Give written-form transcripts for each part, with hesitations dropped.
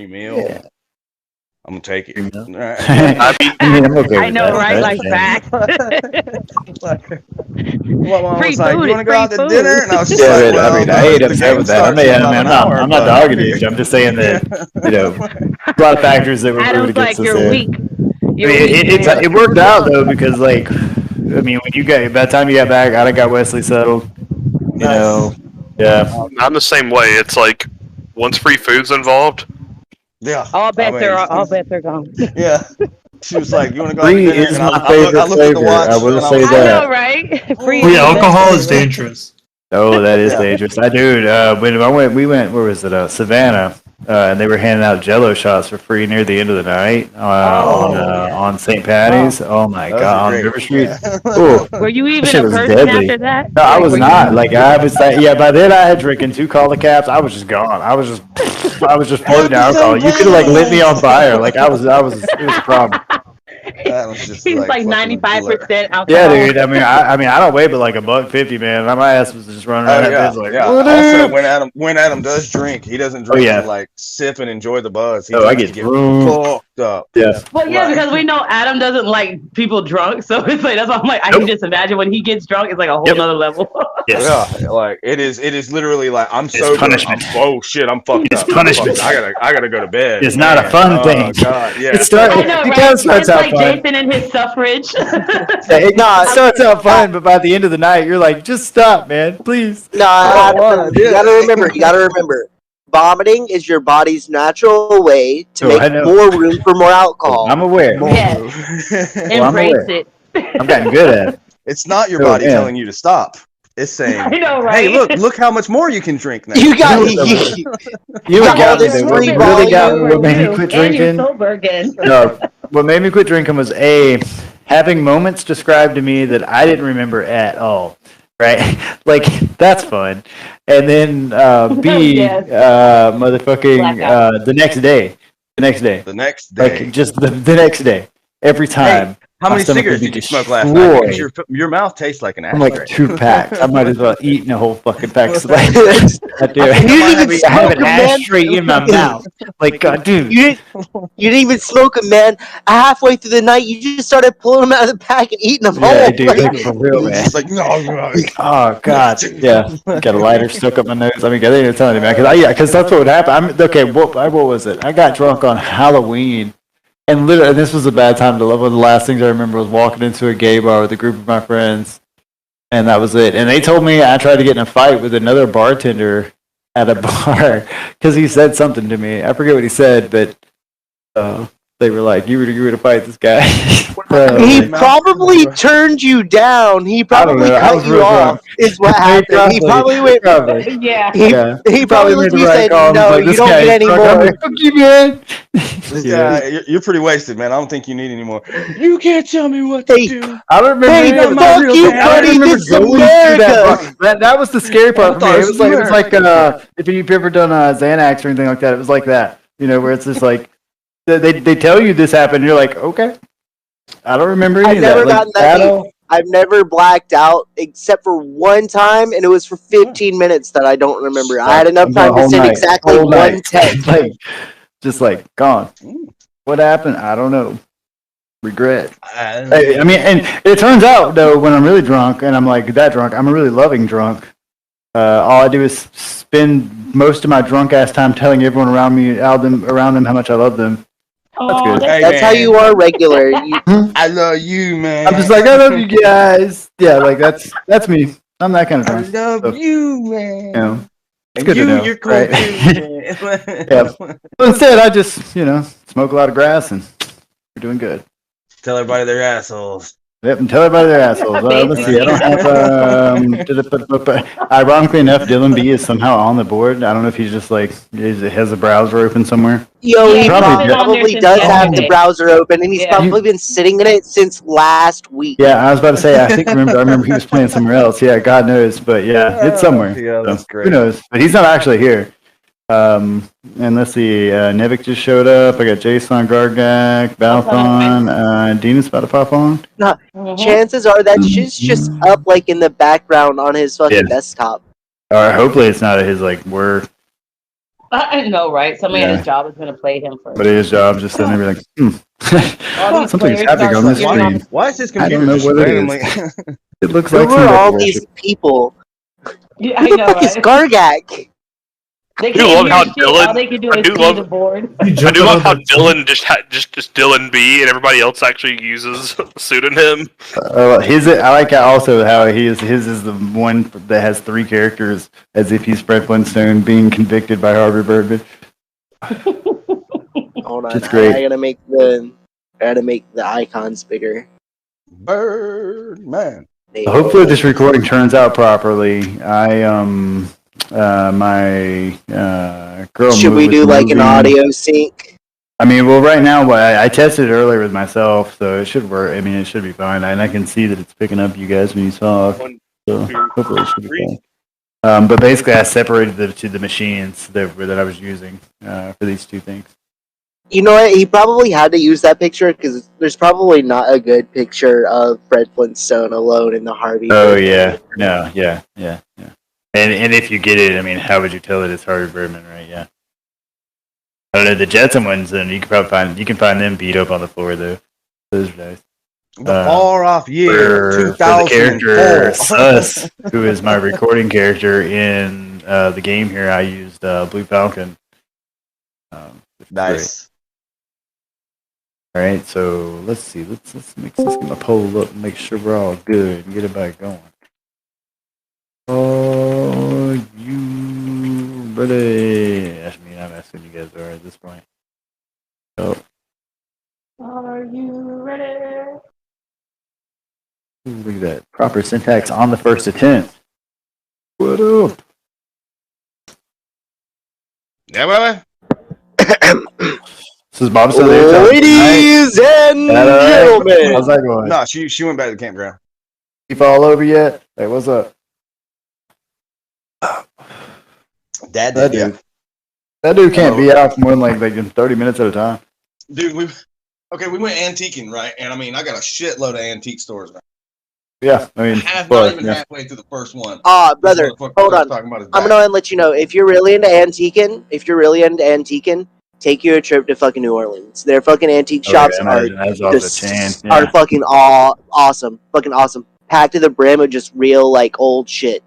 meal. Yeah. I'm gonna take it. I mean, I'm okay I with know, that. right? Like That's back. Well, mom Free was like, food "You want to is go out free to food. dinner?" And I was just yeah, like, but, I "Well, mean, I no, ain't the upset game with that. starts in about an hour." I'm not but- dogging you. I'm just saying that you know a lot of factors that were moving Adam's against like, us you're there. weak. I You're mean, weak, man. it worked out though because like I mean when you got by the time you got back, I got Wesley settled. You know, yeah. I'm the same way. It's like once free food's involved. Yeah, All bets I mean, are gone. yeah. She was like, "You want to go out to Free dinner?" is And my I favorite looked at the flavor. watch. I will and say was I that. know, right? Free Free all bets alcohol are is gone. dangerous. Oh, that is Yeah. dangerous. I do. When we went, where was it? Savannah, and they were handing out Jello shots for free near the end of the night on St. Patty's. Oh my Those God, are on great. River Street. Yeah. Ooh, Were you that even shit a was person deadly. after that? No, I was were you not. even- Like I was like, yeah. By then, I had drinking 2 Call Caps. I was just gone. I was just floating alcohol. You could have like lit me on fire. Like I was. It was a problem. That was just He's like fucking 95% alcohol. Yeah, dude. I mean, I don't weigh but like $150, man. My ass was just running around that bitch like, what Also, up? when Adam does drink, he doesn't drink yeah. to like sip and enjoy the buzz. He Oh, I drinks get to drunk. fucked up. Yeah. Well, yeah, because we know Adam doesn't like people drunk, so it's like that's why I'm like I can just imagine when he gets drunk, it's like a whole nother level. Yes. Yeah, like it is literally like I'm It's sober. punishment. Oh shit, I'm fucked It's up. punishment. I gotta go to bed. It's not a fun thing. Oh god, yeah. It starts. I know, It right? kind of starts It's out like fun. Jason and his suffrage. It starts out fun, but by the end of the night, you're like, just stop, man, please. No, you gotta remember. Vomiting is your body's natural way to make more room for more alcohol. I'm aware. Yes. I'm Embrace aware. it. I've gotten good at it. It's not your body telling you to stop. It's saying, I know, right? "Hey, look how much more you can drink now." You got You got this what free really got me. volume. What made me quit And you're drinking? sober again. No, what made me quit drinking was having moments described to me that I didn't remember at all. Right, like that's fun, and then B, Yes. motherfucking the next day, The next day. like just the next day, every time. How my many stomach would cigarettes be did you smoke last night? destroyed. Because your mouth tastes like an I'm ashtray. like 2 packs. I might as well eat a whole fucking pack. So like, I do. You didn't even I have smoke an them, man. ashtray in my mouth. Like, God, dude. You didn't even smoke them, man. Halfway through the night, you just started pulling them out of the pack and eating them Yeah, whole. dude, like, for real, man. It's like, no. Oh God, yeah. Got a lighter stuck up my nose. I mean, I didn't even tell you, man. Because that's what would happen. What was it? I got drunk on Halloween, and literally, this was a bad time to love. One of the last things I remember was walking into a gay bar with a group of my friends, and that was it. And they told me I tried to get in a fight with another bartender at a bar because he said something to me. I forget what he said, but they were like, "You were to fight this guy." He probably turned you down. He probably cut you off. Is what happened. He probably went. Yeah. He probably looked at you and said, "No, you don't get any more." Fuck you, man. Yeah, you're pretty wasted, man. I don't think you need any more. You can't tell me what to do. I don't remember. Hey, fuck you, buddy. This is America. That was the scary part for me. It was like if you've ever done Xanax or anything like that, it was like that. You know, where it's just like they tell you this happened, you're like, okay. I don't remember any I've of never that. gotten that deep. I've never blacked out except for one time, and it was for 15 minutes that I don't remember. I had enough time to send exactly one text. Just like gone. What happened? I don't know. Regret. I mean, and it turns out though, when I'm really drunk and I'm like that drunk, I'm a really loving drunk. All I do is spend most of my drunk ass time telling everyone around them how much I love them. That's good. That's how you are regular. I love you, man. I'm just like, I love you guys. Yeah, like that's me. I'm that kind of drunk. I love you, man. You know, it's And good to know, you're cool right? too, man. Yeah. But instead, I just smoke a lot of grass and we're doing good. Tell everybody they're assholes. Yep, and tell everybody they're assholes. Let's see. I don't have. Ironically enough, Dylan B is somehow on the board. I don't know if he's just like has a browser open somewhere. Yo, he Probably probably does have the browser open, and he's probably been sitting in it since last week. Yeah, I was about to say. I remember he was playing somewhere else. Yeah, God knows, but yeah, it's somewhere. Yeah, that's great. Who knows? But he's not actually here. And let's see, Nevik just showed up. I got Jason, Gargak, Balthon, Dean's about to pop on. No, chances are that shit's just up like in the background on his fucking desktop. Or hopefully it's not at his like work. I know, right? Somebody at his job is going to play him first. But his job just sitting there like, something's happening on this screen. Why is this I computer don't know just what randomly? it is. It looks Who like are all some these people? Yeah, I Who the know, fuck is right? Gargak? They I do can't love hear how shit. Dylan- All they can do I is do see love- the board. I do love how Dylan just Dylan B and everybody else actually uses a pseudonym. I like also how his is the one that has 3 characters, as if he's Fred Flintstone being convicted by Harvey Birdman. Hold on, It's great. I gotta make the icons bigger. Birdman. Hopefully this recording turns out properly. My girl. Should we do like an moving. audio sync? I mean, well, right now I tested it earlier with myself, so it should work. I mean, it should be fine, and I can see that it's picking up you guys when you talk. So hopefully it should be fine. But basically, I separated the machines that I was using for these 2 things. You know what? He probably had to use that picture because there's probably not a good picture of Fred Flintstone alone in the Harvey. Oh Birdman. yeah, no, yeah. And if you get it, I mean, how would you tell it it's Harvey Birdman, right? Yeah. I don't know the Jetson ones. Then you can probably find them beat up on the floor though. Those are nice. The far off year, For the 2004. character Sus, who is my recording character in the game here, I used Blue Falcon. Nice. All right, so let's see. Let's get my poll up and make sure we're all good and get it back going. Oh, you ready? I mean, I'm asking you guys are at this point. So, Are you ready? look at that. Proper syntax on the first attempt. What up? Yeah, well, This is Bob. Ladies and gentlemen, How's that going? no, she went back to the campground. You fall over yet? Hey, what's up? Dad That did, yeah. dude. That dude can't be out for more than like in 30 minutes at a time. Dude, we went antiquing, right? And I mean, I got a shitload of antique stores, man. Yeah, I mean, Not even halfway through the first one. brother, hold on. I'm gonna let you know if you're really into antiquing. Take you a trip to fucking New Orleans. Their fucking antique shops are fucking awesome. Fucking awesome. Packed to the brim of just real like old shit.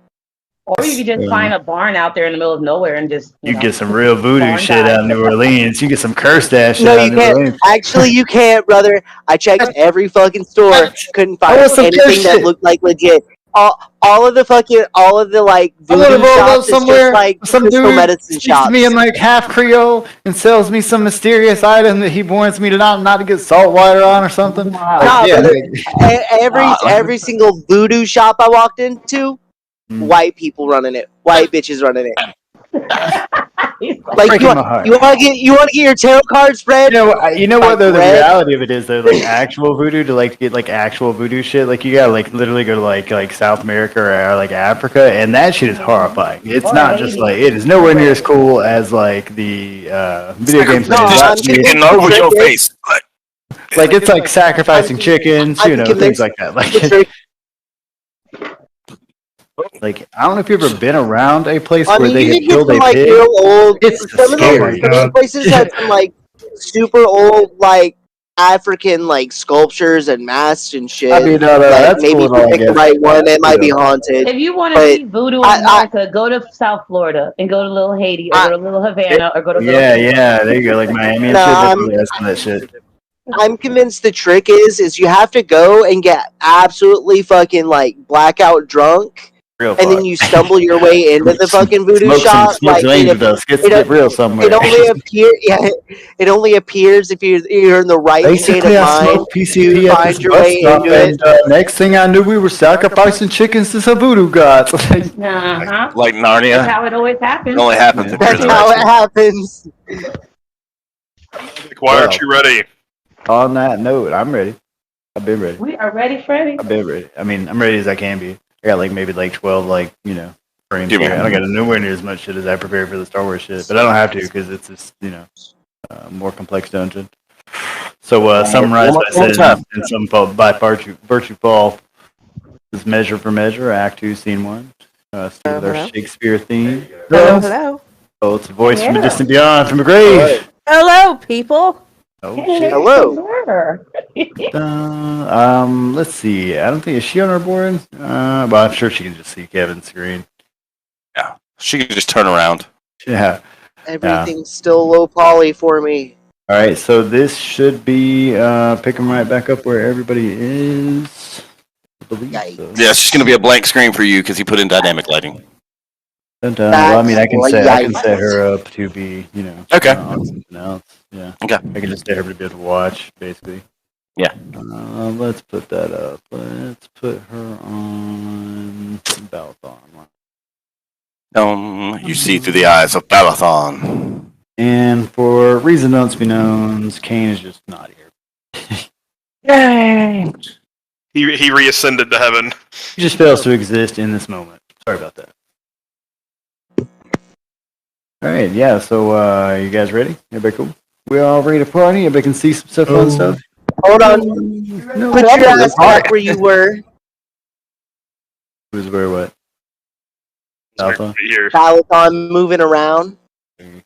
Or you could just find a barn out there in the middle of nowhere and just you get some real voodoo shit out of New Orleans. You get some cursed ass shit No, out you of New Orleans. can't. Actually, you can't, brother. I checked every fucking store. Couldn't find anything that looked like legit. All of the like voodoo shops is just like some crystal dude medicine speaks shops. to me in like half Creole and sells me some mysterious item that he warns me to not to get salt water on or something. Nah, brother. Every single voodoo shop I walked into, white people running it, white bitches running it. Like you want to get your tarot cards read? You know what though? The reality of it is though, like actual voodoo to like get like actual voodoo shit, like you gotta like literally go to like South America or like Africa, and that shit is horrifying. It's not just like it is nowhere near as cool as like the video games. Chicken over your face. Like it's like sacrificing chickens, things like that. Like I don't know if you've ever been around a place where they had killed a pig. It's scary. Some of those places had some like super old like African like sculptures and masks and shit. I mean, that's maybe cool, if you pick the right one, it might be haunted. If you want to see voodoo in America, go to South Florida and go to Little Haiti or go to Little Havana or go to there you go, like Miami and that shit. I'm convinced the trick is you have to go and get absolutely fucking like blackout drunk. And then you stumble your way into the fucking voodoo shop. It only appears if you're in the right state of mind to find your way into it. Next thing I knew, we were sacrificing chickens to some voodoo gods. Like Narnia. That's how it always happens. It only happens. That's how it happens. Why aren't you ready? On that note, I'm ready. I've been ready. We are ready, Freddy. I've been ready. I mean, I'm ready as I can be. I got like maybe like 12 frames here. I don't got nowhere near as much shit as I prepared for the Star Wars shit, but I don't have to because it's just more complex dungeon. So summarized by said and some by Virtue Fall is Measure for Measure, Act 2, Scene 1. Still with our Shakespeare theme. Hello. Oh, it's a voice from the distant beyond, from the grave. Right. Hello, people. Oh, Hello. let's see. I don't think, is she on our board? Well, I'm sure she can just see Kevin's screen. Yeah, she can just turn around. Yeah. Everything's still low poly for me. All right, so this should be pick them right back up where everybody is. I believe so. Yeah, it's just going to be a blank screen for you because he put in dynamic lighting. Well, I mean, I can set her up to be, Okay. On something else. Yeah. Okay. I can just set her to be able to watch, basically. Yeah. Let's put that up. Let's put her on Balathon. You see through the eyes of Balathon. And for reason known to be known, Kane is just not here. Yay! He reascended to heaven. He just fails to exist in this moment. Sorry about that. All right, yeah. So, you guys ready? Everybody cool? We all ready to party? Everybody can see some stuff, fun stuff. Hold on. No, Put your ass back where you were. Who's where? What? Alpha. Here. Balathon moving around.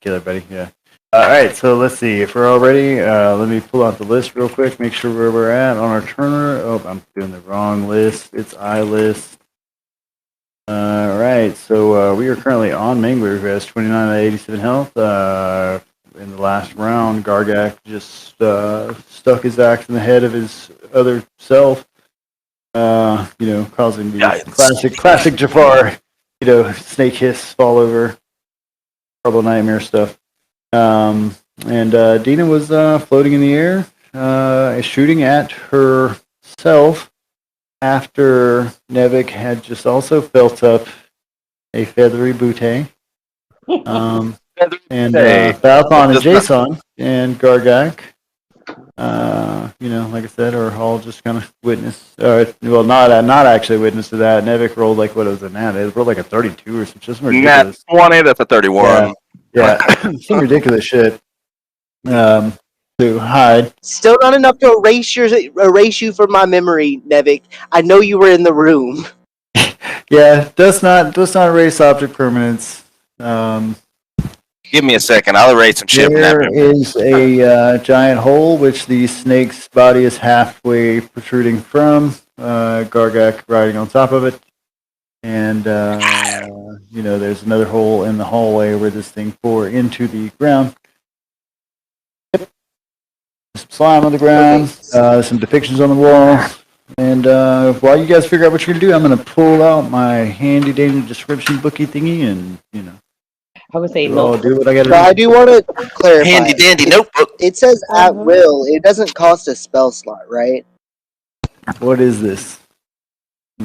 Kill everybody. Yeah. All right. So let's see. If we're all ready, let me pull out the list real quick. Make sure where we're at on our turner. Oh, I'm doing the wrong list. It's I list. All right. So we are currently on Mangler, who has 29 out of 87 health. In the last round, Gargak just stuck his axe in the head of his other self. Causing the classic Jafar, snake hiss, fall over, trouble nightmare stuff. And Dina was floating in the air, shooting at herself after Nevik had just also felt up a feathery bouquet. And Balthon and Jason and Gargak, like I said, are all just kind of witness. Not actually witness to that. Nevik rolled what was it now? They rolled like a 32 or something ridiculous. Nat 20, that's a 31. Yeah. Some ridiculous shit. To hide. Still not enough to erase you from my memory, Nevik. I know you were in the room. Yeah, does not erase object permanence. Give me a second. I'll erase some shit. There is a giant hole which the snake's body is halfway protruding from. Gargak riding on top of it, and there's another hole in the hallway where this thing tore into the ground. Yep. Some slime on the ground. Some depictions on the wall. And while you guys figure out what you're gonna do, I'm gonna pull out my handy dandy description bookie thingy, and I would say no. Do what I gotta do. I do want to clarify. Handy dandy notebook. It says at will. It doesn't cost a spell slot, right? What is this?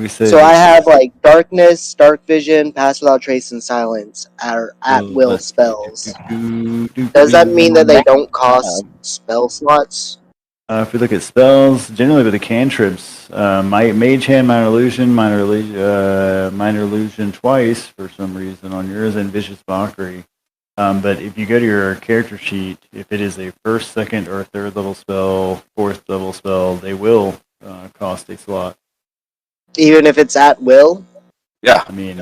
So I have darkness, dark vision, pass without trace, and silence are at will spells. Does that mean that they don't cost spell slots? If we look at spells, generally with the cantrips, Mage Hand, Minor Illusion twice for some reason on yours, and Vicious Mockery. But if you go to your character sheet, if it is a first, second, or third level spell, fourth level spell, they will cost a slot. Even if it's at will? Yeah. I mean,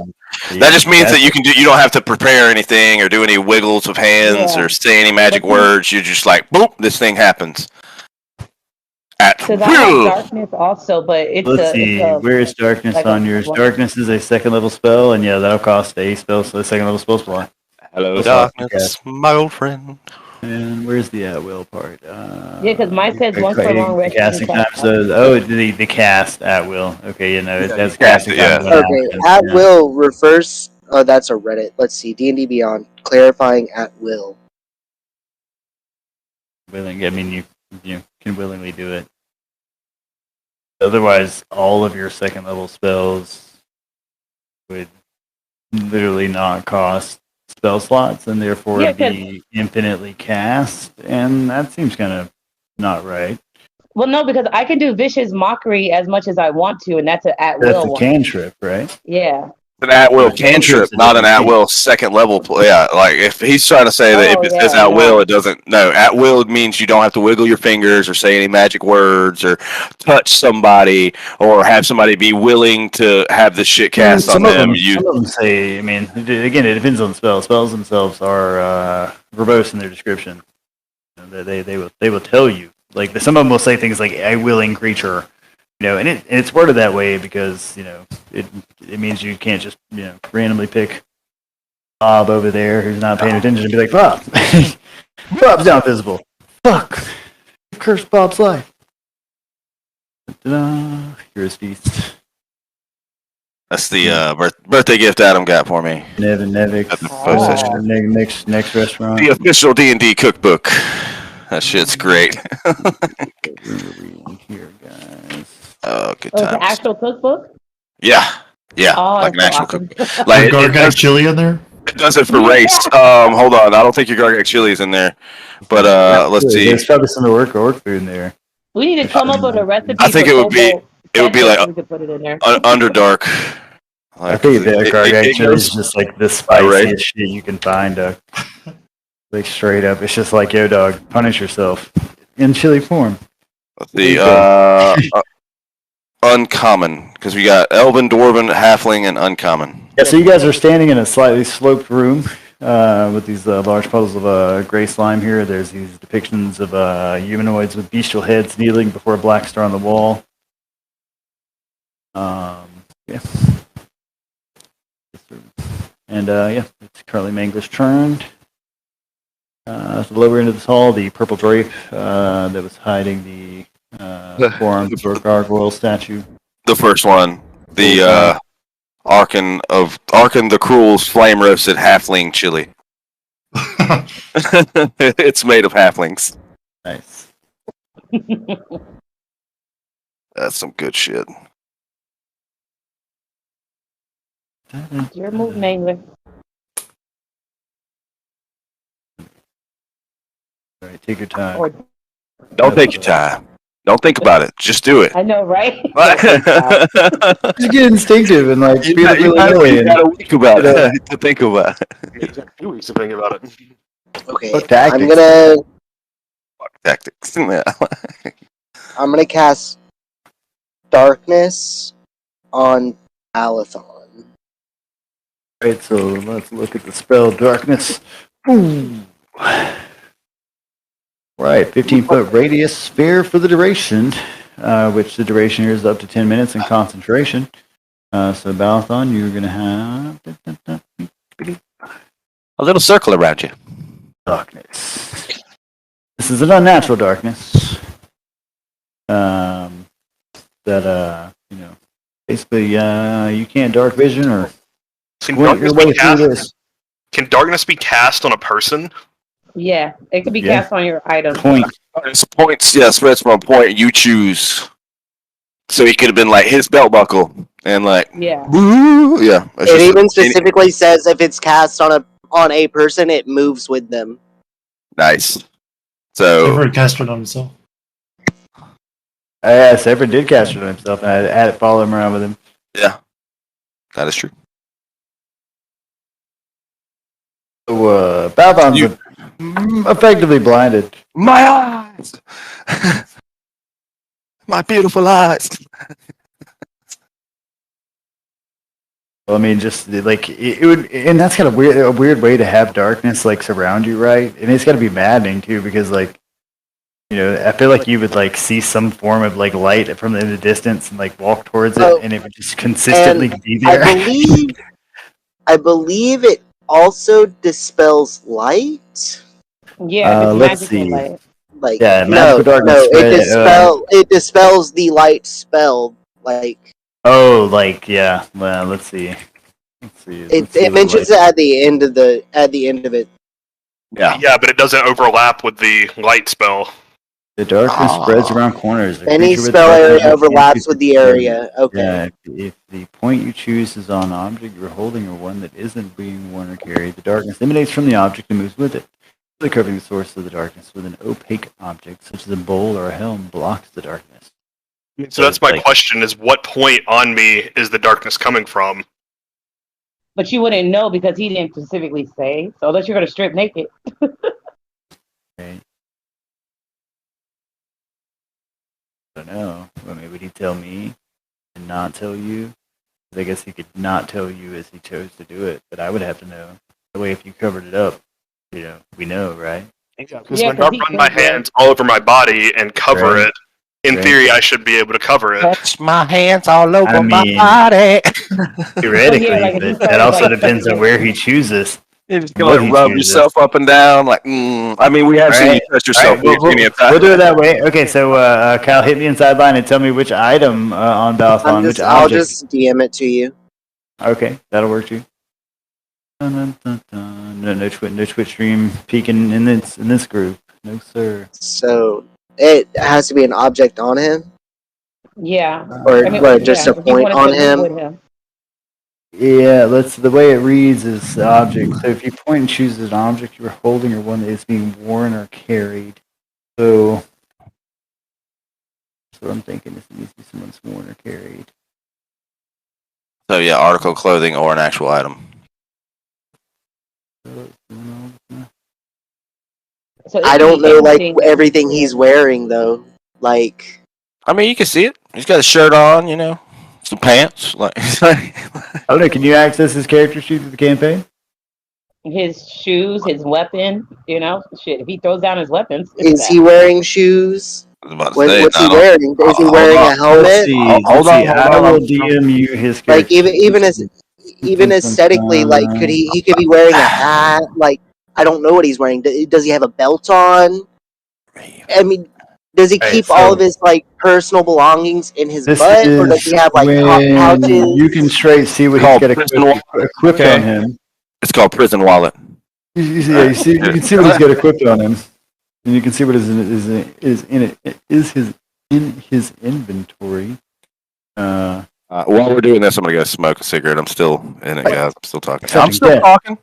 that just means that you don't have to prepare anything or do any wiggles of hands or say any magic words. You're just boop, this thing happens. Because I have darkness also, but let's see. Where is darkness on yours? Darkness is a second level spell, and that'll cost a spell, so a second level spell slot. Hello, darkness, my old friend. And where's the at will part? Because mine says once for long rest. Casting time. So, the cast at will. Okay, it has casting time. Okay, at will refers. Oh, that's a Reddit. Let's see. D&D Beyond clarifying at will. Willing. I mean, you can willingly do it. Otherwise, all of your second level spells would literally not cost spell slots, and therefore be infinitely cast, and that seems kind of not right. Well, no, because I can do Vicious Mockery as much as I want to, and that's at will. That's a cantrip, right? Yeah. An at-will cantrip, not an at-will second level. Yeah, like if he's trying to say that if it says at-will, it doesn't. No, at-will means you don't have to wiggle your fingers or say any magic words or touch somebody or have somebody be willing to have this shit cast on them. Some of them say, I mean, again, it depends on the spell. Spells themselves are verbose in their description. They will tell you. Like some of them will say things like "a willing creature." And it's worded that way because it means you can't just randomly pick Bob over there who's not paying attention and be like, Bob, Bob's not visible. Fuck, you cursed Bob's life. Here's feast. That's the birthday gift Adam got for me. Nevin Nevik. Next restaurant. The official D&D cookbook. That shit's great. Here, guys. Oh, good Oh, times. the actual cookbook? Yeah, Oh, like an actual awesome. cookbook. Like garlic chili in there? It does it for race. Hold on, I don't think your garlic chili's in there. But let's see. There's probably some orc food in there. We need to come up with a recipe. I think for it would be like we could put it in there. Underdark. I think the garlic chili is just like the spiciest shit you can find. Like straight up, it's just like, yo, dog, punish yourself in chili form. The uncommon, because we got elven, dwarven, halfling, and uncommon. Yeah, so you guys are standing in a slightly sloped room with these large puddles of gray slime here. There's these depictions of humanoids with bestial heads kneeling before a black star on the wall. Yeah. And it's currently Mangler's turn. At the lower end of this hall, the purple drape that was hiding the forearms of a gargoyle statue. The first one, the Arkan the Cruel's flame roasted halfling chili. It's made of halflings. Nice. That's some good shit. Your move, Mangler. All right, take your time. Don't take your time. Don't think about it. Just do it. I know, right? Just get instinctive and like You feel got a week about it to think about it. You got 2 weeks to think about it. Okay, What tactics? Tactics. I'm gonna cast darkness on Alathon. Right, so let's look at the spell darkness. Ooh. Right, 15-foot radius sphere for the duration, which the duration here is up to 10 minutes in concentration. So Balathon, you're going to have a little circle around you. Darkness. This is an unnatural darkness. That basically you can't dark vision or squint your way through this. Can darkness be cast on a person? Yeah, it could be cast on your item. It's points, yeah, spreads from a point you choose. So he could have been like his belt buckle and like woo, yeah. It even specifically says if it's cast on a person, it moves with them. Nice. So Severin cast it on himself. Yeah, Severin did cast it on himself, and I had it follow him around with him. Yeah, that is true. So, Balthon's effectively blinded. My eyes! My beautiful eyes! Well, I mean, just like it would, and that's kind of a weird way to have darkness like surround you, right? And it's got to be maddening too, because like, I feel like you would like see some form of like light from in the distance and like walk towards it, and it would just consistently be there. I believe it also dispels light. Yeah, let's see. light. Like magical darkness. It dispels the light spell. Like well, let's see. It mentions it at the end of it. Yeah, but it doesn't overlap with the light spell. The darkness spreads around corners. Any spell area overlaps with the area. Okay. Yeah, if the point you choose is on an object you're holding or one that isn't being worn or carried, the darkness emanates from the object and moves with it. The covering the source of the darkness with an opaque object, such as a bowl or a helm, blocks the darkness. So that's my question: is what point on me is the darkness coming from? But you wouldn't know because he didn't specifically say. So unless you're gonna strip naked. Right. I don't know. I mean, would he tell me and not tell you? I guess he could not tell you as he chose to do it, but I would have to know. That way, if you covered it up, we know, right? Because when I run my hands all over my body and cover it, in theory, I should be able to cover it. Touch my hands all over my body. Theoretically, but that also depends on where he chooses. You're just gonna rub yourself up and down, like. I mean, we have seen you touch yourself. We'll do it that way. Okay, so Kyle, hit me inside line and tell me which item on Balthon, which object. I'll just DM it to you. Okay, that'll work too. No Twitch stream peeking in this group. No sir. So it has to be an object on him. Yeah. Or just a point on him. Yeah, the way it reads is the object. So if you point and choose an object you are holding or one that is being worn or carried. So I'm thinking this needs to be someone's worn or carried. So yeah, article, clothing, or an actual item. So I don't know, like, everything he's wearing, though. Like, I mean, you can see it. He's got a shirt on, some pants. Like, I don't know. Can you access his character sheet through the campaign? His shoes, his weapon. Shit. If he throws down his weapons, is he wearing shoes? What's he wearing? Is he wearing a helmet? Hold on. I will DM you his character. Like even aesthetically, like he could be wearing a hat. Like, I don't know what he's wearing. Does he have a belt on? I mean, does he keep all of his like personal belongings in his butt, or does he have like pouches? You can straight see what he's got equipped on him. It's called prison wallet. You can see what he's got equipped on him, and you can see what is in his inventory. While we're doing this, I'm gonna go smoke a cigarette. I'm still in it, guys. I'm still talking. I'm still talking.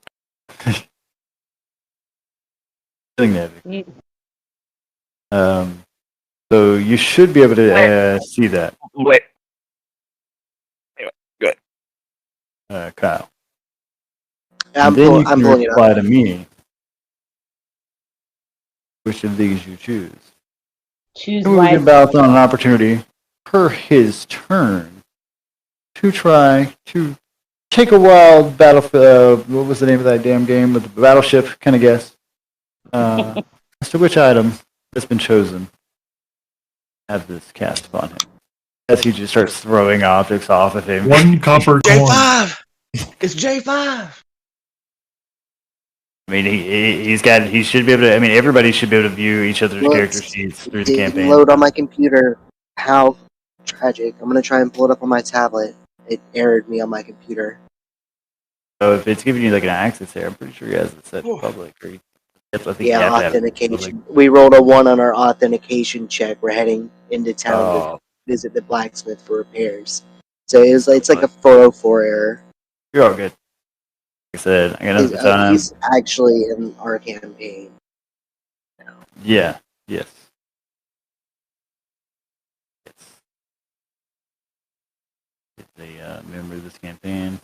So you should be able to see that. Wait. Anyway, go ahead. Kyle. I'm pulling it reply to me. Which of these you choose? Choose we give Balthon an opportunity per his turn to try to take a wild battlefield. What was the name of that damn game with the battleship? Kind of guess. As to which item has been chosen. Have this cast upon him. As he just starts throwing objects off at him. One copper coin. J5. It's J5. I mean, he should be able to. I mean, everybody should be able to view each other's character sheets through the campaign. Load on my computer. How tragic! I'm gonna try and pull it up on my tablet. It errored me on my computer. So if it's giving you like an access there, I'm pretty sure he has it set to public. Yeah, authentication. We rolled a 1 on our authentication check. We're heading into town to visit the blacksmith for repairs. So it's like a 404 error. You're all good. Like I said, I got enough time. He's actually in our campaign. Yeah. Yes. It's a member of this campaign.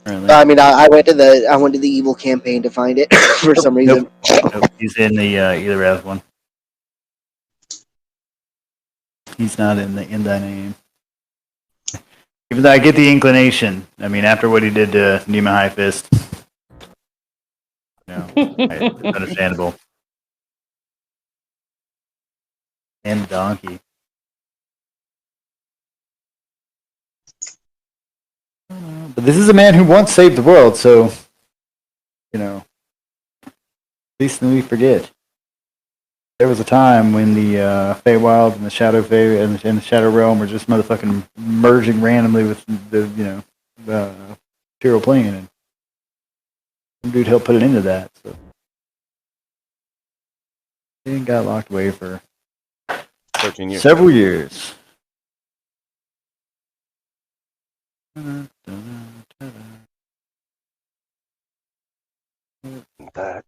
I mean, I went to the evil campaign to find it for some reason. Nope. He's in the Elorath one. He's not in thy name. Even though I get the inclination. I mean, after what he did to Nima High Fist, it's understandable. And Donkey. But this is a man who once saved the world, so at least we forget. There was a time when the Feywild and the Shadow Fey and the Shadow Realm were just motherfucking merging randomly with the Material Plane, and some dude helped put an end to that. So he got locked away for 13 years. Several years. That.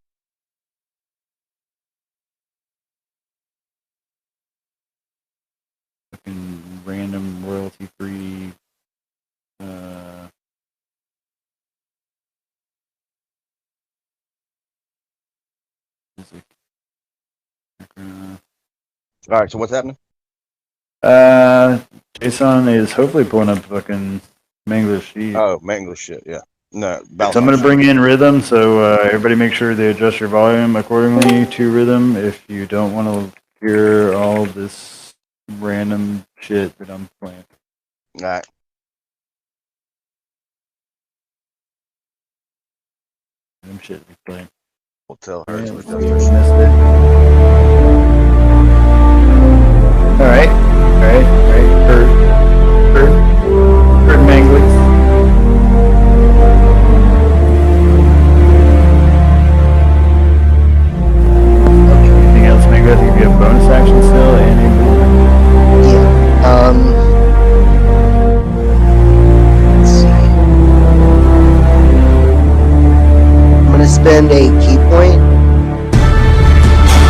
Fucking random royalty free All right, so what's happening? Jason is hopefully pulling up fucking Mangler's sheet. Oh, Mangler shit, yeah. No, So I'm going to bring in rhythm, so everybody make sure they adjust your volume accordingly to rhythm if you don't want to hear all this random shit that I'm playing. All right. Random shit we're playing. We'll tell her to adjust All her shit. right. Kurt Mangley. Anything else, Mangley? I think you have bonus action still, and Let's see. I'm gonna spend a key point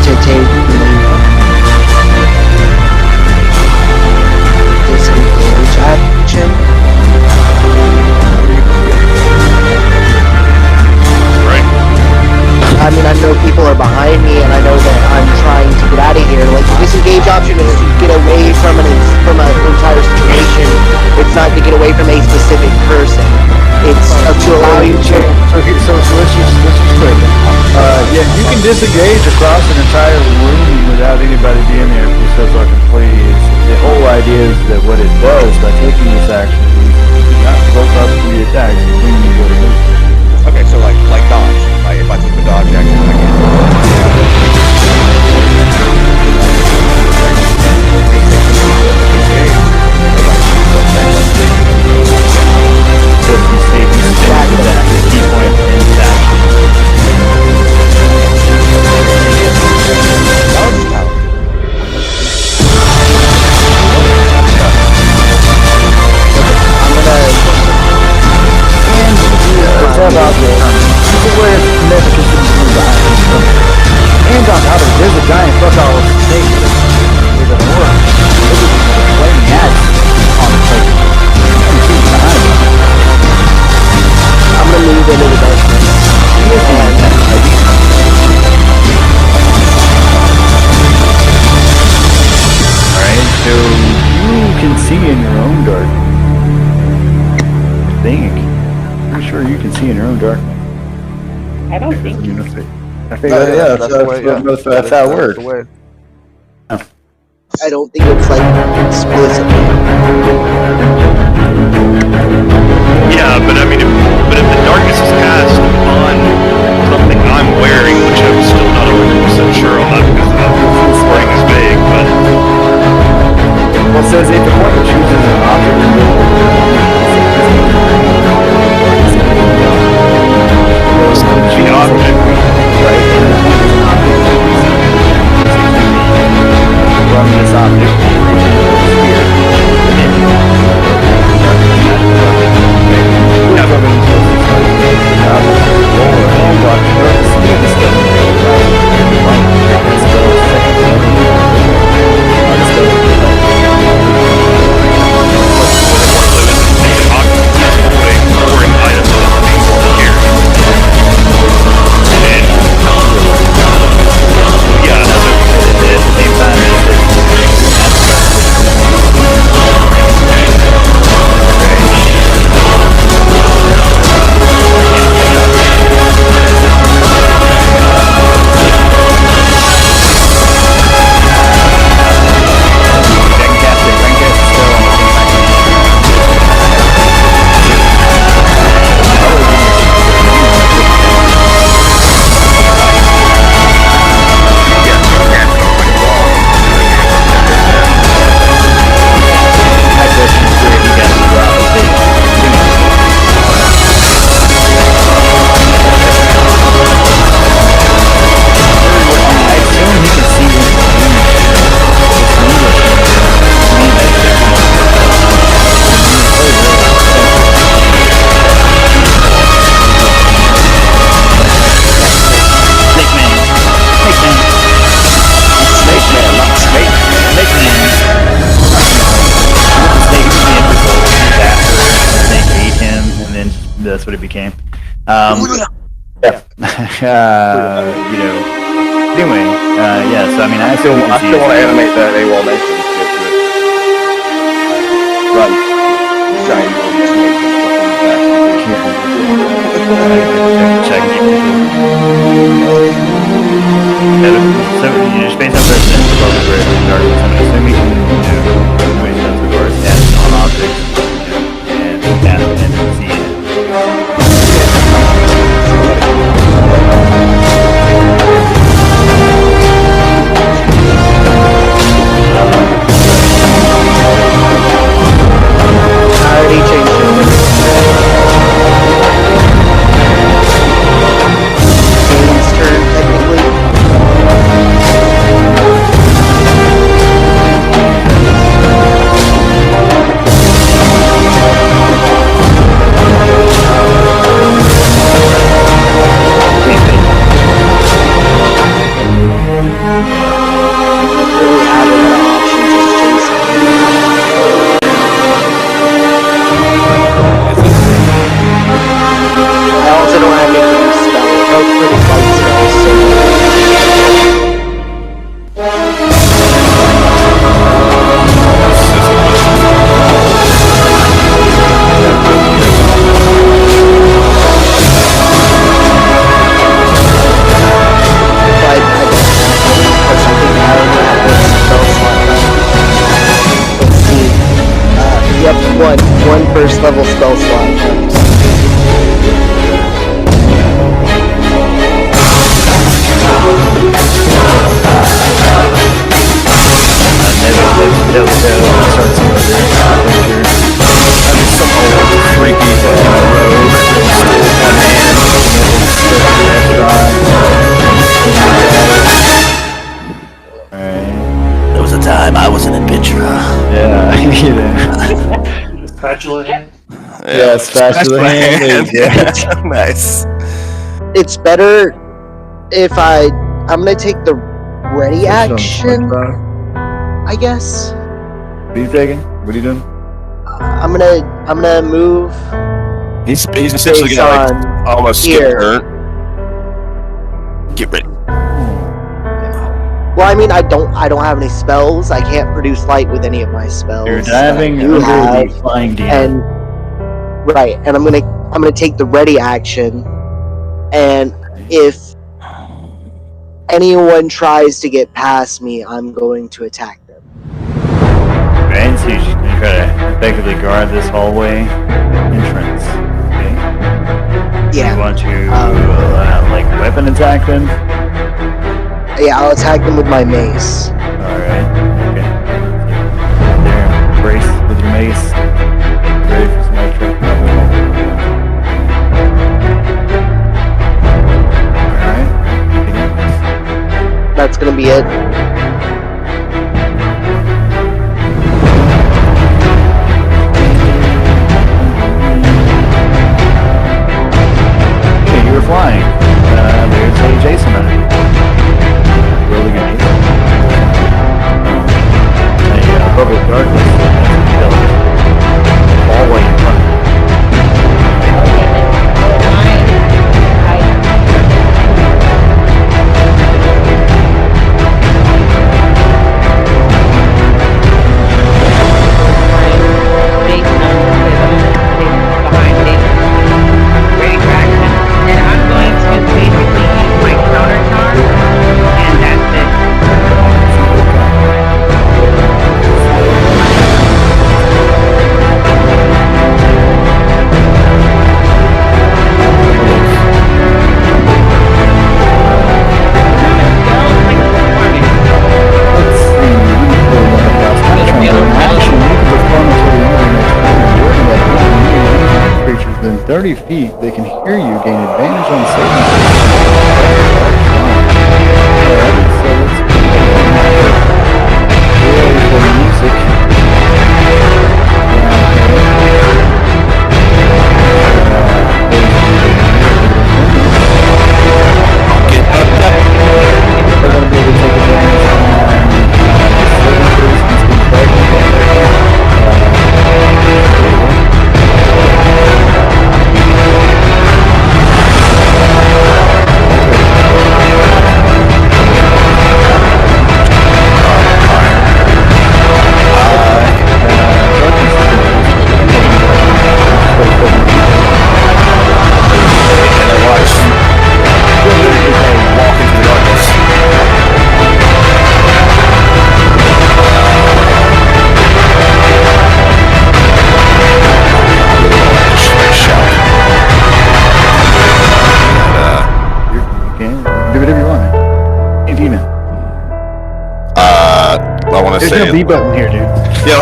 to take disengage action. Right. I mean, I know people are behind me, and I know that I'm trying to get out of here. Like, the disengage option is to get away from an entire situation. It's not to get away from a specific person. It's to allow you to. So let's just play. Yeah, you can disengage across an entire room without anybody being there if you so fucking please. The whole idea is that what it does by taking this action is not close up to the attack, when you go to move. Okay, so like dodge. Like if I took the dodge action, I can. So if you say you stack that key point in that. Dodge power. What's that about this? Where never considers from behind. And on top of it, there's a giant fuck all snake with an aura. This is a flaming axe on the plate. Behind me. I'm gonna move into the darkness. Alright, so you can see in your own darkness. I think. Pretty sure you can see in your own darkness. I don't think. I think that's how it works. I don't think it's like explicitly. Yeah, but I mean, if the darkness is cast on something I'm wearing, which I'm still not 100% sure on that because the wording is vague, but Well, it says if the player chooses an object the object. right, from this object that's what it became. You know, Anyway, yeah. So I mean, I still want to animate that AWOL Nation shit to it. Run. Shiny little snake check. So you just based on president above the grid in darkness. I'm assuming you can do ways up the doors and on objects and see it. I already changed it. Kane's turn, technically. Really have a lot of options as Jason. I also don't have any spells. Oh, pretty light spells. So one first level spell slot. There was a time I was an adventurer. Yeah. Spatula hand? Yeah, spatula hand. Yeah. Nice. It's better if I'm gonna take the ready action, I guess. What are you taking? What are you doing? I'm gonna move. He's essentially got like almost skip here. turn. Get ready. Well, I mean, I don't have any spells. I can't produce light with any of my spells. You're diving under the flying demon. And right, and I'm gonna take the ready action, and if anyone tries to get past me, I'm going to attack them. Right, so you try to effectively guard this hallway entrance. Okay. Yeah. You want to like weapon attack them? Yeah, I'll attack them with my mace. Alright, okay. There, brace with your mace. Ready for some extra. Alright. That's gonna be it. Okay, you were flying. There's a Jason on it. Rolling a bubble of darkness. Hallway in front. Within 30 feet, they can hear you, gain advantage on saving Yeah,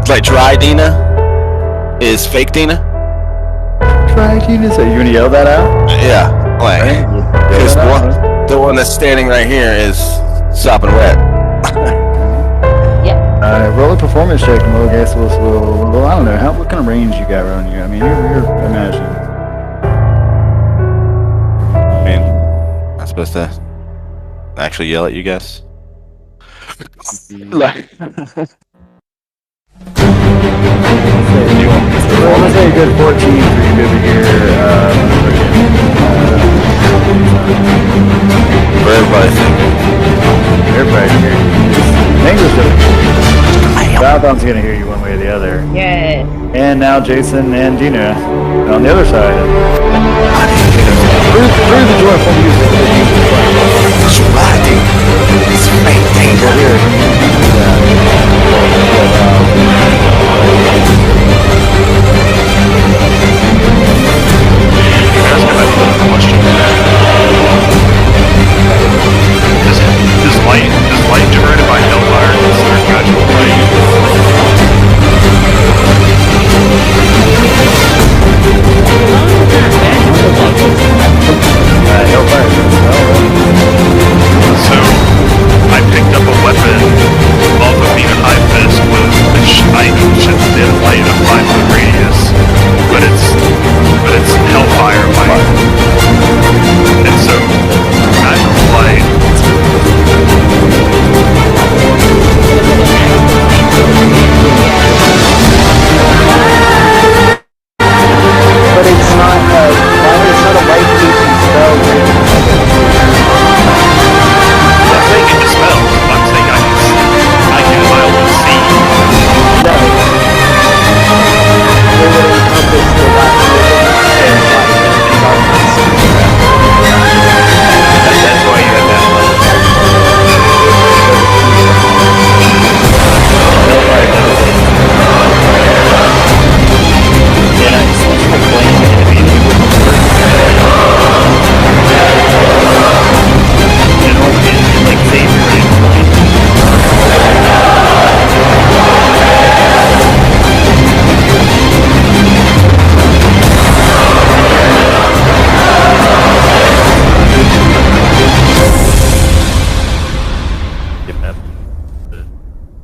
like dry Dina is fake Dina. Dry Dina? So you gonna yell that out? Yeah, like because the one that's standing right here is sopping wet. Roll a performance check, and we'll guess well, I don't know. What kind of range you got around you? I mean, you're imagine. I mean, I'm supposed to actually yell at you guys. Like, let's say a good 14 for you good to hear. For everybody. Everybody can hear you. English doesn't. Valdown's gonna hear you one way or the other. Yes. And now Jason and Dina on the other side. Through the joyful music. it's riding. It's fake Dina. Does light generated by hellfire considered magical light? So, I picked up a weapon off of being a high fist which I should dim light a 5-foot radius, but it's hellfire light. And so, magical light. But it's not a light-keeping spell. I'm saying it dispels. I'm saying I can mildly see. No. It would encompass the light and darkness. That's why you have that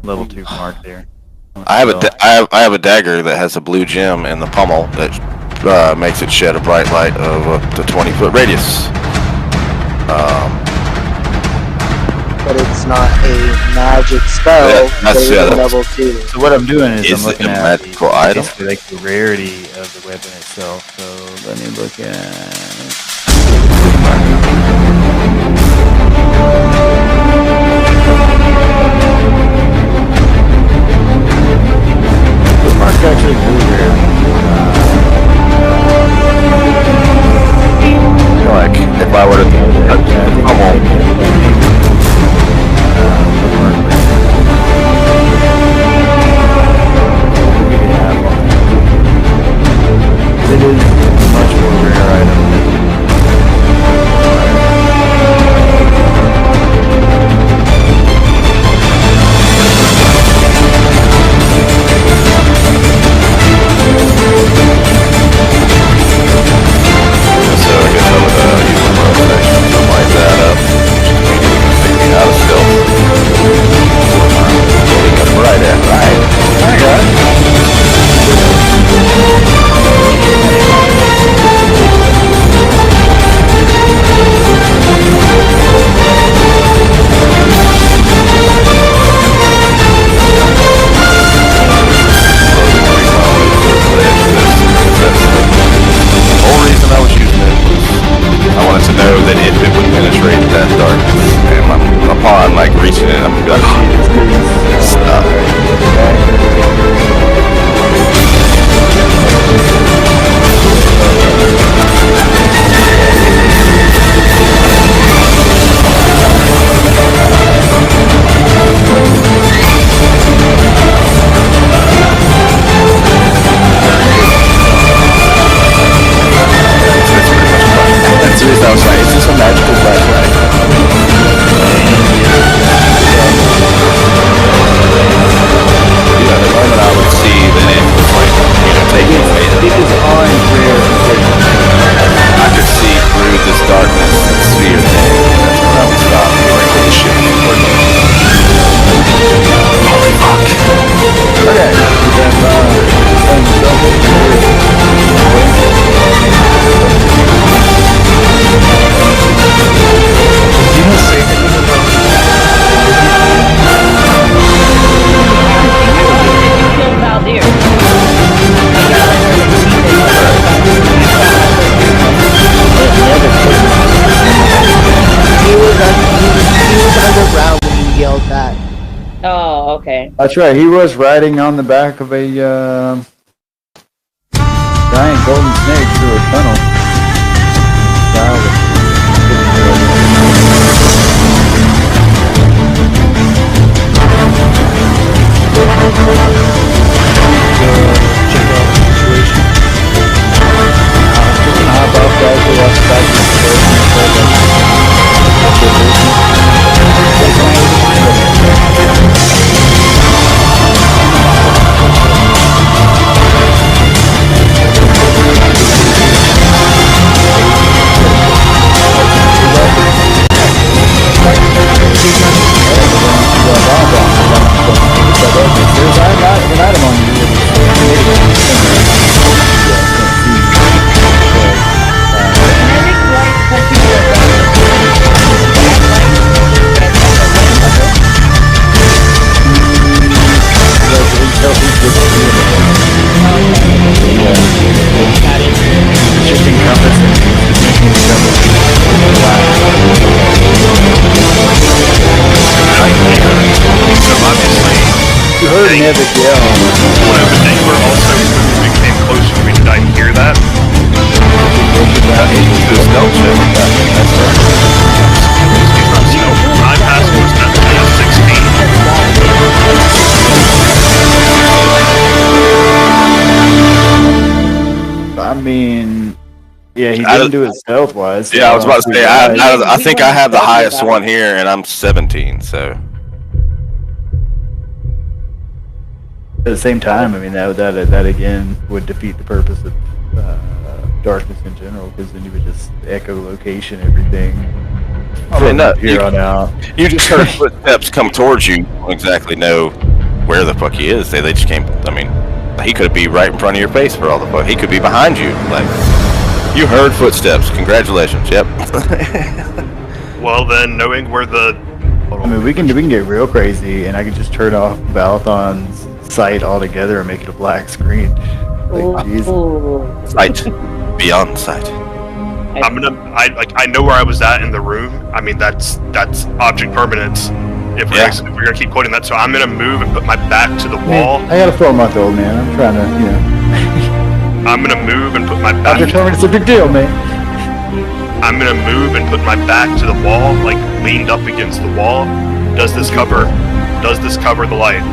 Level 2 mark there. I have a dagger that has a blue gem in the pommel that makes it shed a bright light of up to 20-foot radius. But it's not a magic spell. That's level 2. So what I'm doing is I'm looking a at magical item? basically like the rarity of the weapon itself. So let me look at. The mark's actually blue rare. Like if I were to touch the pommel. It is a much more rare item. Okay. That's right. He was riding on the back of a giant golden snake through a tunnel. Check out the situation. Just gonna hop off, guys. We'll watch back to he didn't do it stealth-wise. Yeah, I was about to say, I think I have the highest one here, and I'm 17, so. At the same time, I mean, that again would defeat the purpose of darkness in general, because then you would just echolocation everything. I mean, here on out. You just heard footsteps come towards you. You don't exactly know where the fuck he is. They just came, I mean, he could be right in front of your face for all the fuck. He could be behind you, like. You heard footsteps. Congratulations. Yep. Well, then, knowing where the... I mean, we can get real crazy, and I can just turn off Balathon's sight altogether and make it a black screen. Like, Jesus. Sight. Beyond sight. I know where I was at in the room. I mean, that's object permanence. If we're gonna keep quoting that, so I'm gonna move and put my back to the wall. I got a 4-month-old, man. I'm trying to, you know. I'm gonna move and put my back. Object permanence is a big deal, man. I'm gonna move and put my back to the wall, like leaned up against the wall. Does this cover the light?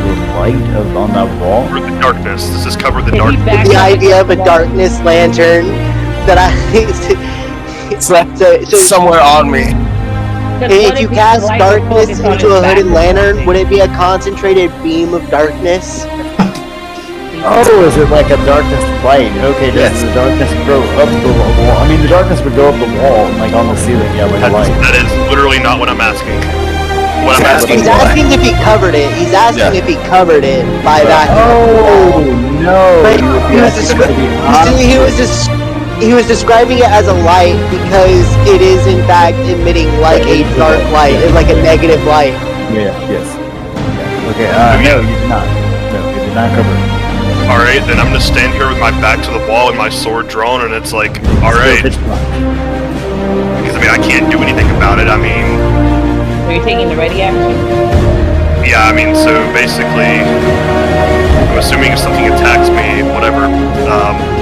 The light on that wall? Or the darkness. Does this cover the darkness? The idea of a darkness lantern that it's somewhere on me. If you cast darkness into a hooded lantern, would it be a concentrated beam of darkness? Oh, is it like a darkness light? Okay, does the darkness go up the wall? I mean, the darkness would go up the wall, like on the ceiling, yeah, like a light. That is literally not what I'm asking. He's asking if he covered it. He's asking if he covered it by that. Oh, no. But he was describing it as a light because it is in fact emitting like a dark light, like a negative light. Yeah, yes. Yeah. Okay, no, you did not. No, you did not cover it. Alright, then I'm gonna stand here with my back to the wall and my sword drawn, and it's like, alright. Because, I mean, I can't do anything about it, I mean... Are you taking the ready action? Yeah, I mean, so basically, I'm assuming if something attacks me, whatever,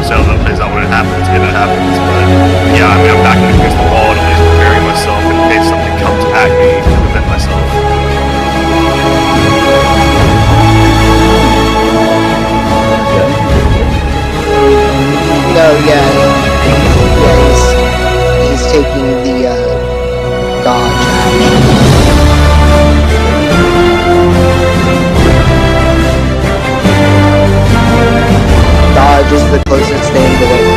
so that plays out when it happens, if it happens, but yeah, I mean, I'm backing against the wall and at least preparing myself in case something comes at me to defend myself. No, yeah, he's taking the dodge action. Dodge is the closest thing to what I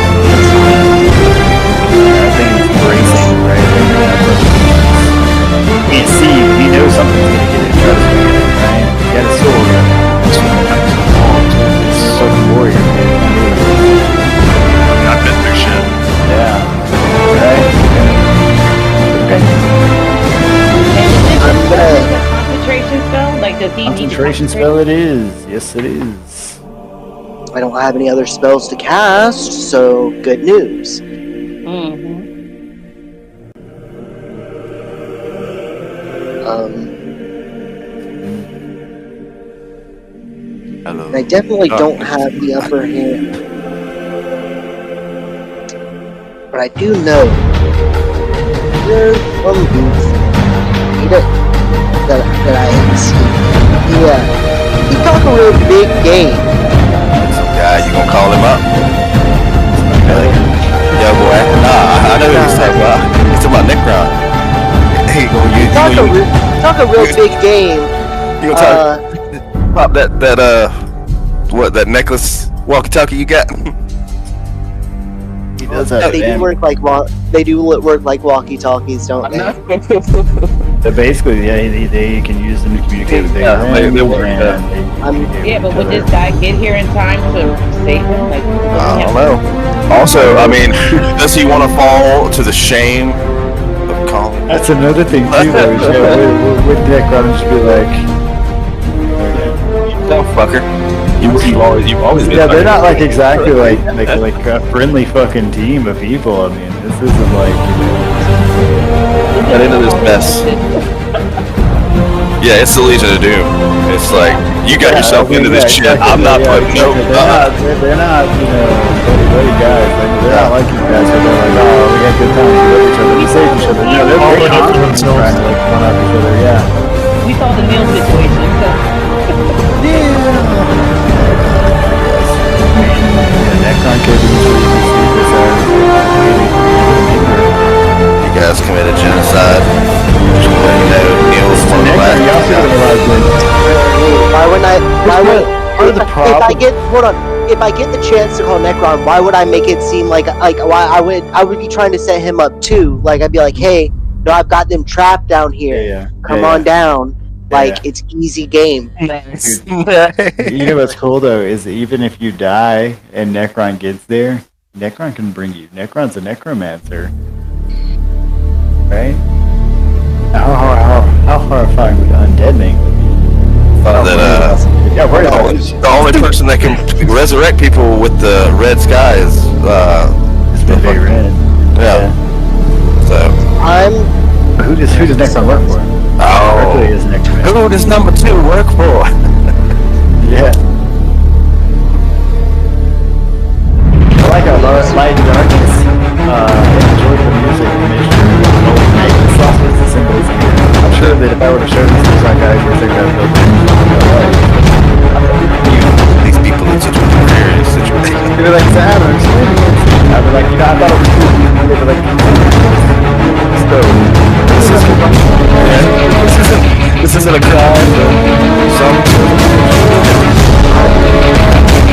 think it's bracing, right? He sees, he knows something's gonna get it, trust me, right? He got a sword. It's so warrior, man. I've been through shit. Yeah. Right? Okay. And is this a concentration spell? Like, does he concentration need spell it is. Yes, it is. I don't have any other spells to cast, so good news. Hello. And I definitely don't have the upper hand. But I do know there's one dude that I see. He talk a real big game. Some guy, you gonna call him up? Yeah, boy. Nah, I know who he's talking about. He's talking about Necron. Talk a real big game. You gonna pop that necklace walkie-talkie you got? He does have they do work like walkie-talkies, don't they? So basically, yeah, they can use them to communicate with their they work. Yeah, but would this guy get here in time to save him? Like, I don't know. Also, I mean, does he want to fall to the shame of calling? That's another thing too, though. With Nick, I'll just be like, "No, fucker." You've always been. Yeah, they're not like exactly like a friendly fucking team of people. I mean, this isn't like. Got into this mess. Yeah, it's the Legion of Doom. It's like you got yourself into this shit. Exactly, I'm not putting no. They're not, buddy guys. They're not like you guys. They're like, oh, we got good times. We love each other. We save each other. No, they're All very in it for confident trying to like one up each other. Yeah. we saw the meal situation. So. Necron could be You guys committed genocide. Just to let you know, Neil's one of the last. If I get the chance to call Necron, why would I make it seem like why I would be trying to set him up too? Like I'd be like, hey, no, I've got them trapped down here. Come on down. Like it's easy game. Dude, you know what's cool though is even if you die and Necron gets there, Necron can bring you. Necron's a necromancer, right? How horrifying would undead make? The only person that can resurrect people with the red sky is Very red. Yeah. So who does Necron work for? Berkeley is necromancer. Who does number 2 work for? Yeah. I like how Light and Darkness enjoyed the music and made sure the sauce was the symbols here. I'm sure that if I were to show this to some guys, they're going to build These people in such a precarious situation. They'd be like, Sam, I'm explaining it. I'd be like, I thought it was cool. They'd be like, This isn't a crime, but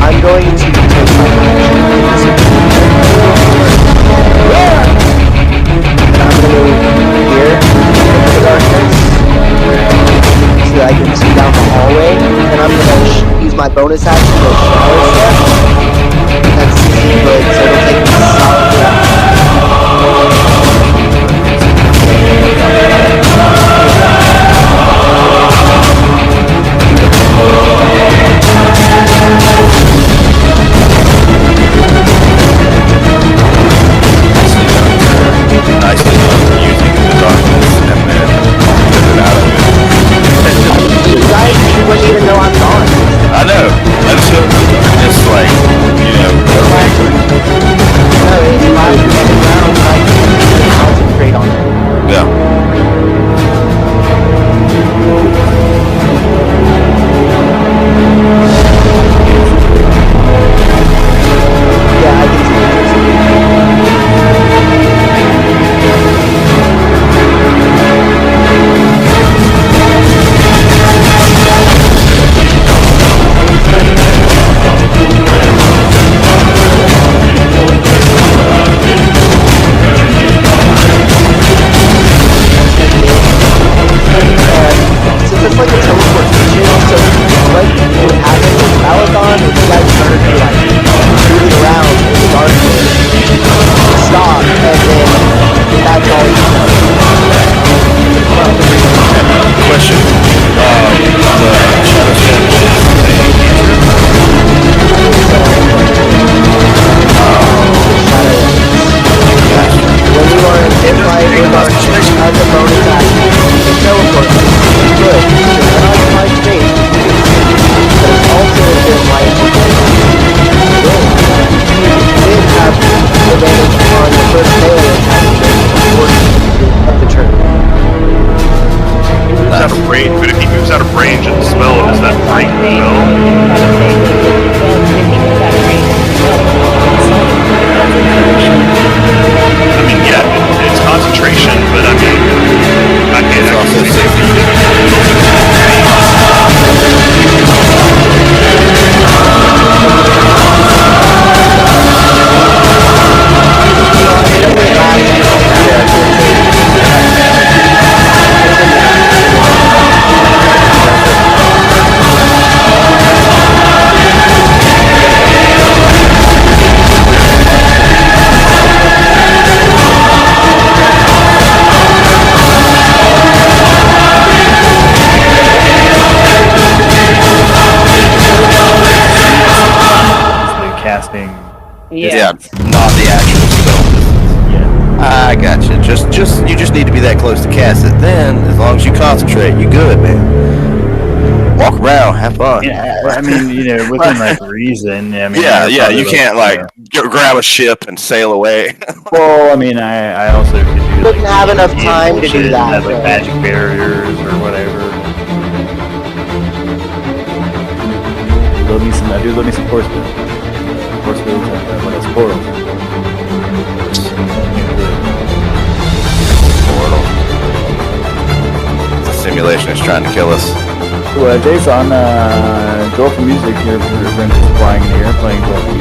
I'm going to take my and I'm going to go here into the darkness so that I can see down the hallway, and I'm going to use my bonus action to shower step. That's 60 foot, so it'll take me solid round. nicely using the darkness and then get it out of it. You guys wouldn't even know I'm gone. I know. Until it's like, No, I mean, yeah, it's concentration, but I mean, I can't also casting. Yeah, not the actual spell. Yeah. I gotcha. You just need to be that close to cast it. Then, as long as you concentrate, you good, man. Walk around, have fun. Yeah, I mean, within like reason. I mean, yeah. You can't grab a ship and sail away. Well, I mean, I also could do. Wouldn't have enough time to do that. Have, like magic barriers or whatever. I do love me some force fields. Force fields and what else? Portals. Portal. The simulation is trying to kill us. So, Jason, go for music here. We're just flying in the air, playing fucking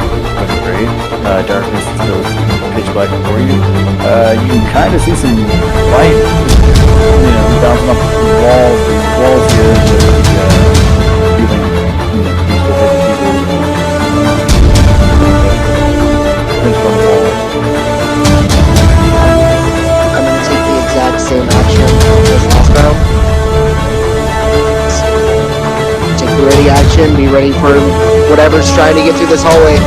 great. Darkness is still pitch black for you. You can kind of see some light, bouncing off the walls here. Feeling, peaceful type of people. Pinch on the wall. I'm gonna take the exact same action as last round. Take the ready action, be ready for whatever's trying to get through this hallway.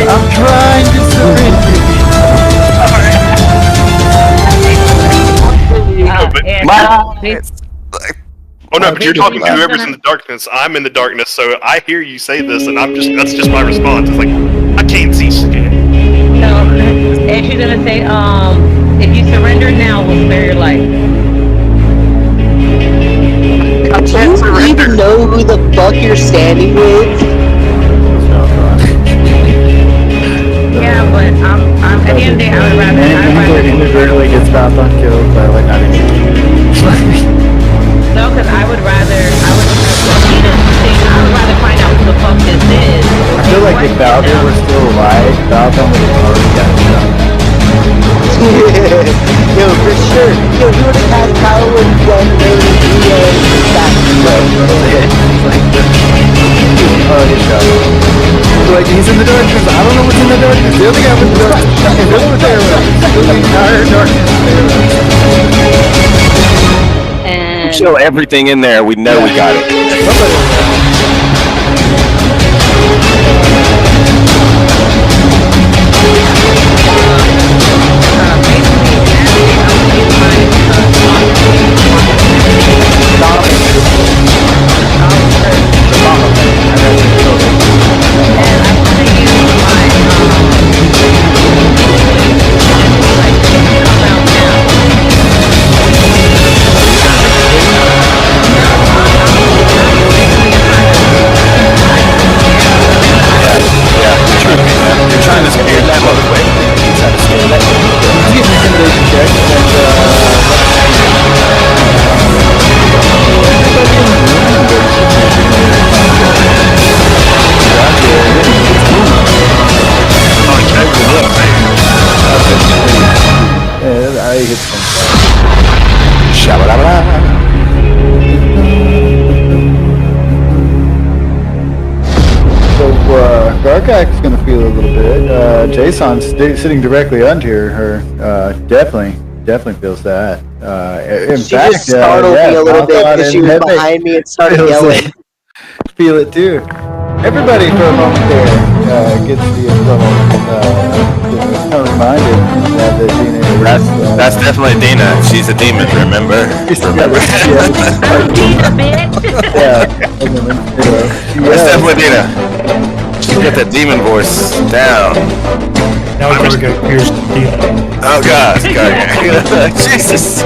I'm trying to surrender. Oh no, but you're talking to whoever's in the darkness. I'm in the darkness, so I hear you say this, and that's just my response. It's like, I can't see shit. No, and she's gonna say, if you surrender now, we'll spare your life. Do you even know who the fuck you're standing with? Yeah, but I'm at the end of the day, I would rather. Inadvertently gets bounced on killed by like not even. No, because I would rather find out who the fuck this is. I feel like if Baldur was still alive, Baldur would have already gotten shot. Yo, for sure. Yo, he would have had power when like he's in the darkness. I don't know what's in the darkness. The other guy was in the darkness. It's over there. The entire darkness. And show everything in there. We know we got it. Gargak's gonna feel a little bit. Jason's sitting directly under her. Definitely feels that. In She fact, just startled me a little bit because she was behind me and started yelling. Feel it too. Everybody for a moment there gets the reminded that Dina is. That's definitely Dina. She's a demon. Remember? Remember? Dina, bitch. Yeah. That's definitely Dina. She's got that demon voice down. Now we're gonna pierce Dina. Oh God! Jesus!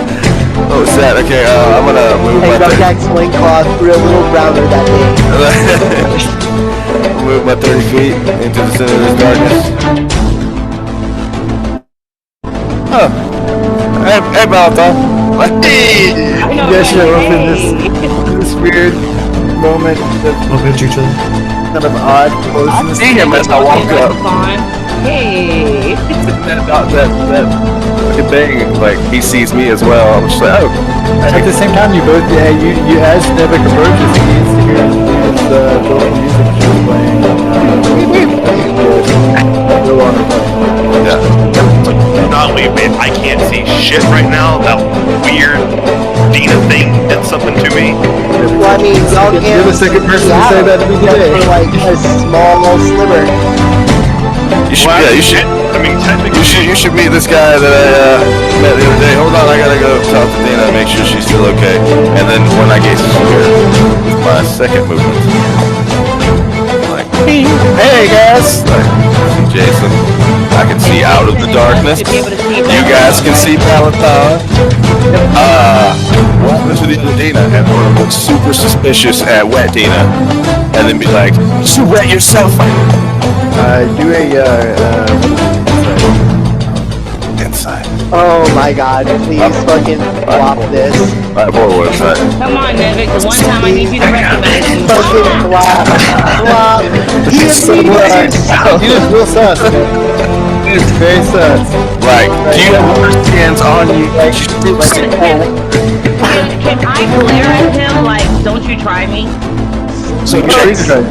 Oh, sad. Okay, I'm gonna move Hey, my Gargak's loincloth grew a little browner that day. move my 30 feet into the center of this darkness. Oh, hey, Balta. Hey! You guys show up in this weird moment of Bump into each other. kind of odd I closeness. see him as I walk up. Hey. That fucking thing, like, he sees me as well. I'm just like, oh. At the same time, you both, you as Nevik approaches, he needs to hear his little music just playing. Go on. Yeah. Not only, man, I can't see shit right now. That weird Dina thing did something to me. Well, I mean, y'all can't. You're the second person to say that to me today. For like a small sliver. You should, yeah, you should. I mean, technically, You should meet this guy that I met the other day. Hold on, I gotta go talk to Dina, make sure she's still okay. And then when I get here, with my second movement, like, hey guys, like, Jason, I can see out of the darkness. You guys can see Palatine. What happened to the other Dina? And sort of look super suspicious at wet Dina, and then be like, you wet yourself. Do Inside. Oh my God! Please fucking flop this. What was that? Come on, Nevik. The one time I need you to recognize me. Fucking flop. Flop. He is real sus. He is very sus. Like, do you have her hands on you? Like, Can I glare at him like, don't you try me? so Jason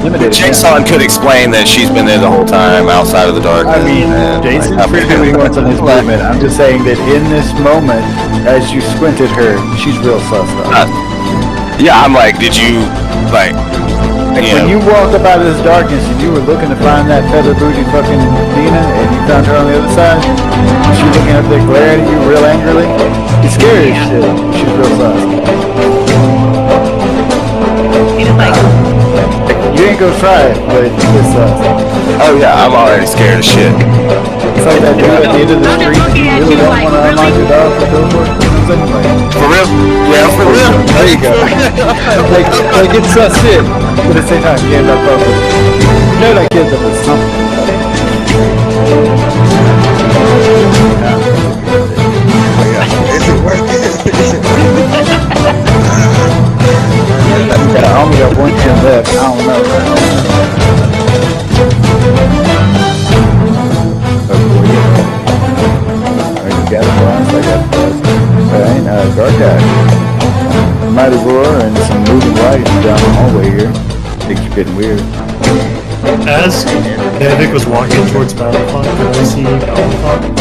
could explain that she's been there the whole time, outside of the darkness. I mean, Jason's free doing what's on his movement. I'm just saying that in this moment, as you squint at her, she's real sus though. Yeah, I'm like, did you, like, When you walked up out of this darkness and you were looking to find that feather booty fucking Dina, and you found her on the other side, she's looking up there glaring at you real angrily, you're scary as shit. She's real sus. He just like, You ain't gonna try it, but it's sus. oh yeah, I'm already scared as shit. It's like that dude at the end of the I'm just street, looking you at really you don't like, want to unlock your door for billboard. For real? Yeah, for real. There you go. like it's sus shit, but at the same time, you end up with you know that kid's up with something. Is it worth it? Yeah, I only got one chin left. I don't know. I got a blast. Alright, Gargak. Mighty roar and some moving lights down the hallway here. Things are getting weird. As Nevik was walking towards Battlefront, could I see Battlefront?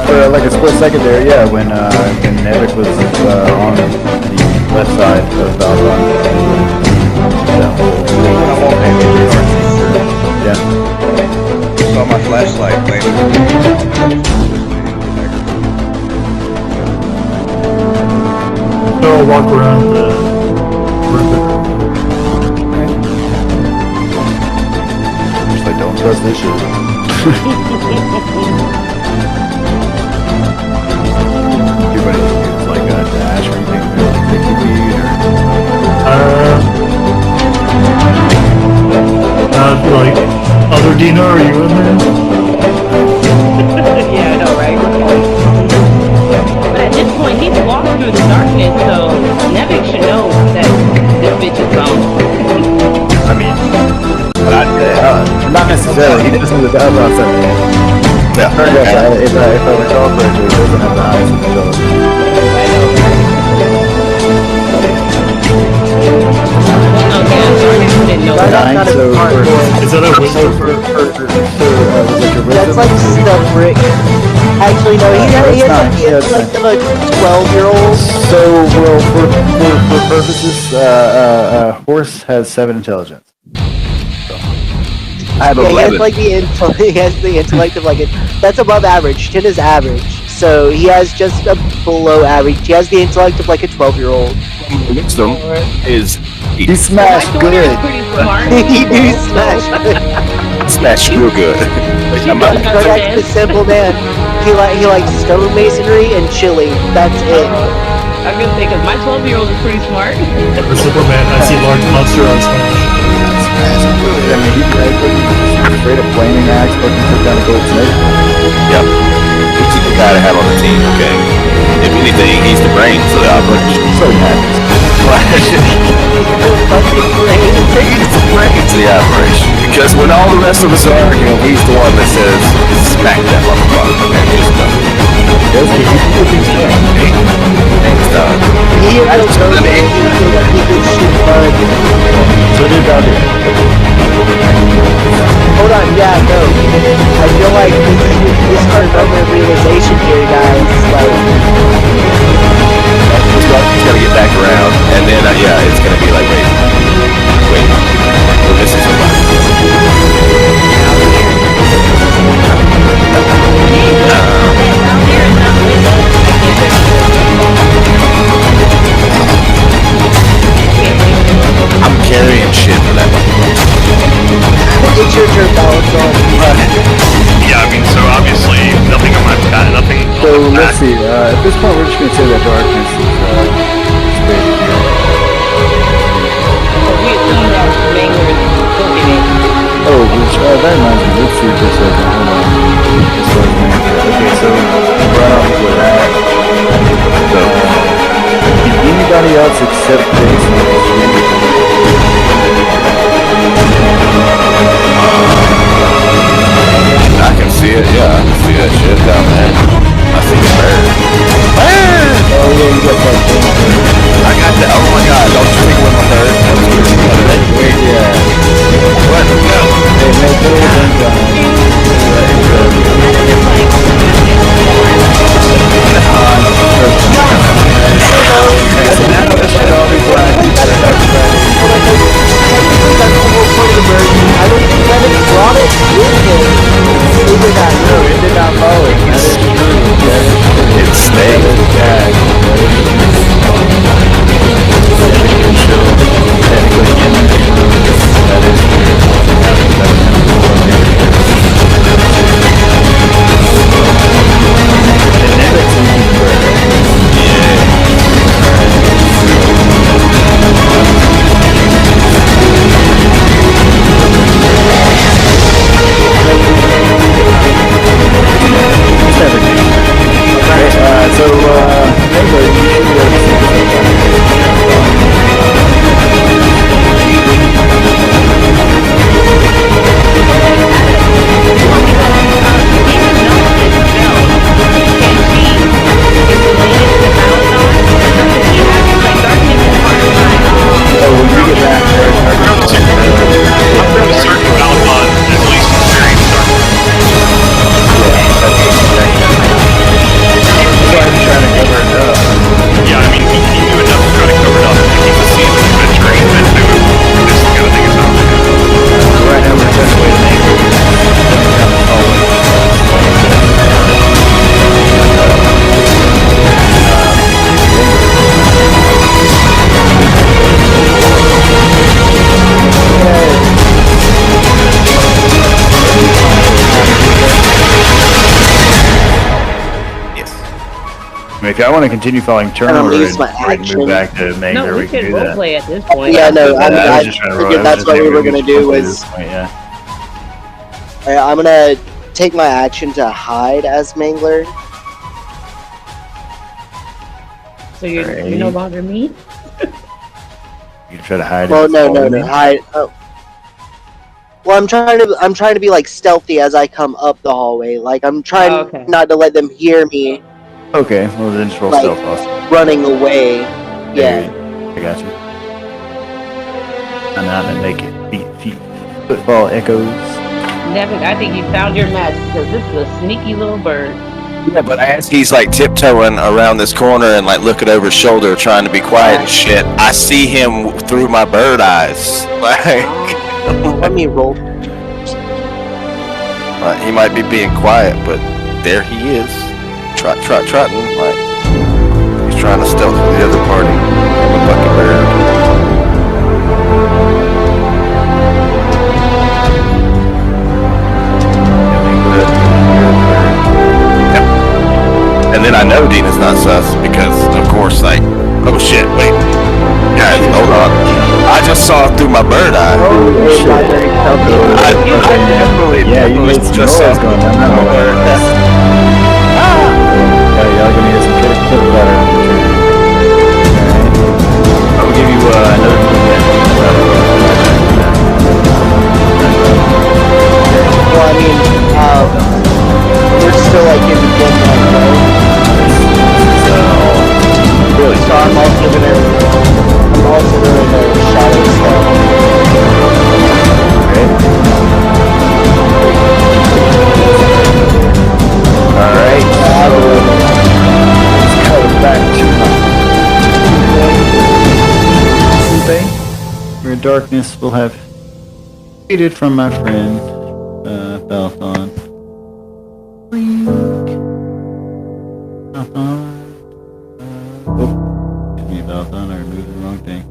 For like a split second there, yeah, when Nevik was on the left side of Battlefront. Yeah. Saw my flashlight So I'll walk around the perimeter. Just like, don't trust this shit. Everybody is like a dash or anything, like 50 feet Like, other Dina, are you in there? yeah, I know, right? But at this point, he's walked through the darkness, so Nevik should know that this bitch is gone. I mean, not necessarily. He doesn't do the about that. Yeah. If I recall correctly, he doesn't have the eyes in the show. No, yeah, darkness didn't know that. So Is that a wizard? like the brick. Actually, no, he has like the intellect of a 12-year-old. So, well, for purposes, horse has 7 intelligence. I have 11. He has like the intellect of like that's above average. 10 is average, so he has just a below average. He has the intellect of like a 12-year-old. Wisdom is he smashed good. He do smash good. Smash real good. That's the simple man. He likes stonemasonry and chili. That's it. I'm gonna say because my 12-year-old is pretty smart. The simple man, I see large monster on Smash. I mean, he straight up flaming axe, but he took down a gold snake. Yep. He's the guy to have on the team, okay? If anything, he's the brains of the operation. So nice. He's the brains of the operation. Because when all the rest of us are arguing, he's the one that says, smack that motherfucker. Okay, just go. Does he? Things done. He knows he can shoot mud. So did Bowser. Hold on, yeah, no. I feel like this is our moment of realization here, guys. Like, He's gotta get back around, and then, yeah, it's gonna be like, wait, we're missing somebody. I'm carrying shit for that one. it's your turn, Valentine. Yeah, I mean, so obviously nothing on my back, nothing. So let's see. At this point, we're just gonna say that darkness is fading here. We assume that Mangler is looking at. Oh, which that reminds me. Let's see for a second. Hold on. As far as okay, so right off with that. So, did anybody else except Jason? I can see it, yeah, I can see that shit down there. I see the bird. Oh yeah, you got that thing. I got that, oh my god, don't you think it was my bird? Wait, yeah. What? No. Hey, make a little thing I don't think that it brought it with him. it did not follow it. That is true. It's staying. If I want to continue following turnover and move back to Mangler, No, we can can do that. roleplay at this point. Yeah, no, I was just trying to figured that's what we were gonna do was. Yeah. Alright, I'm gonna take my action to hide as Mangler. So you're no longer me? You try to hide. Well, no, hide. Oh. Well, I'm trying to be like stealthy as I come up the hallway. Like I'm trying not to let them hear me. Okay, well then just roll like, stealth also. Running away. Yeah. I got you. I'm out and make it feet, football echoes. Nevin, I think you found your match because this is a sneaky little bird. Yeah, but as he's like tiptoeing around this corner and like looking over his shoulder, trying to be quiet and shit, I see him through my bird eyes. Like, let me roll. He might be being quiet, but there he is, trotting. Like he's trying to stealth with the other party. The fucking bird. And then I know Dean is not sus because, of course, like, oh shit, wait, guys, hold on. I just saw through my bird eye. I definitely just saw through my bird eye. Y'all gonna get some kill better. I will give you another Well, I mean, we're still like in the game now, right? Really? So I'm also gonna shadow stuff. Okay. Alright. Let's cut back to my darkness will have faded from my friend Balthon. Excuse me, Balthon, I removed the wrong thing.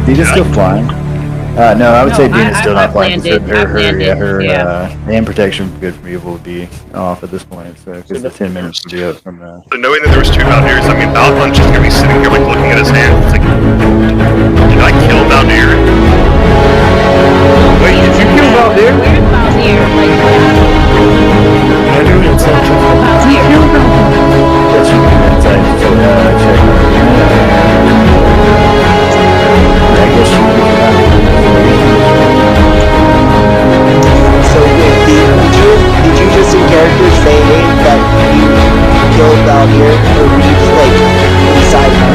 Dean's still flying. No, I would say Dean's still not flying. Her hand protection good for me will be off at this point. So because the 10 minutes will be up from. So knowing that there was two Valdyrs, I mean, Balthon's just gonna be sitting here like looking at his hand. It's like, did I kill Valdyr? Wait, did you kill Valdyr? Where's Valdyr? So did you just in character say that you killed Valdyr, or were you just like beside him?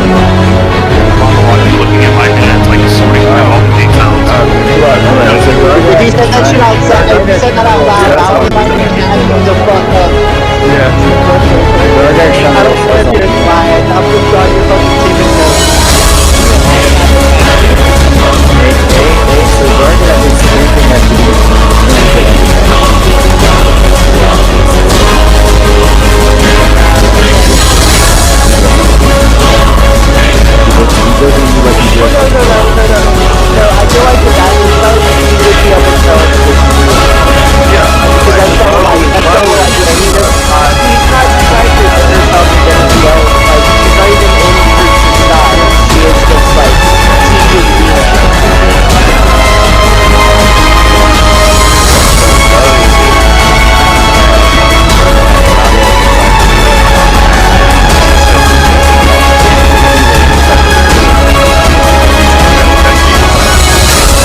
No, I feel like the bad stuff would be able to tell us this. Yeah. That's not what I do. He's not trying to put herself in anybody else. Like, she's not even in her style. She is just like teaching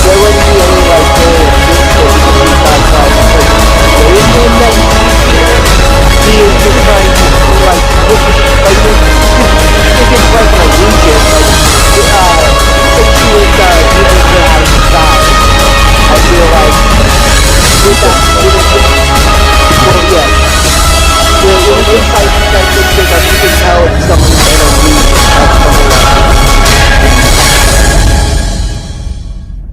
there wouldn't be any like he is just trying to like look at like this is like an illusion like since she was giving her out of style I feel like with that well yeah the insight perspective is that you can tell if someone's an illusion that's something like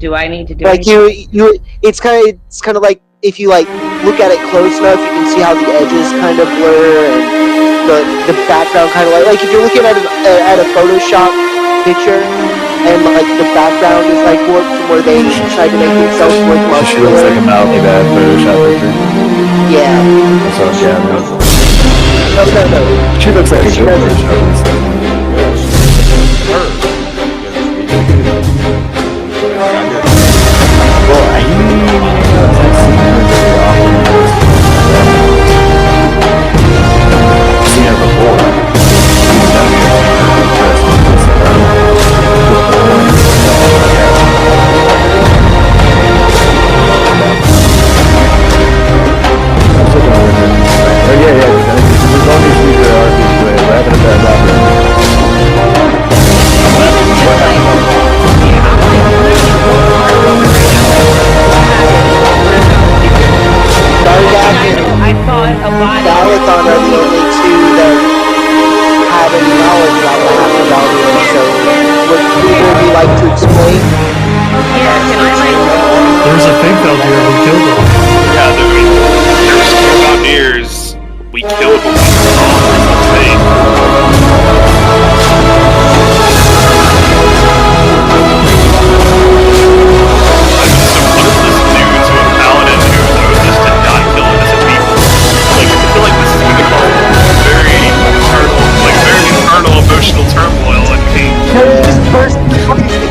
Do I need to do like anything? you it's kind of like if you like look at it close enough you can see how the edges kind of blur and the background kind of like if you're looking at a Photoshop picture and like the background is like warped from where they tried to make themselves look muscular. She looks like a mildly bad Photoshop picture. Yeah. So yeah. No. She looks like a good Photoshop. Well, I seen her before. I thought a lot of Balathon are the only two that have any knowledge about what happened out here, so would you like to explain? yeah, can I like There's a fake out here. We killed him. Yeah, there was 4 Mountaineers. We killed them. Emotional turmoil and pain.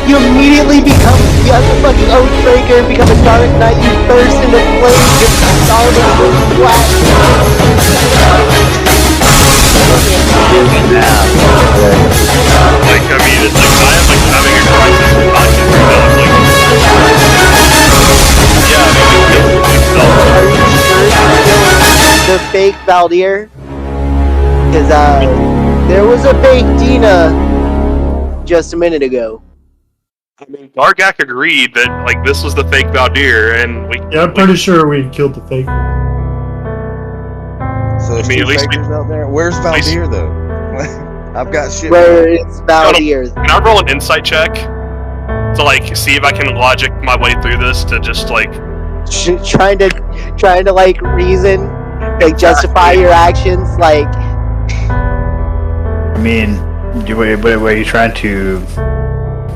You immediately become a fucking Oathbreaker, become a Dark Knight, you burst into flames, just started to flat. Like, I mean, it's like, I am like having a crisis of conscience right now. It's like, yeah, I mean, we killed myself. Are you sure the fake Valdir? Because, there was a fake Dina just a minute ago. I mean, Gargak agreed that, like, this was the fake Valdir, and we... Yeah, I'm pretty sure we killed the fake one. So there's I mean, two at least fakers out there. Where's Valdir though? I've got shit. Where it's Valdir. Can I roll an insight check? To, like, see if I can logic my way through this to just, like... Trying to like, reason, like, justify your actions, like... I mean, were you trying to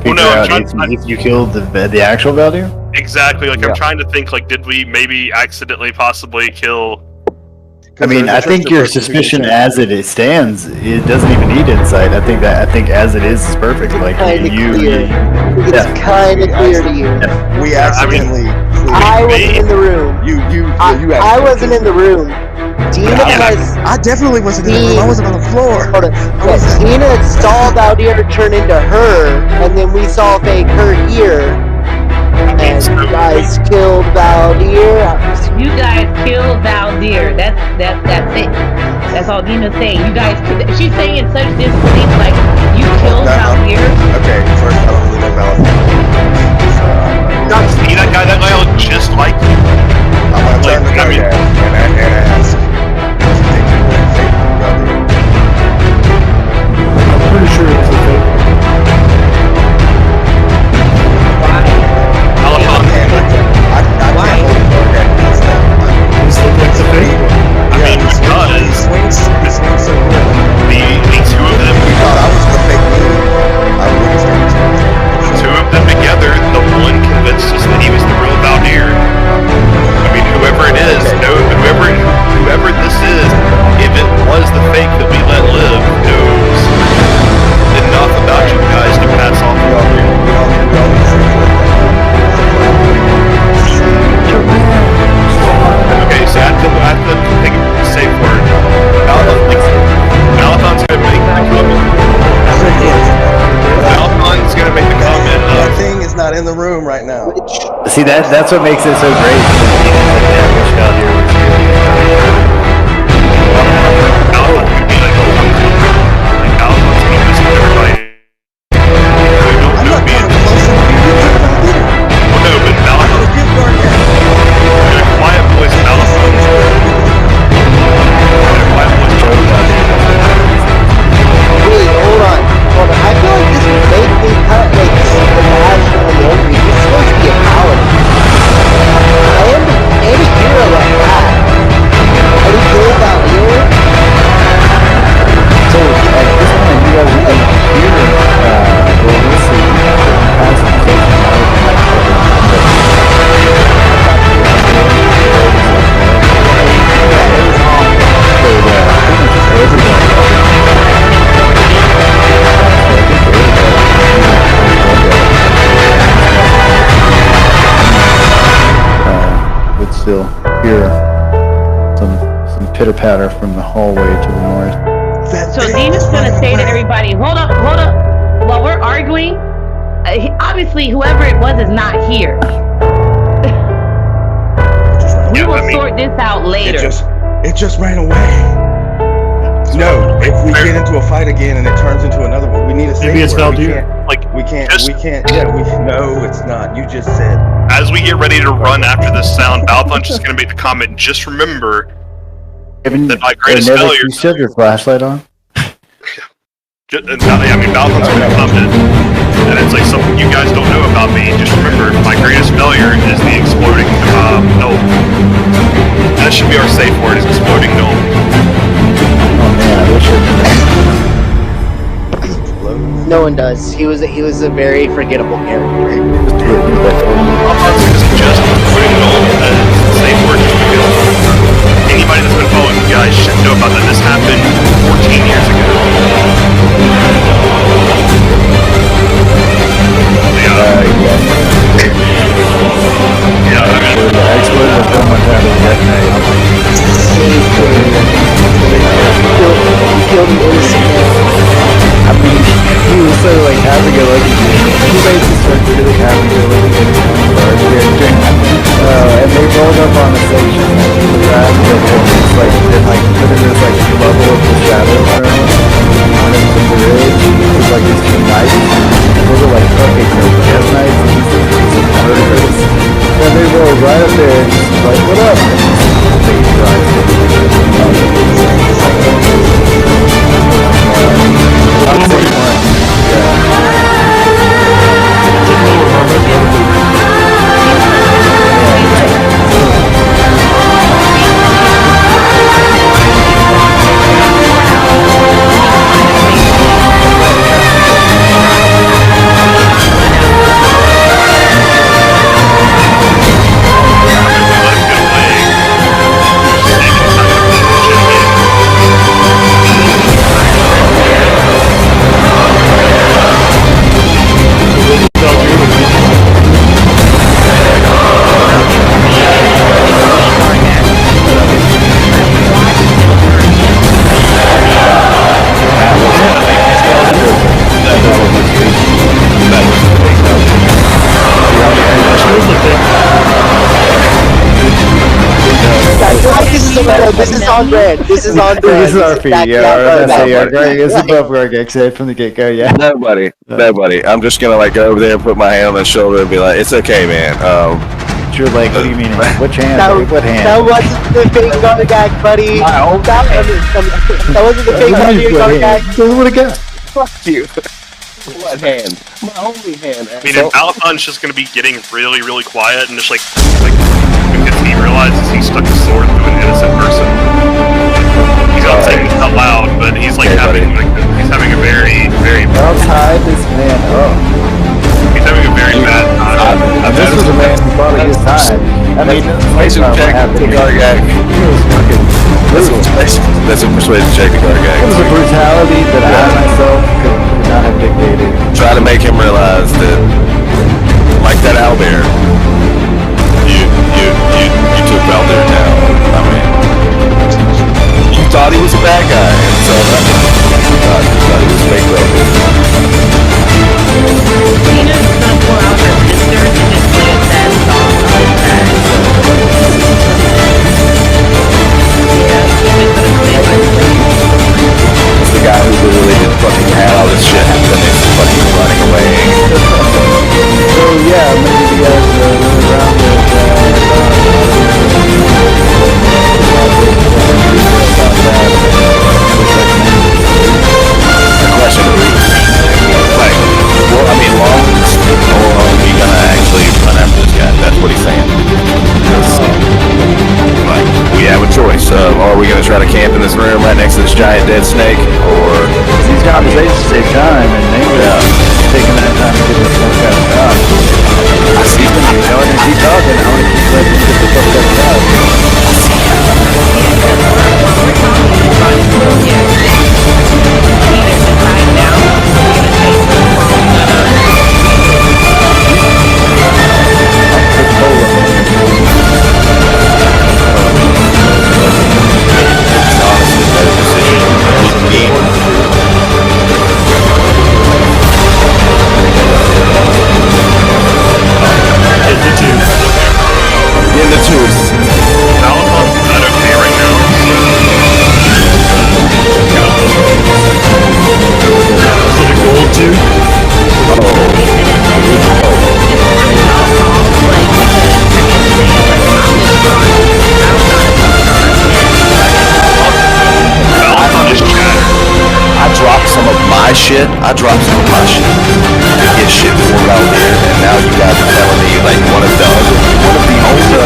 figure out if you killed the actual Valdir? Exactly, like, I'm trying to think, like, did we maybe accidentally possibly kill... I mean, I think your suspicion as it stands, it doesn't even need insight. I think as it is perfect. Like, it's kind of clear to you. We accidentally... I wasn't in the room. I wasn't in the room. Dina I definitely wasn't in the room. I wasn't on the floor. Hold on. Dina saw Valdir turn into her, and then we saw fake her here. And you guys killed Valdir. you guys killed Valdir? That's it. That's all Dina's saying. You guys, she's saying in such disbelief, like you killed Valdir. Okay, first I don't really know Valdir. Not see that guy. That guy looked just like you. I'm gonna turn to Gargak and ask. I'm pretty sure it's a fake one. Why? Why? This looked like the fake one. I mean, because he swings so good. the two of them. We thought I was the fake lead. I wouldn't stand a chance. not in the room right now. See, that's what makes it so great. I'm not coming close to you. No, but I'm gonna get Gargak. in a quiet voice, Wait, hold on. I feel like this would make me kind of like irrationally angry. He's supposed to be a paladin. And a hero like that. And he killed Valier. So at this point, you guys are hearing, well, we'll see. Would still hear some pitter patter from the hallway to the north. So Dean is gonna say to everybody, hold up. While we're arguing, obviously whoever it was is not here. We will sort this out later. It just ran away. No, if we get into a fight again and it turns into another one, we need a safe Maybe it's word. Valdir. We can't. No, it's not. You just said. as we get ready to run after this sound, Balpunch is going to make the comment, just remember that my greatest failure... You still have your flashlight on? Balpunch's going to comment, and it's like something you guys don't know about me. Just remember, my greatest failure is the exploding gnome. That should be our safe word, is exploding gnome. Oh man, I wish it... No one does. He was a very forgettable character. Just putting gnome as the safe word just because anybody that's been following you guys should know about that. This happened 14 years ago. I mean, he was so like happy-go-lucky. He made this like really happy-go-lucky character. And they rolled up on a section that he was at, and it's like then like put in this like level of the shadow room on the bridge. It was like these two knights. They were like, okay, so we have knights and these murderers. And they rolled right up there and just like, what up? And they drive. This is on brand. This is on brand. This is our feed, it's above Gargak from the get-go, yeah. Nobody. I'm just gonna like go over there and put my hand on his shoulder and be like, "It's okay, man." You're like, what do you mean? Which hand? What hand? That wasn't the fake Gargak, buddy. That wasn't the fake Gargak. What a guy. Fuck you. What hand? My only hand. I mean, and Balpunch is going to be getting really, really quiet and just like because he realizes he stuck his sword through an innocent person. He's not saying it out loud, but he's like having a very, very. I'll tie this man up. He's having a very bad time. This was a man who thought of his time. I mean, that's a persuasion check to Gargak. It was a brutality that I myself could not have dictated. Try to make him realize that, like that owlbear, you took Valdir down. I mean, you thought he was a bad guy, and so you thought he was fake Valdir. Tina's gonna pour out her giant dead snake, or these conversations take time, and they were taking that time to get the fuck out of Dodge. I see them, you know, and keep talking. I want to keep letting them get the fuck out of Dodge. in the twos. Malacon's not okay right now. Is it a gold too? Malacon is shattered. I dropped some of my shit. To get shit poured out here, and now you guys are telling me like one of the only. So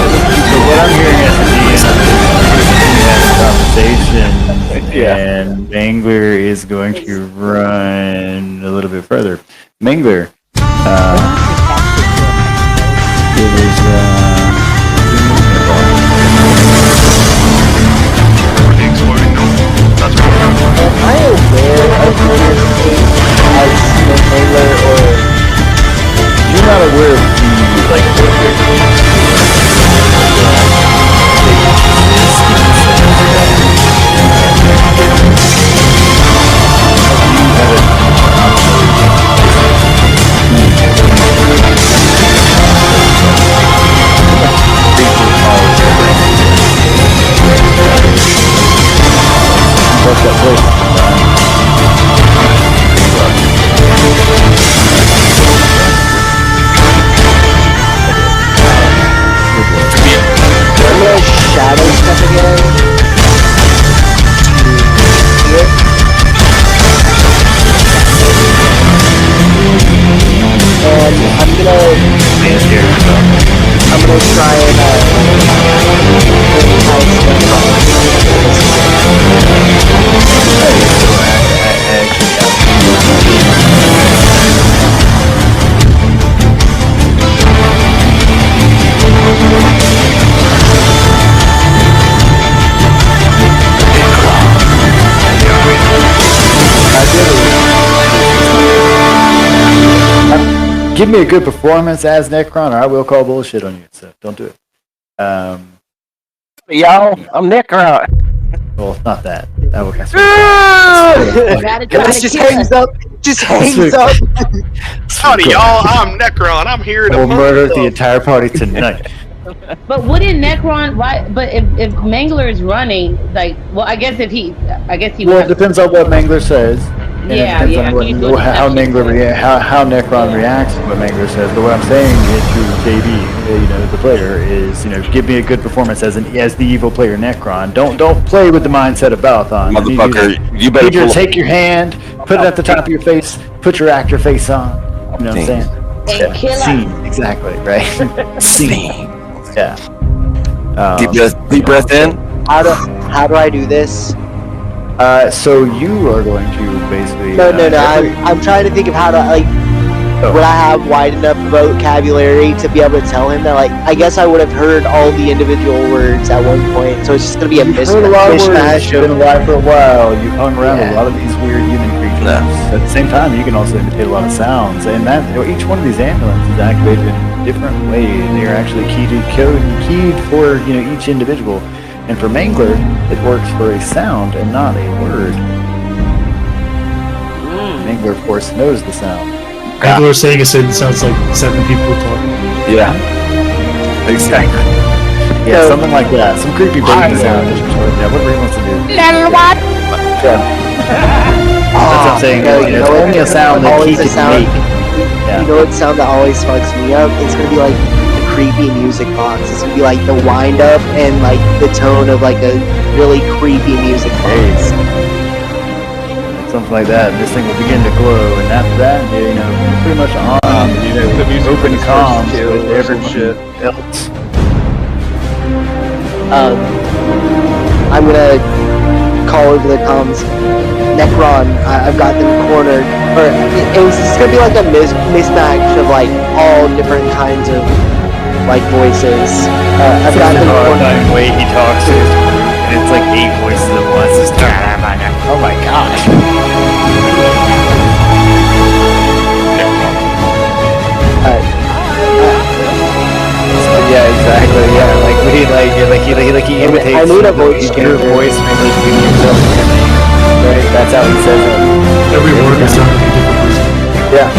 what I'm hearing at the end is conversation, and Mangler is going to run a little bit further. Mangler, it is The exploding no. That's what Am I aware of your state as Mangler, or you're not aware of the like what's that place? I'm gonna shadow step again. Here. And I'm gonna try and give me a good performance as Necron, or I will call bullshit on you. So don't do it. Y'all, I'm Necron. Well, not that. That would just hangs up. Just hangs up. Howdy, y'all. I'm Necron. I'm here to We'll murder the entire party tonight. But wouldn't Necron, right? But if Mangler is running, like, well, I guess he. Well, it depends on what Mangler says. And Yeah, it depends on how Necron reacts to what Mangler says. But what I'm saying is to JB, the player, is give me a good performance as the evil player Necron. Don't play with the mindset of Balthon. Motherfucker, you better either take your hand, put it at the top of your face, put your actor face on. You know what I'm saying? And kill Scene, him. exactly, right? Scene. Yeah. Deep breath in. How do I do this? So you are going to basically. No. I'm trying to think of how to would I have wide enough vocabulary to be able to tell him that I guess I would have heard all the individual words at one point. So it's just gonna be a mishmash. You've been alive for a while. You've hung around a lot of these weird human creatures. Yeah. At the same time, you can also imitate a lot of sounds, and that each one of these amulets is activated in different ways. They are actually keyed for each individual. And for Mangler, it works for a sound and not a word. Mangler, of course, knows the sound. People are saying it sounds like 7 people talking. Yeah. Exactly. Yeah, something like that. Some creepy baby sound. Yeah, what Ray wants to do. Yeah. That's what I'm saying. It's only a sound that he can make. Yeah. You know what sound that always fucks me up? It's gonna be like the creepy music box. It's gonna be like the wind up and like the tone of like a really creepy music box. Something like that. And this thing will begin to glow, and after that, pretty much on open comms with everyone else. I'm gonna call over the comms, Necron, I've got them cornered. Or it's gonna be like a mismatch of like all different kinds of like voices. I've got them cornered. The way he talks to his group, and it's like 8 voices at once. Just, oh my gosh. Yeah, exactly. Yeah, like he imitates. I need a voice your voice, maybe you yourself. Right? That's how he says it. Every word is something different. Yeah.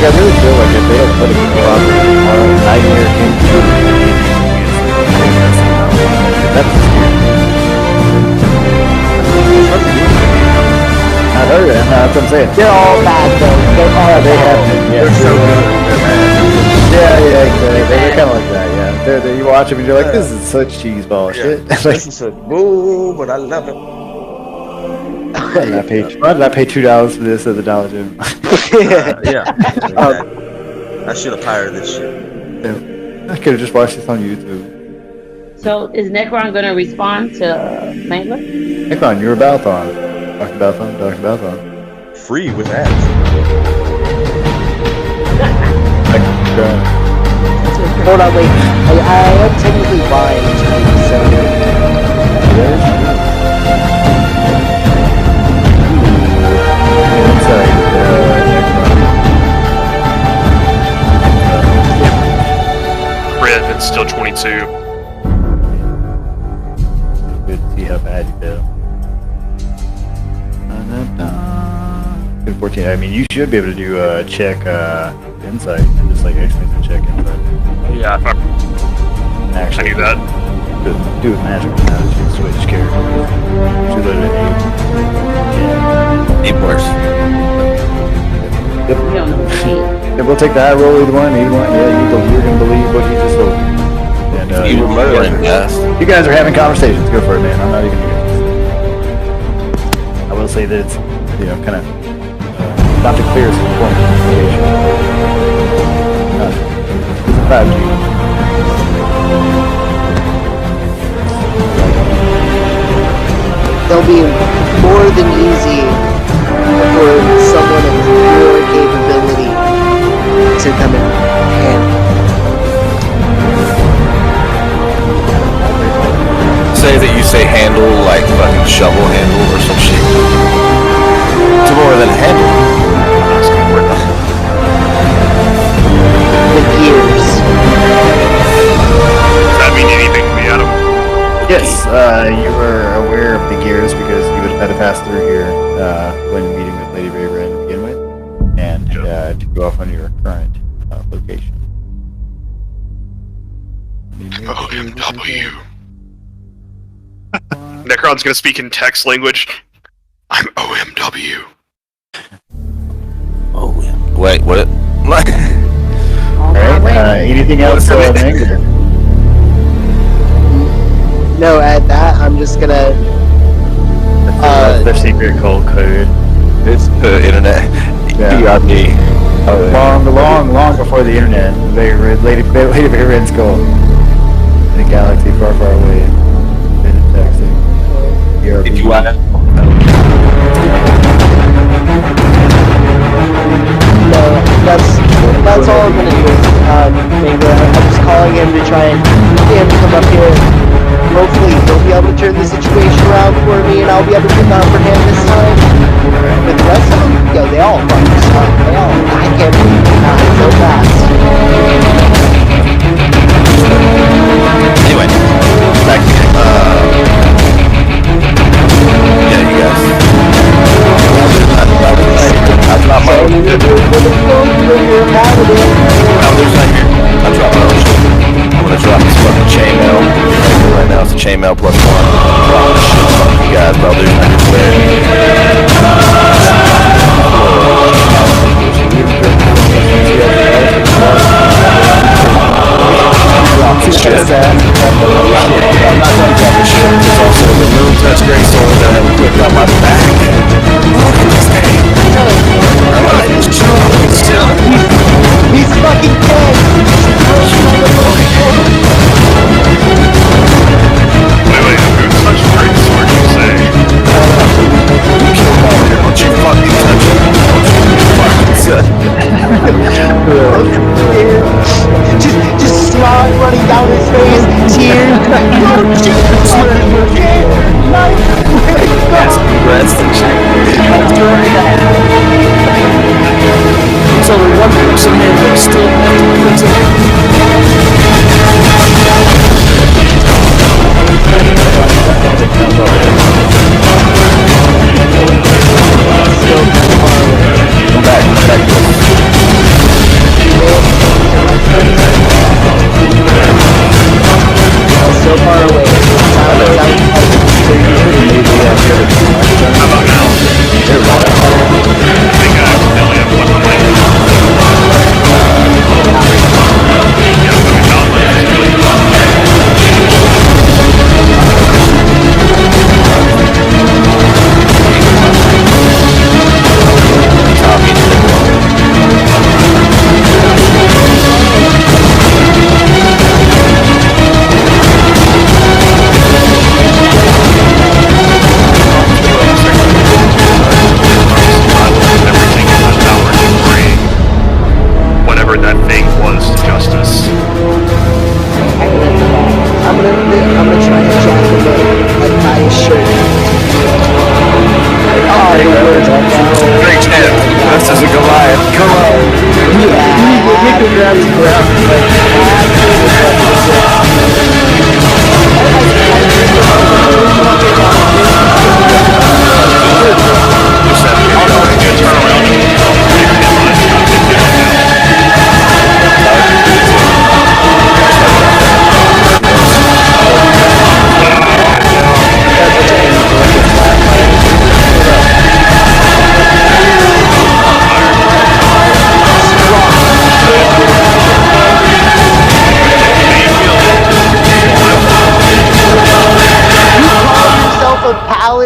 I really feel like if they don't put a Nightmare into I heard it. That's what I'm saying. They're all bad though. They have been. Yeah. They're so good. Yeah, exactly. They're kind of like that. Yeah. You watch them and you're like, this is such cheeseball shit. This is a boo, but I love it. Why did I pay $2 for this at the Dollar General? I should have hired this shit. Yeah. I could have just watched this on YouTube. So is Necron going to respond to Mangler? Necron, you're Balthon. Dr. Balthon. Free with ads. Hold on, wait. I am technically buying Chinese, so... Red, it's still 22. Good to see how bad you do. Good 14. I mean, you should be able to do check insight, just like X-Men can check insight. Yeah, Actually, I do that. Do it magic now that you switch characters. Should let it 8 worse. Yep. We don't know what he is. Yeah, we'll take the high roll, either one. Yeah, you're gonna believe what he just told you. And You were murdering guys. you guys are having conversations. Go for it, man. I'm not even gonna get this. I will say that it's, kind of not the clearest form of communication. It's a 5G. They'll be more than easy for someone of your capability to come in and Say that you say handle like fucking shovel handle or some shit. It's more than a handle. the gears. Does that mean anything to me, Adam? Yes, you were aware of the gears because you would have had to pass through here when meeting with Lady Raven to begin with, and to go off on your current location. OMW. Necron's gonna speak in text language. I'm OMW. Oh, yeah. Wait, what? Alright, anything else, Anger? No, at that, I'm just gonna... That's their secret cold code. It's the internet. Yeah. DRP. Long before the internet, Lady Raven's goal. In a galaxy far, far away. Texting. Did you want it? No, that's all I'm gonna do. Maybe I'm just calling him to try and get him to come up here. Hopefully he'll be able to turn the situation around for me and I'll be able to get the upper hand this time. But the rest of them, they all fucking suck. I can't believe they died so fast. Anyway, back to yeah, you guys. That's not my own shit. There's not here. I dropped my own shit. I'm gonna drop this fucking chainmail right now. It's a chainmail +1. Drop this shit. Fuck you guys, bro. There's not shit. I'm not done dropping shit. There's also the moon touch great sword that I have equipped on my back. Look at this thing. He's fucking dead!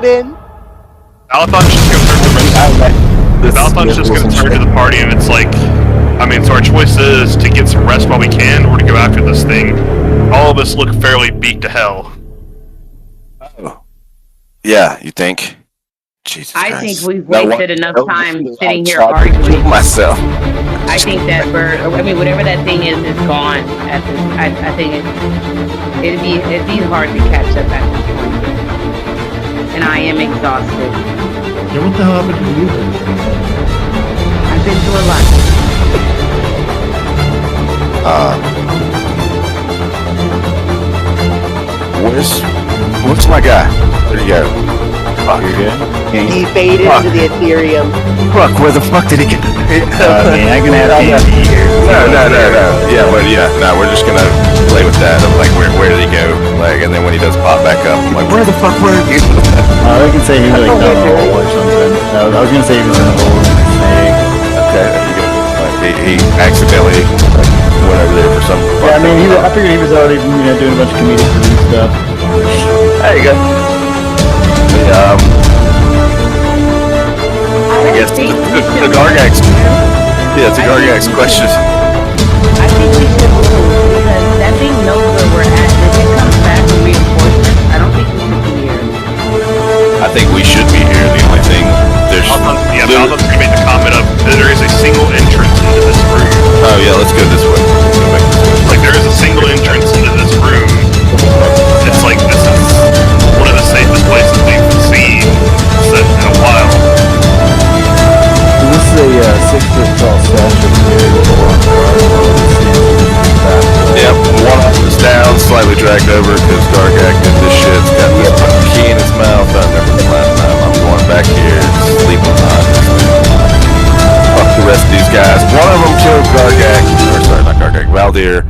in. Valathon's just gonna turn to the rest. Valathon's just gonna turn to the party, and it's like, I mean, so our choice is to get some rest while we can, or to go after this thing. All of us look fairly beat to hell. Oh. Yeah, you think? Jesus I Christ. think we've wasted enough time sitting here I'll try to arguing. kill myself. I think that bird, I mean, whatever that thing is gone. At this, I think it'd be hard to catch up at this point. And I am exhausted. Yeah, what the hell happened to you then? I've been through a lot. Where's my guy? Where'd he go? Fuck. You're good? He faded into the Ethereum. Fuck, where the fuck did he get? I mean, I can have No. Yeah, but no, we're just gonna play with that. Of like, where did he go? Like, and then when he does pop back up, I'm like, where the fuck were you? I can say he was like done a hole or something. No, I was gonna say he was in a hole. Okay, there you go. Like, he accidentally went over there for some. Yeah, I mean, I figured he was already doing a bunch of comedic relief stuff. There you go. I guess the Gargax. Yeah, it's a Gargax question. I think we should move because that thing knows where we're at. If it comes back with reinforcements, I don't think we should be here. I think we should be here. The only thing there's. Valthon's gonna make the comment of there is a single entrance into this room. Oh yeah, let's go this way. Let's go back this way. Like there is a single entrance into this room. It's like this is one of the safest places we've seen in a while. This is a 6-foot tall statue. Yep, one of them is down, slightly dragged over because Gargak did this shit. It's got this fucking key in his mouth. I remember from last time. I'm going back here, sleeping on this thing. Fuck the rest of these guys. One of them killed Gargak, or sorry, not Gargak, Valdir,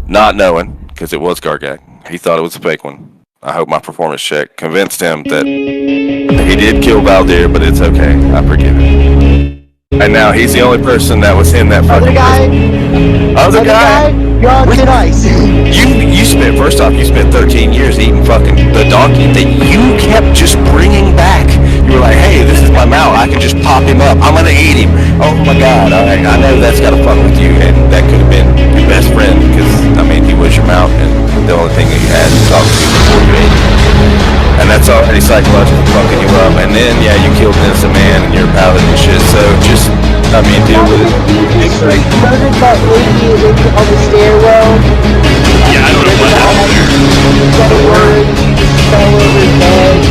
not knowing, because it was Gargak. He thought it was a fake one. I hope my performance check convinced him that he did kill Valdir, but it's okay. I forgive him. And now he's the only person that was in that fucking Other guy? You're on thin ice. You spent, first off, you spent 13 years eating fucking the donkey that you kept just bringing back. You were like, hey, this is my mount. I can just pop him up. I'm gonna eat him. Oh my god. All right. I know that's gotta fuck with you, and that could have been your best friend because, I mean, he was your mount, and the only thing that you had to talk to before you ate him. And that's already psychologically fucking you up. And then, yeah, you killed an innocent man, and you're a paladin and shit. So just, I mean, deal with it. Murdered that lady on the stairwell. Yeah, I don't know what happened there. You said a word, she just fell over dead.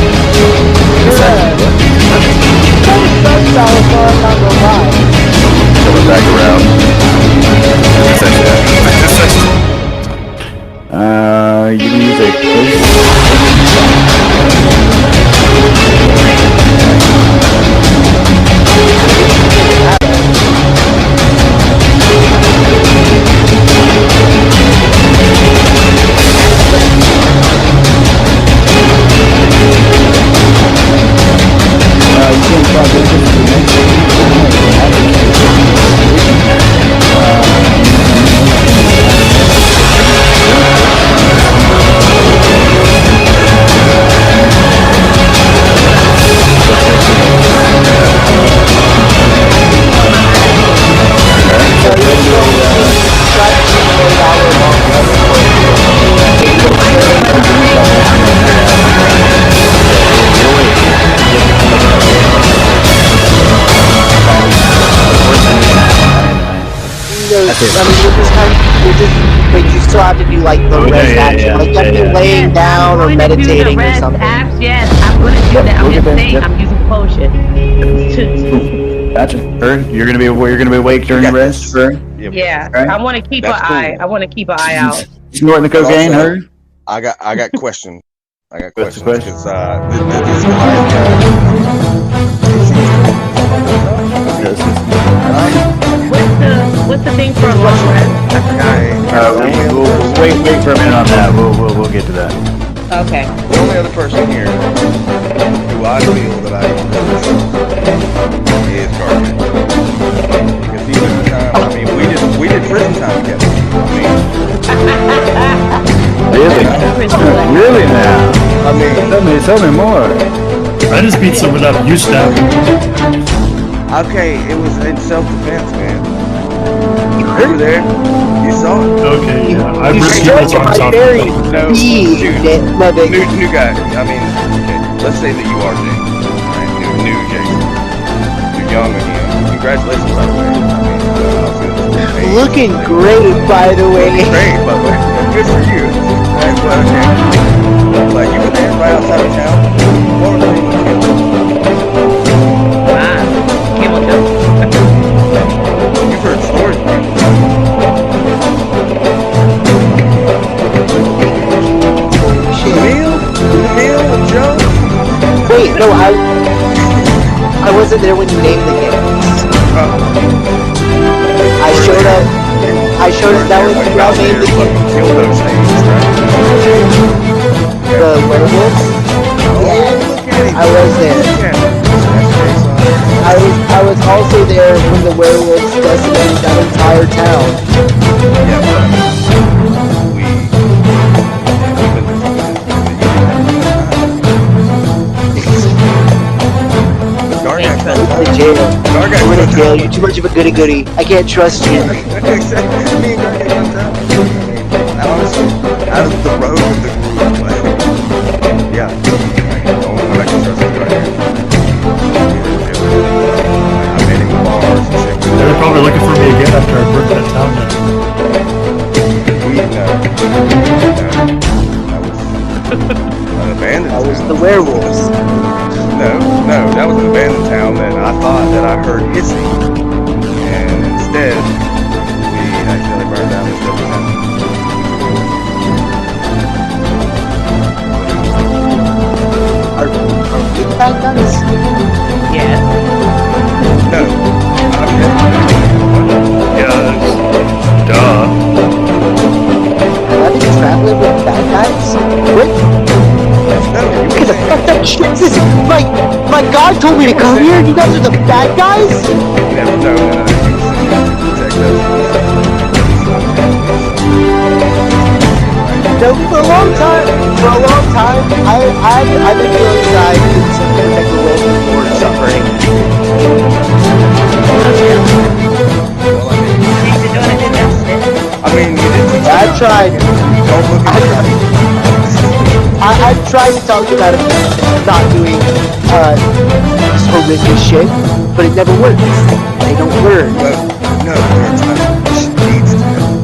Coming back around. You can use a But you still have to do like the rest action. Like you have to be laying down or meditating or something. Apps, yes, I'm gonna do that. I'm just saying, I'm using potion. Gotcha. You're gonna be awake during the rest. Yeah, Right. I want to keep an eye. I want to keep an eye out. Snorting the cocaine, hurry. I got questions. What's the Because question? this Goliath What's the thing for a long rest? We'll wait for a minute on that. We'll get to that. Okay. the only other person here who I feel that I can is Garvin. Because he was the time, I mean, we did prison time together. Really? Really now? I mean, Tell me more. I just beat someone up. You stabbed him. Okay, it was in self-defense, man. You were there. You saw it. Okay, yeah. I You ripped stole people's arms my off. berry. No, Dude, new guy. I mean, okay, let's say that you are Jason. Right? New Jason. You're young again. Congratulations, by the way. I mean, looking great, by the way. Great, by the way. Good for you. Right, but okay. Like, you were there right outside of town. What were the name of the camel? Camel toe. You've heard stories, man. Emil and Joe? Wait, no, I wasn't there when you named the games. I showed up. That was when y'all named the game. Kill those things, right? The werewolves. Yeah, I was there. I was also there when the werewolves decimated that entire town. Yeah, but We're gonna jail. You're too much of a goody-goody. I can't trust you. Exactly. Me and Gargak went down. Honestly, out of the road with the group, like, yeah. The only one I can trust is Gargak. I made him bars and shit. They're probably looking for me again after I burnt that town down. An abandoned That was town. the werewolves. No, that was an abandoned town that I thought that I heard hissing, and instead, we accidentally burned down this other town. Are we bad guys? Yeah. No, Yeah, duh. Have I been traveling with bad guys? What? no, you What the fuck that shit is? My god told me to come here and you guys are the bad guys? No. No, for a long time, I've been feeling that I did some protect the world from more suffering. I mean, you didn't. I tried. Don't look at me. I've tried to talk you out of not doing this horrendous shit, but it never works. They don't learn. No, there are times when she needs to know.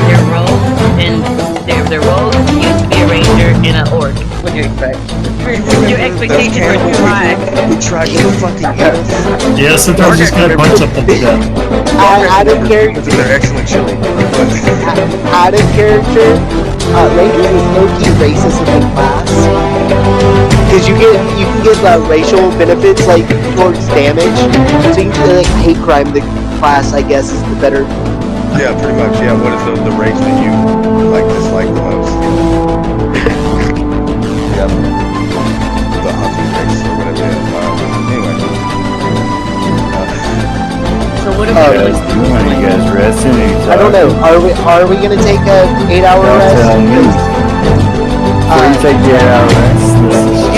Their roles and their roles used to be a ranger and an orc. What do you expect? Your expectations were too high. Who tried to fucking eat us. Yeah, sometimes just gotta punch something to death. Out of character. They're excellent chili. Out of character. Rangers is low-key racist in the class. Because you can get racial benefits like towards damage. So you can like hate crime the class, I guess, is the better. Yeah, pretty much. Yeah, what is the race that you like dislike the most? Yeah. The hunting race or whatever. Anyway. So what are we really When you guys resting, I don't know. Are we gonna take a 8-hour rest? Before you take the 8-hour rest,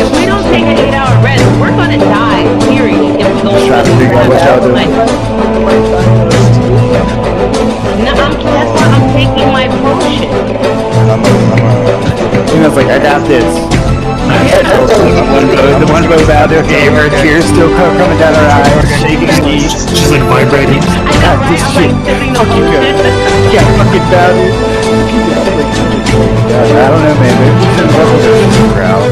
If we don't take an 8-hour rest, we're gonna die. Period. If we don't trying to figure out what y'all doing. No, that's why I'm taking my potion. You know, it's like, I got this. The one goes out there, okay, her tears still coming down her eyes, shaking her knees. She's like vibrating. I know, right? I'm like sipping the potion. Yeah, fucking down it. I don't know, man. Maybe we should have a crowd.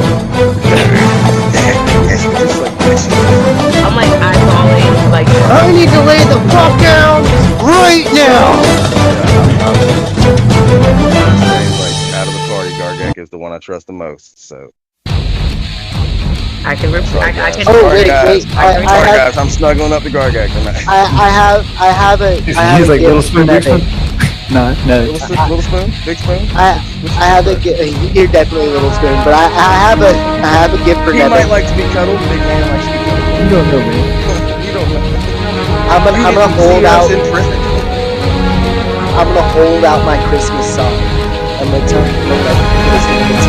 I'm like eyeballing, like, I need to lay the fuck down right now. Like, out of the party, Gargak is the one I trust the most. So. I can. Oh, Sorry, wait, guys. I Sorry, have- guys. I'm snuggling up to Gargak tonight. I have a He's gift like, little for spoon, big Nevin. spoon. No. Little spoon, big spoon. I have a gift. You're definitely a little spoon, but I have a gift for He might Nevin. like to be cuddled. Big man likes to be cuddled. You don't know, man. You don't know. I'm gonna hold out. In prison. I'm gonna hold out my Christmas song. I'm gonna tell you.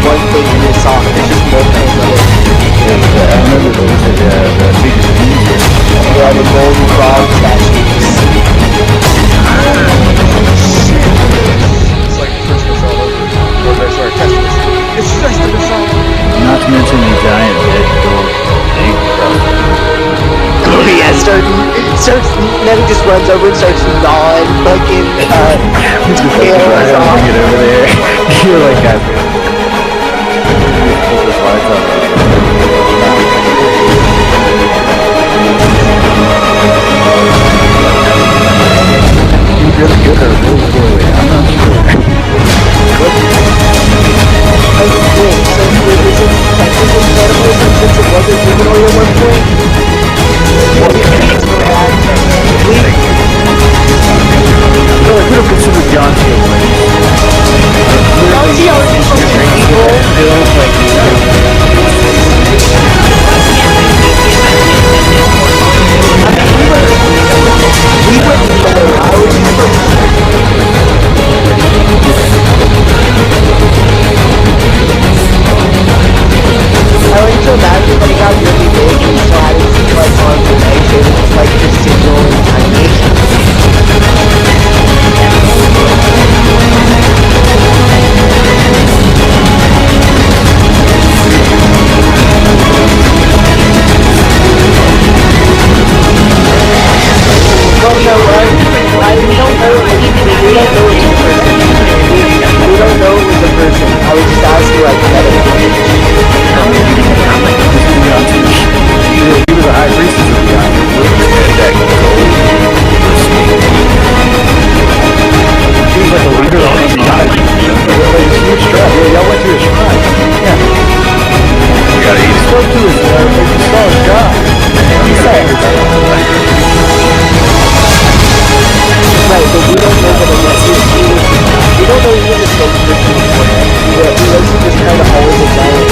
one thing in this song. There's just multiples of it. I remember those the big beans. Yeah, the golden frog statues. It's like Christmas all over. Or no, sorry, Christmas. It's Christmas all over. Not to mention the giant dead gold egg. Oh yeah, Nevin just runs over and starts gnawing fucking He's just like, right on, bring it over there. You're like, guys, pull this lights on. He's really good or really poorly, I'm not sure. That's cool. So is it technically cannibalism since it wasn't humanoid at one point? No, I could have considered John T. John T. already fucking people. We wouldn't know. I was I like to imagine that he got really big and still had his like arms and legs and just like vestigial and tiny. Well, no, I don't know. We don't know it's a person. We don't know it was a person. I was just asking like meta. He was a high priestess of the island. He was like a leader of the island. Like a huge tribe. Yeah, y'all went to his shrine. Yeah. You gotta eat. He spoke to his, he saw his god. He said. Right, but we don't know what it was. We don't know he was a fake person before that. He wasn't just kind of always a giant.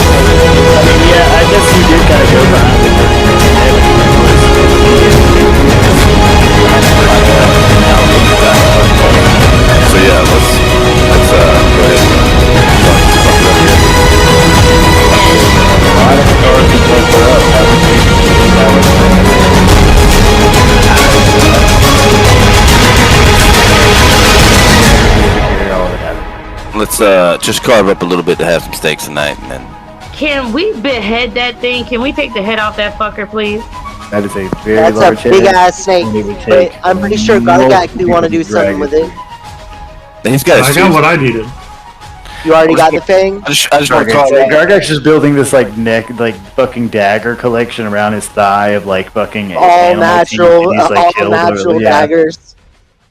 Yeah, I guess he did kind of go behind the curtain. So yeah, let's go ahead. Let's just carve up a little bit to have some steaks tonight, and then. Can we behead that thing? Can we take the head off that fucker, please? That is a very That's large a big head. ass snake. But I'm pretty sure Gargak do want to do something with it. He's got. I got what I needed. You already got the thing? I just want to call it. Gargak's just building this like neck, like fucking dagger collection around his thigh of like fucking all natural, killed, daggers.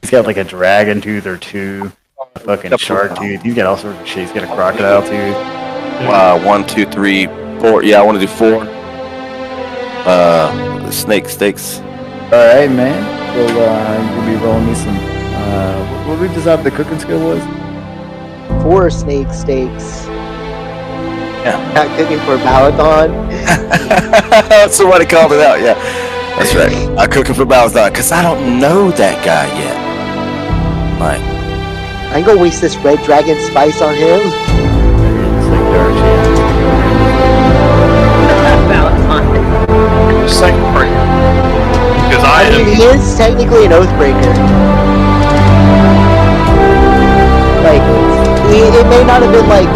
He's got like a dragon tooth or two, a fucking shark tooth. He's got all sorts of shit. He's got a crocodile tooth. 1, 2, 3, 4. Yeah, I want to do 4. Steaks. All right, man. We'll be rolling me some. What did we decide the cooking skill was? 4 snake steaks. Yeah. Not cooking for Balathon. Somebody called it out. Yeah, that's right. I'm cooking for Balathon because I don't know that guy yet. Like, I ain't gonna waste this red dragon spice on him. Second breaker. Because I am. He is technically an oathbreaker. Like, it may not have been like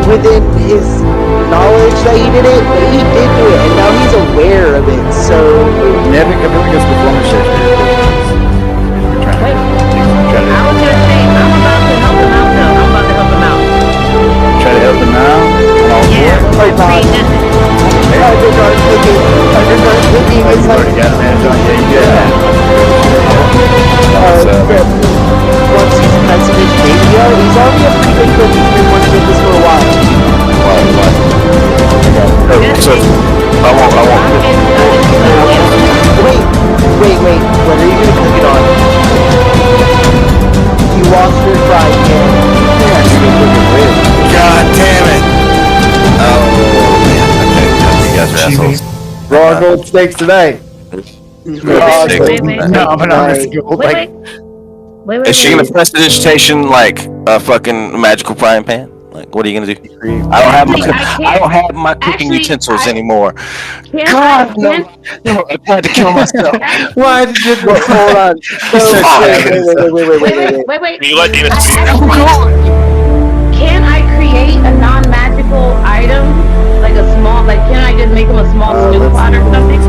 within his knowledge that he did it, but he did do it, and now he's aware of it. So Nevin, I feel like it's performance shift. I was gonna say, I'm about to help him out though. I'm about to help him out. Try to help him out. Yeah, like see, this is- I did not thinking. It's like You got advantage on you. Yeah. once he's passing his radio, he's already a pretty good cook. He's been working with this for a while. so I want. Wait. What are you gonna cook it on? You lost your frying pan. God damn it! Oh man, okay, you guys are assholes. Raw gold steaks tonight. Wait. No, I'm honest gold. Like, Is she gonna press the digitation like a fucking magical frying pan? Like, what are you gonna do? I don't have my cooking utensils anymore. God, no! I tried to kill myself. Why did you? Hold on. Wait. You let Dina speak. Can I create a non-magical item, like a small, like can I just make them a small stew pot or something?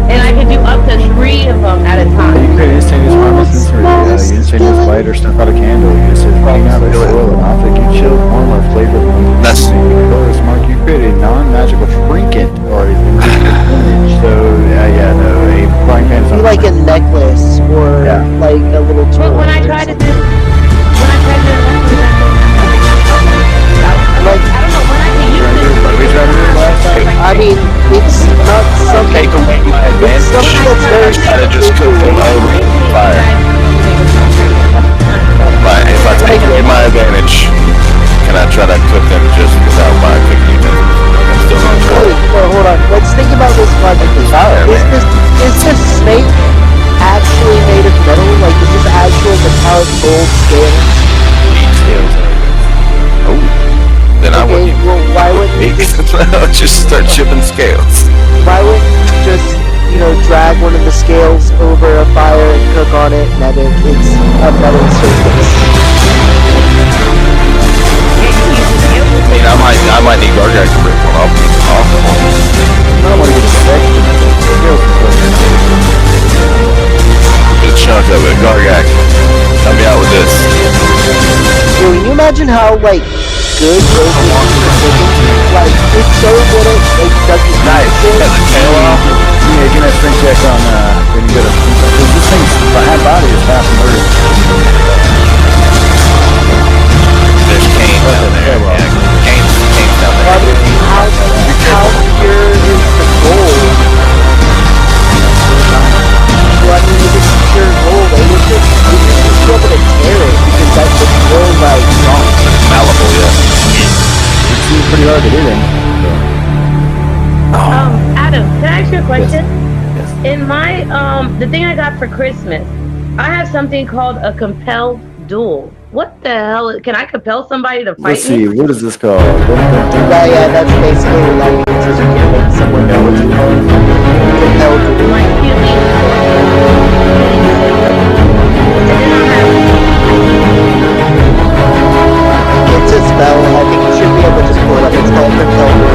And I can do up to 3 of them at a time. You create instantaneous pharmacist, or you instantaneous light or stuff out a candle. You just hang out a oil and optic, you chill, warm or flavor. That's colors mark. You create a non-magical trinket or a image. So a frying pan is not like a necklace or like a little tool. But when I try to do, like, I don't know when I can use this. I mean, it's not something. take away my advantage. Something that's very Try to just cook them over fire. If I take away my advantage, can I try to cook them just without my cooking utensils? I'm still not sure. Wait, hold on. Let's think about this logically. Is this snake actually made of metal? Like, is this actual metallic gold scales? Oh, then I wouldn't. Well, why wouldn't you just start chipping scales? Why wouldn't you just, drag one of the scales over a fire and cook on it, and then it's a metal surface? I might need Gargak to break one off. I don't want to get sick. Good chunk of it, Gargak. Help me out with this. Yo, can you imagine how, good roasting is cooking? Like, it's so good at, ducking Nice. Got the tail off. Yeah, give me a strength check on, when you get because this thing's, behind body is half murdered. There's Kane down there. Yeah, Kane's down there. How pure is the gold? Well, I mean, if it's pure gold, they would just be able to tear it, because that's just more, strong. Malleable, yeah. It's pretty hard to do then. Adam, can I ask you a question? Yes. In my, the thing I got for Christmas, I have something called a compelled duel. What the hell? Can I compel somebody to fight Let's see, what is this called? Yeah, that's basically what that means, is you can make someone know what's called. Compelled duel. Like healing. It's a spell, I think you should be able to just pull it up. It's called compelled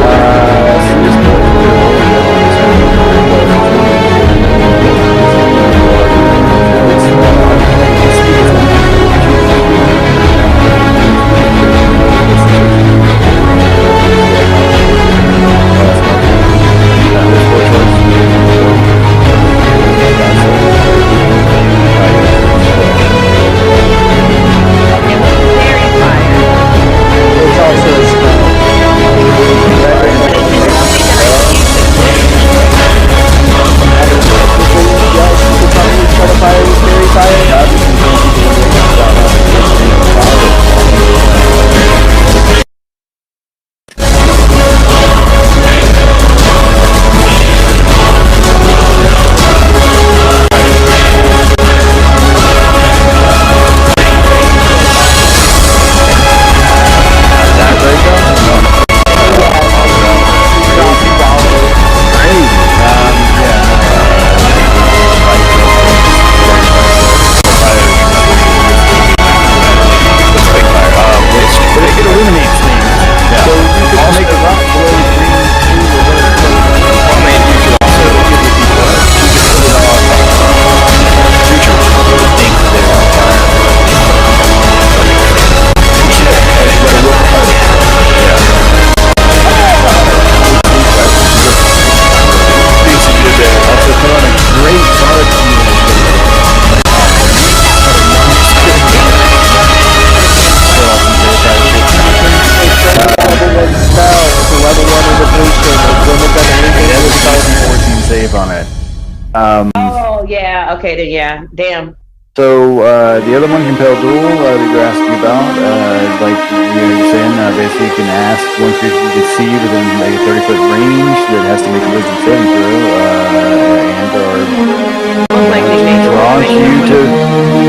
Okay, then yeah. Damn. So the other one, Compel Duel, that you're asking about, like you're saying, basically you can ask one creature you can see within like a 30-foot range that has to make a wisdom saving throw, and or draws you to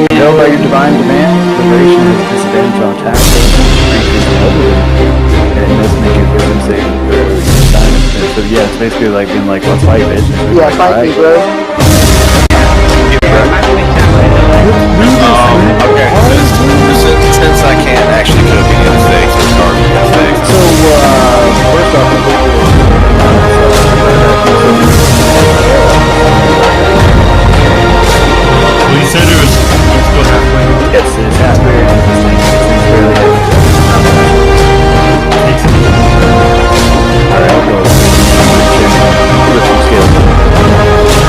compel by your divine demand. The duration has disadvantage on attack. basically like being like, let's fight, bitch. Yeah, like, fight me, bro. Okay, since I can't actually cook any of the steaks, I'm starving the steaks. So, first off, Well, you said it was still halfway. yes, it's halfway. It's barely Alright, I'll go. With some scales.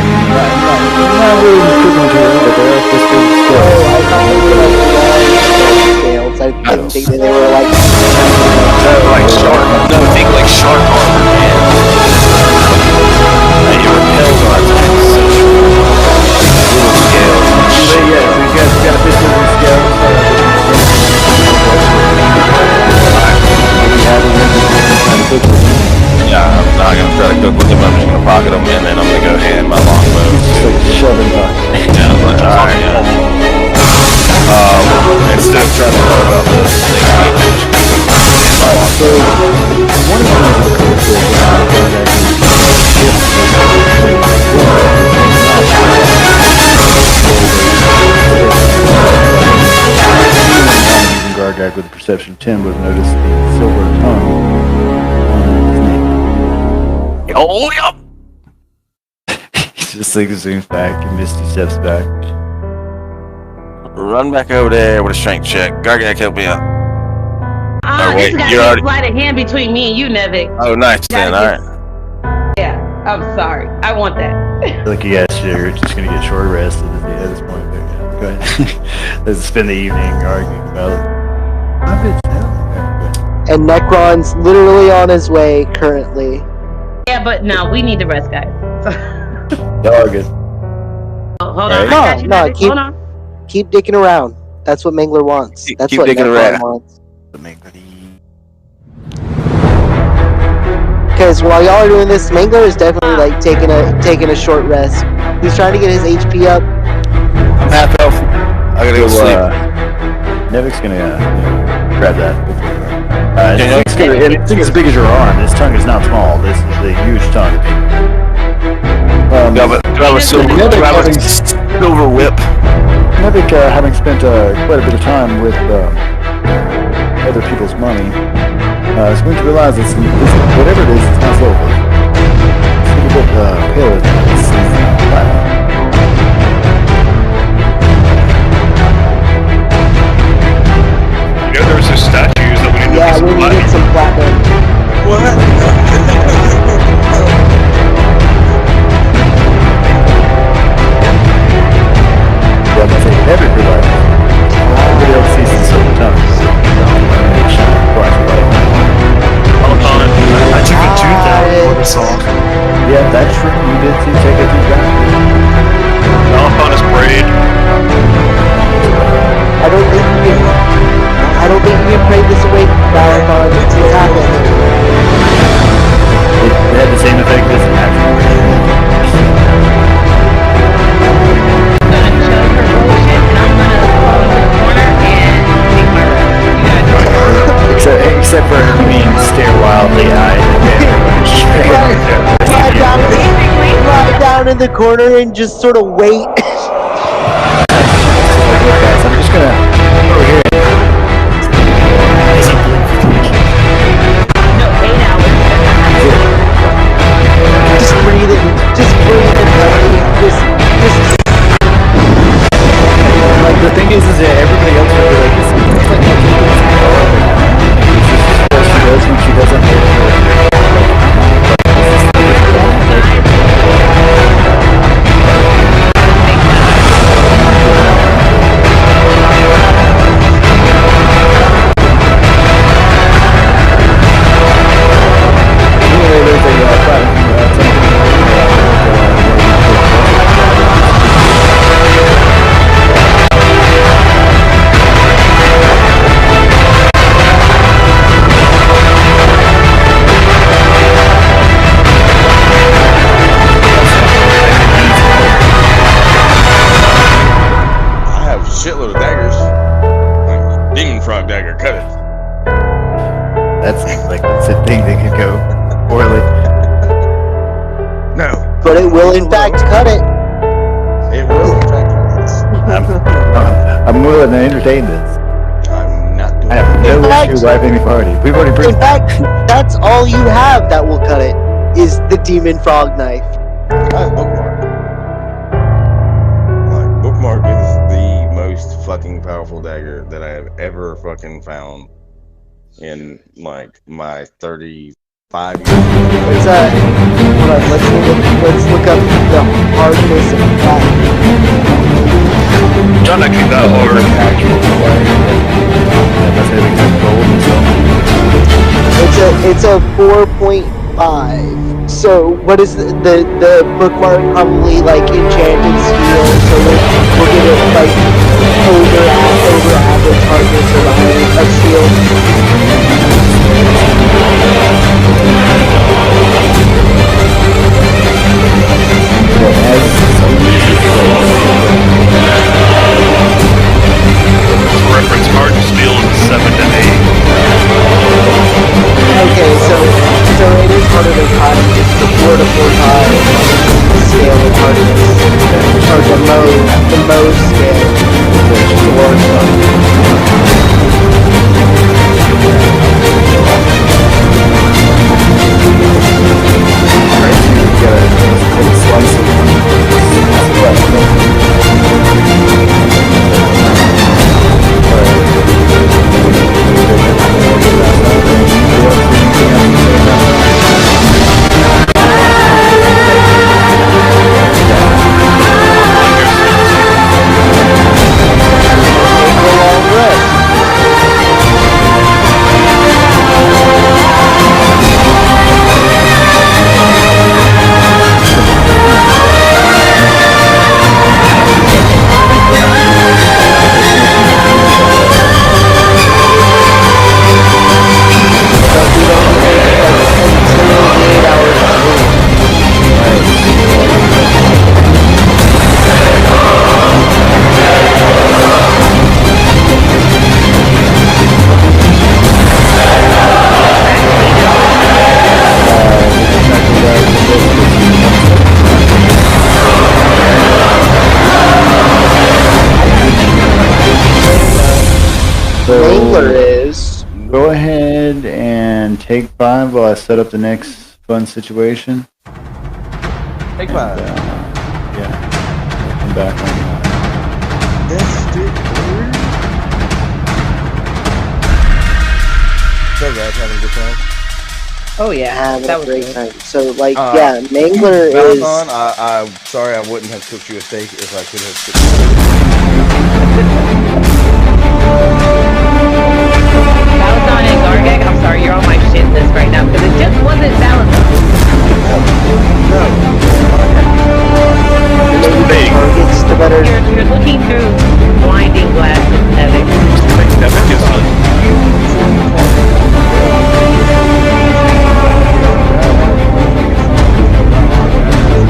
Not really equivalent to it, but they're just good scales. I didn't think that they were like. Like shark. No, think like shark armor, man. And it repels our attacks. Little scales. But yeah, so you guys got a bit of scales. Yeah, I'm not gonna try to cook with them. I'm just gonna pocket them and then I'm gonna go hand my longbow. Just like shoving up. Yeah, I'm like, alright, yeah. Instead of trying to talk about this, So, one of the things Gargag with a perception 10 would have noticed the silver tongue on his neck. oh, yup. He just like zooms back and Misty steps back. Run back over there with a strength check. Gargag, help me out. Oh, wait, This got you're a already... sleight of hand between me and you, Nevik. Oh, nice then, Gotta alright. Yeah, I'm sorry. I want that. Like you guys are just gonna get short rested at this point. But yeah, go ahead. Let's spend the evening arguing about it. And Necron's literally on his way currently. Yeah, but no, we need the rest, guys. Y'all are good. Oh, hold Right. on. I got you, No, Nevik. keep- Hold on. Keep dicking around. That's what Mangler wants. Keep- That's keep what dicking Necron around. wants. Because while y'all are doing this, Mangler is definitely like taking a short rest. He's trying to get his HP up. I'm half elf. I gotta go sleep. Nevik's gonna grab that. Yeah, It's gonna, it's as big as your arm. This tongue is not small. This is a huge tongue. Yeah, but do I have a silver whip? Nevik, having spent quite a bit of time with other people's money, is going to realize it's whatever it is, it's not silver. It's a little bit paler than it's platinum. You know, there was those statues that we need to Yeah, get we some needed some platinum. Well, I think Nevik realizes. Everybody else sees the silver tongue. I took a tooth out before this all. Yeah, that's true. You did take a deep back. Malphon is braid. I don't think you can pray this away, Malphon. It's happened. It had the same effect as an actual. I'm gonna shove her bullshit, and I'm gonna fall into the corner and take my rest. You guys are Except for her being stare wildly eyed. Lie down in the corner and just sort of wait. I'm just gonna over here. It's a blink situation. no 8 hours. Just breathe it. Just breathe it. Just. Like the thing is that everybody else will be like, it's like what she does when she doesn't. shitload of daggers. Like, demon frog dagger, cut it. That seems like it's a thing that could go poorly. No. But it will, in fact, cut it. It will, in fact, cut it. I'm willing to entertain this. I'm not doing I have no In fact- issue wiping any party. We've already In proved that. fact, that's all you have that will cut it, is the demon frog knife. Bookmark. Like, bookmark is the most fucking powerful dagger that I have ever fucking found in like my 35 years. Let's hold on, let's look up the hardness of that. Not actually that hard. Actual It's a 4.5. So what is the bookmark? Probably like enchanted steel. So we'll give it like over average hardness of steel. For reference, hard steel is 7 to 8. Okay, so it is harder than cotton. It's the 4 to 4 times scale of hardness, or the Mohs scale. Go ahead and take 5 while I set up the next fun situation. Take 5. Yeah. Come back on that. So guys, having a good time? Oh yeah, Having that a was great good. time. So like, yeah, Mangler is. Valentine, I'm sorry I wouldn't have cooked you a steak if I could have cooked you a steak. Valentine and Gargak, I'm sorry, you're on my shit list right now because it just wasn't Valentine. Maybe the targets, the better. You're looking through blinding glasses, Nevik. Nevik is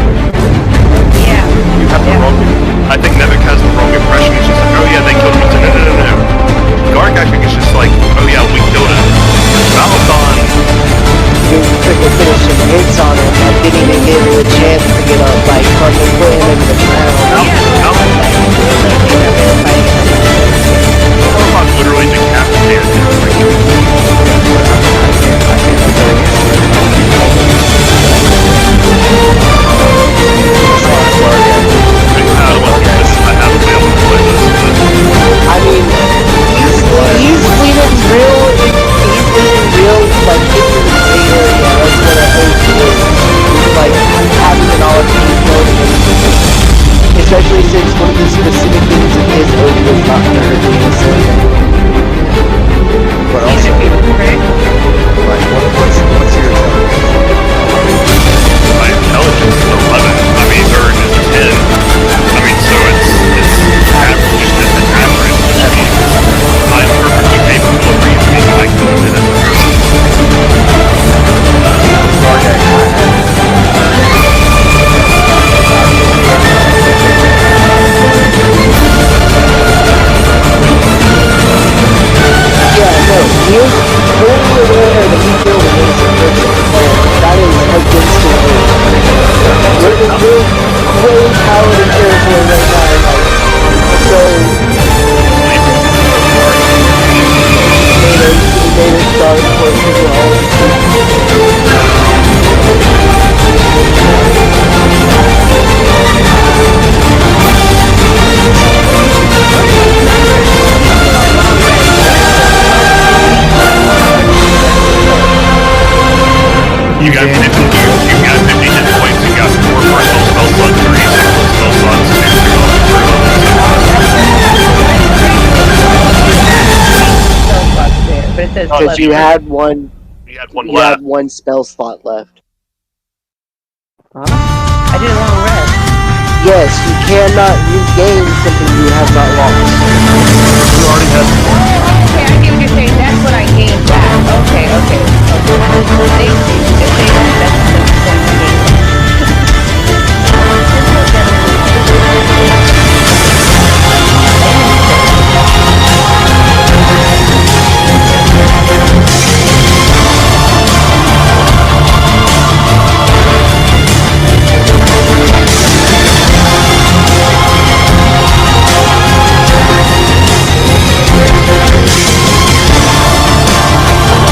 Yeah. You have the wrong. I think Nevik has the wrong impression. He's just like, oh yeah, they killed him. No. Garg, I think, is just like, oh yeah, we killed him. Valentine. You took a finishing hits on him. I didn't even give him a chance to get up, like fucking put him in the ground. Valentine literally decapitated him. I mean, he's leaving real, like, in the area of what a host is. Like, having an all-team says because you had one. You had one You left. had one spell slot left. Huh? I did a long rest. Yes, you cannot regain something you have not lost. You already had one. Okay, I get what you're saying. That's what I gained back. Okay. Thank you. Just say that. That's the point I gained.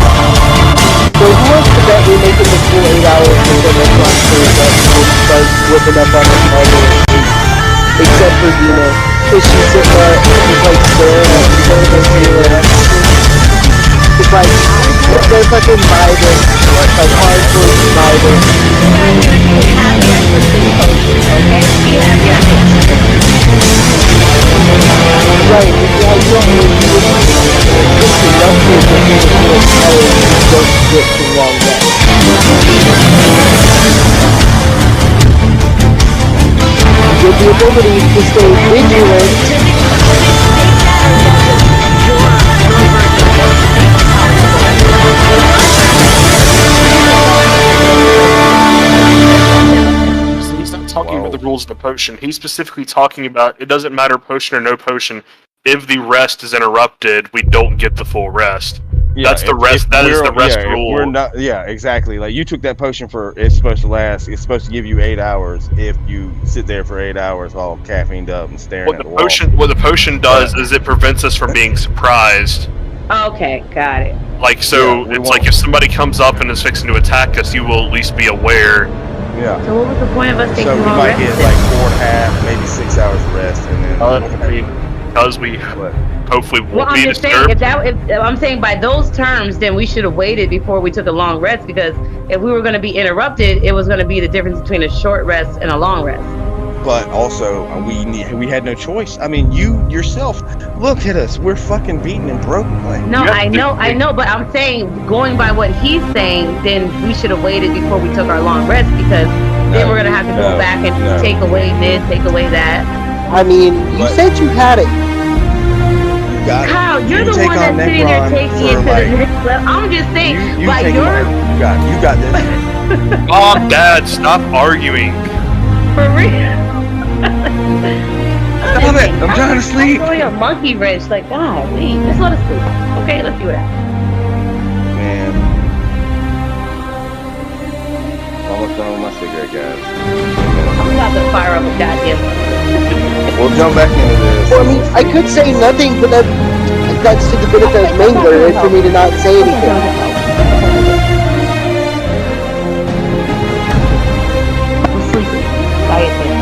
So who wants to bet we're making the full 8 hours until next one shows up and then starts whipping up on us all day? Except for Dina. Because she's sitting there and she's like staring at everything and feeling. It's like, they're fucking vibing. Like hardcore vibing. Right, yeah, you don't need to just enough to get tired and don't get too long rest. With the ability to stay vigilant. He's not talking about the rules of the potion. He's specifically talking about it doesn't matter potion or no potion. If the rest is interrupted, we don't get the full rest. Yeah, That's the rest. That is the rest if rule. we're not, yeah, exactly. Like you took that potion for it's supposed to last. It's supposed to give you 8 hours if you sit there for 8 hours all caffeined up and staring at the wall. What the potion does is it prevents us from being surprised. Okay, got it. Like so, Yeah, it's like if somebody comes up and is fixing to attack us, you will at least be aware. Yeah. So what was the point of us taking So we long might rest? get like 4.5, maybe 6 hours of rest, and then. Because we hopefully Well, won't I'm be just disturbed. saying, if I'm saying by those terms, then we should have waited before we took a long rest, because if we were going to be interrupted, it was going to be the difference between a short rest and a long rest. But also, we had no choice. I mean, you yourself, look at us. We're fucking beaten and broken. Like, No, I know, but I'm saying, going by what he's saying, then we should have waited before we took our long rest, because then we're going to have to go back and take away this, take away that. I mean, you said you had it. You got it. Kyle, you're the take one on that's sitting there Necron taking it to for, the like, next level. I'm just saying, you by take your... on- you got this. Mom, Dad, stop arguing. For real. Stop it! I'm trying to sleep. I'm throwing a monkey wrench, like, God, leave. Just let us sleep. Okay, let's see what happens. Man. Almost done with my cigarette, guys. I'm about to fire up a goddamn... We'll jump back into this. Well, I mean, I could say nothing, but that's to the benefit of Mangler, and for me to not say anything. I'm sleeping. Bye, attention.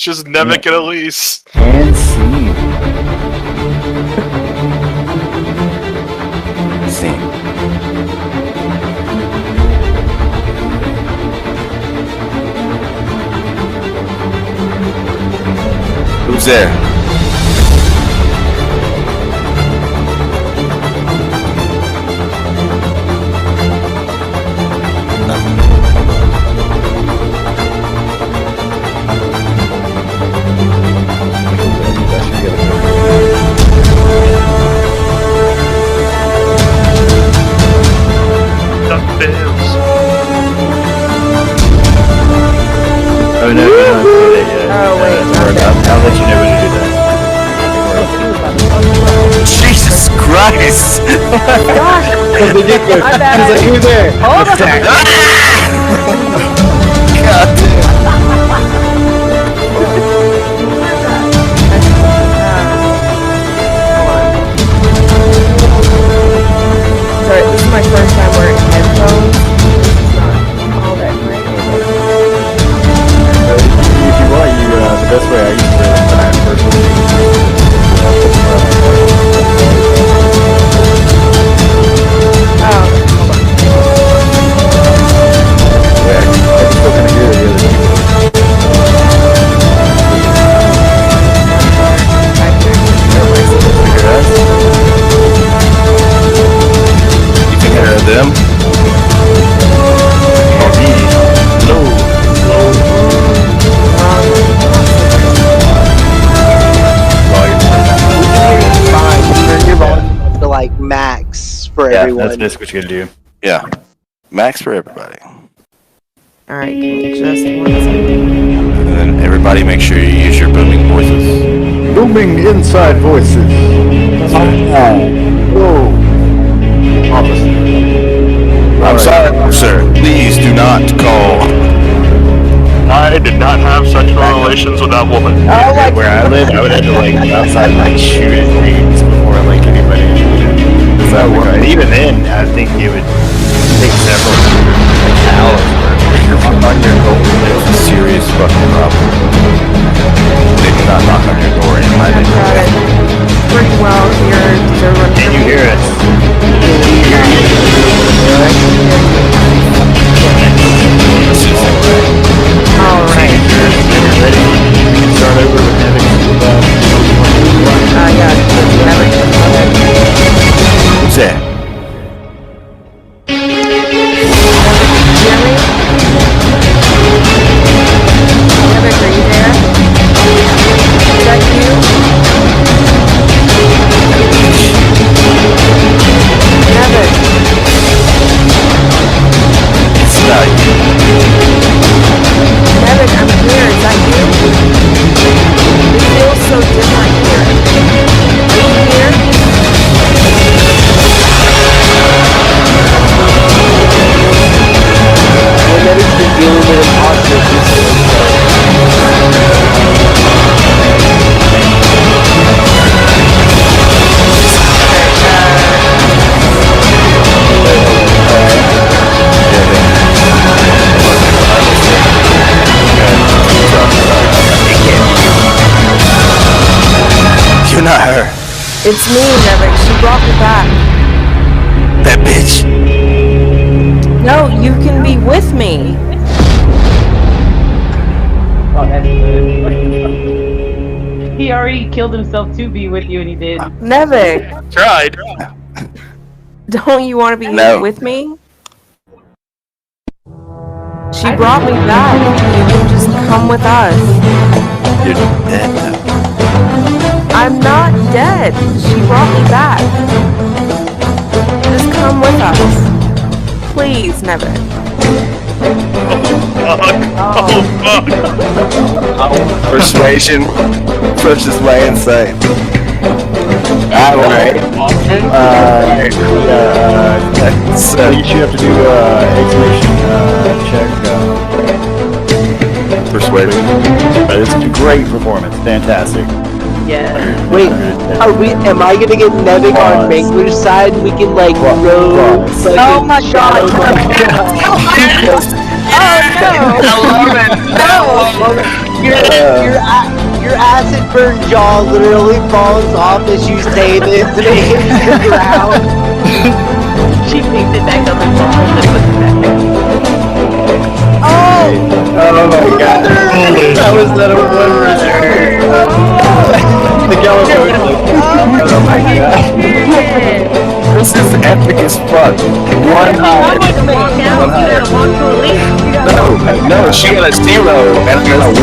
It's just Nemec and Elise. And scene. Scene. Who's there? Oh no, you don't do that yet. Oh, wait, I'll let you know when to do that. Jesus Christ! Gosh, my bad. He's like, who's there? Hold on. God damn. Sorry, this is my first time wearing headphones. It's not all that great. If you want, the best way I used to do it when I first was Oh, hold on. yeah, I can still kind of hear the other people. You can hear them? Or me. Low. Turn your volume up to like max for Yeah, everyone. that's basically what you're gonna do. Yeah. Max for everybody. Alright, give me just 1 second. And then everybody make sure you use your booming voices. Booming inside voices. Whoa. Officer. I'm sorry, sir. Please do not call. I did not have sexual relations with that woman. Oh my Where I live, I would have to like go outside and like shoot at things before like anybody. So even then, I think it would take several hours. Knock on your door. There's a serious fucking problem. They do not knock on your door in my I've got it pretty well here to run. Can you hear us? Alright. Ready? Start over with Nevix. Yeah. Who's that? Nevik, are you there? Is that you? Nevik. It's not you. Nevik, I'm here. Is that you? It feels so different here. Are you here? Well, that is the dealing with imposter You're not her. It's me, Nevik. She brought me back. That bitch. No, you can be with me. Oh, that's good. He already killed himself to be with you, and he did. Nevik, Tried. don't you want to be No. with me? She brought me back. You can just come with us. You're dead now. I'm not dead. She brought me back. Just come with us. Please, Nevik. Persuasion versus my insight. Alright. So you should have to do exclamation check. Persuasion. But it's a great performance. Fantastic. Yeah. Wait, am I gonna get Nevik on Mangler's side? We can like row. Oh my god. Your acid burn jaw literally falls off as you say this and it hits the ground. She picks it back up and falls and puts it back. Oh my god. That was that one right there. The yellow coat. Oh my god. This is epic as fuck. One eye. No, she got a 0 and I got a 1.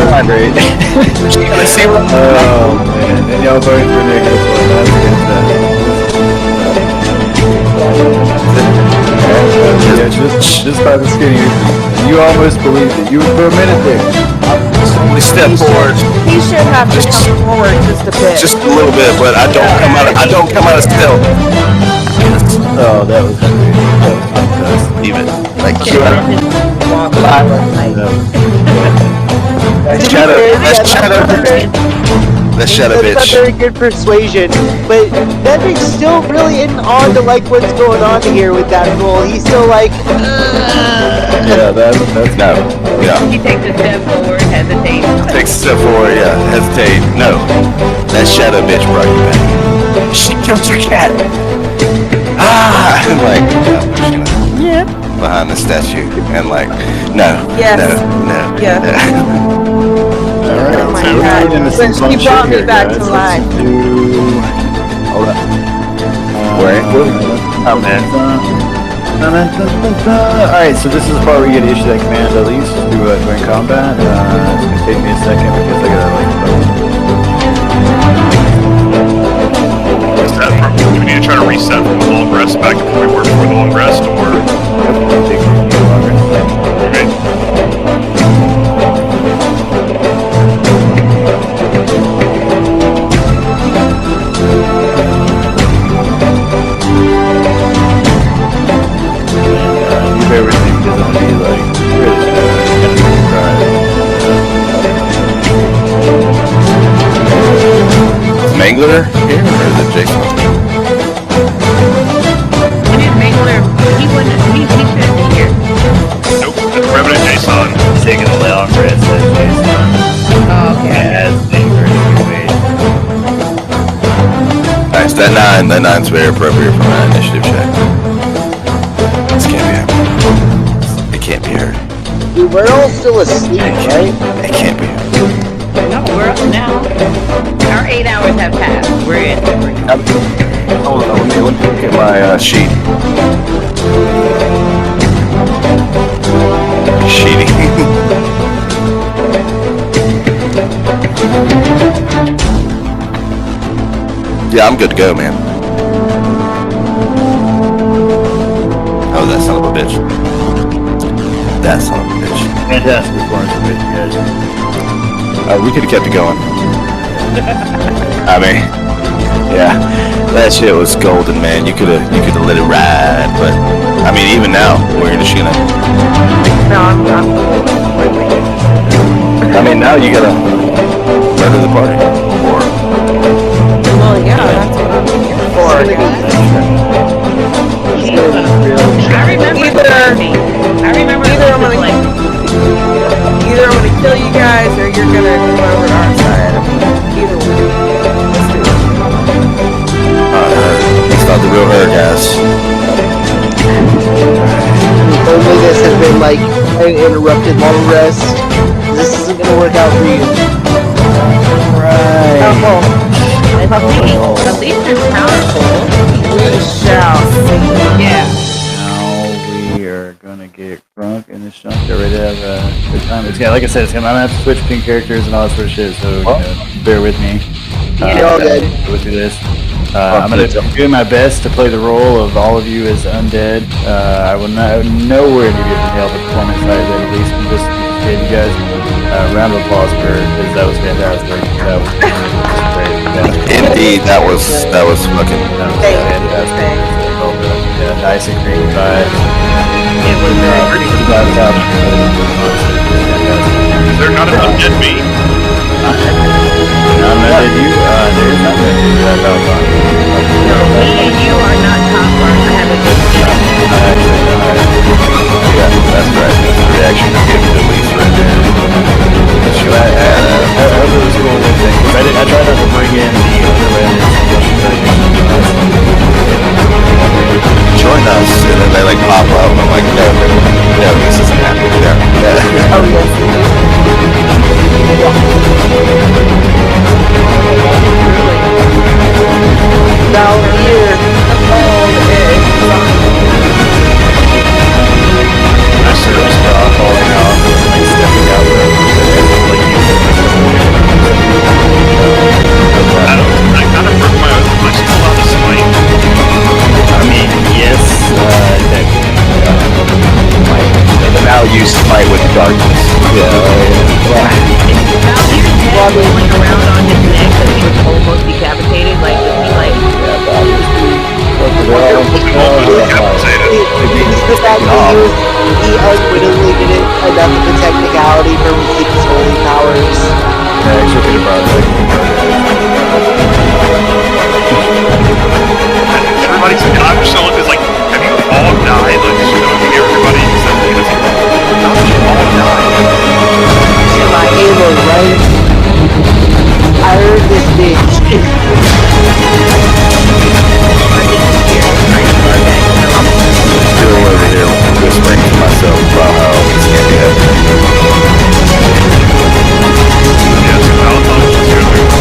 She got a 0. Oh man, and y'all voted for Nick. Yeah, just by the skinny, you almost believed it. You for a minute there. We step forward. He should have to come forward just a bit. Just a little bit, but I don't come out of stealth. Oh, that was great. That was fantastic. Even like Let's shut up, That's not bitch. very good persuasion, but Bedrick's still really isn't on to like what's going on here with that roll. He's still like, Yeah, that's No, yeah. He takes a step forward, hesitates. Takes a step forward, yeah. Hesitate. No. That shadow bitch brought you back. She killed your cat. Ah! I'm like, Yeah. behind the statue. And like, no. Yes. No. Yeah. alright. Oh my So god. we're into some She fun shit brought me here, back guys. to Let's life. do- Hold up. Where? Oh man. Alright, so this is the part where you get to issue that command at least to join combat. It's gonna take me a second because I gotta Reset from, do we need to try to reset from the long rest back to where we were before the long rest, or? Okay. move everything because I'm gonna be like Mangler here, or is it Jason? It is Mangler. He shouldn't be here. Nope, that's Revenant Jason. Taking a long rest as Jason. Oh, okay. As Mangler. Nice, that 9's very appropriate for my initiative check. This can't be happening. It can't be heard. dude, we're all still asleep, right? It can't be heard. No, we're up now. Our 8 hours have passed. We're in. Hold on, let me look at my sheet. Sheeting. Yeah, I'm good to go, man. Oh, that son of a bitch. That son of a bitch. fantastic performance from you guys. We could have kept it going. I mean, yeah, that shit was golden, man. You could have let it ride, but I mean, even now, we're just gonna. No, I'm I mean, now you gotta murder the party, or well, yeah, that's what I'm here for. I remember Either I'm gonna kill you guys or you're gonna come over to our side. I mean, either way. Let's do it. it's not the real her, guys. Only this has been like an interrupted long rest. This isn't gonna work out for you. Right. at least it's powerful. We shall see. Yeah. Now we are gonna get crunk in this jump. Get ready to have a good time. It's gonna, like I said, I'm gonna have to switch between characters and all that sort of shit. So bear with me. You're all good. Go through this. I'm gonna do my best to play the role of all of you as undead. I will nowhere near get the performance side of it. At least just gave you guys a round of applause for it because that was fantastic. That was great. Indeed, that was fucking. Fantastic. Yeah, nice and green vibes. Is there not an undead me? Undead you? There is not undead. No, me and you are not top bars. I have a good Yeah, that's right. Reaction. Join us, and then they like pop up. I'm like, no, this isn't happening. No. Oh, yes. Down here. I serve straw falling off, like stepping out like I kind of broke my own. Am I still allowed to smite? I mean, yes, The value smite with darkness. Valvier's head rolling around on his neck because he was almost decapitated. Like, is he like? He unwittingly did it enough of the technicality for him to keep his holy powers. Everybody's like, I'm just gonna look at like, have you all died? Like, just gonna hear everybody except me. It's like, how did you all die? Am I able, right? I heard this bitch. Still over here whispering to myself about how it's gonna be happening. Yeah, so Valentine's just here through the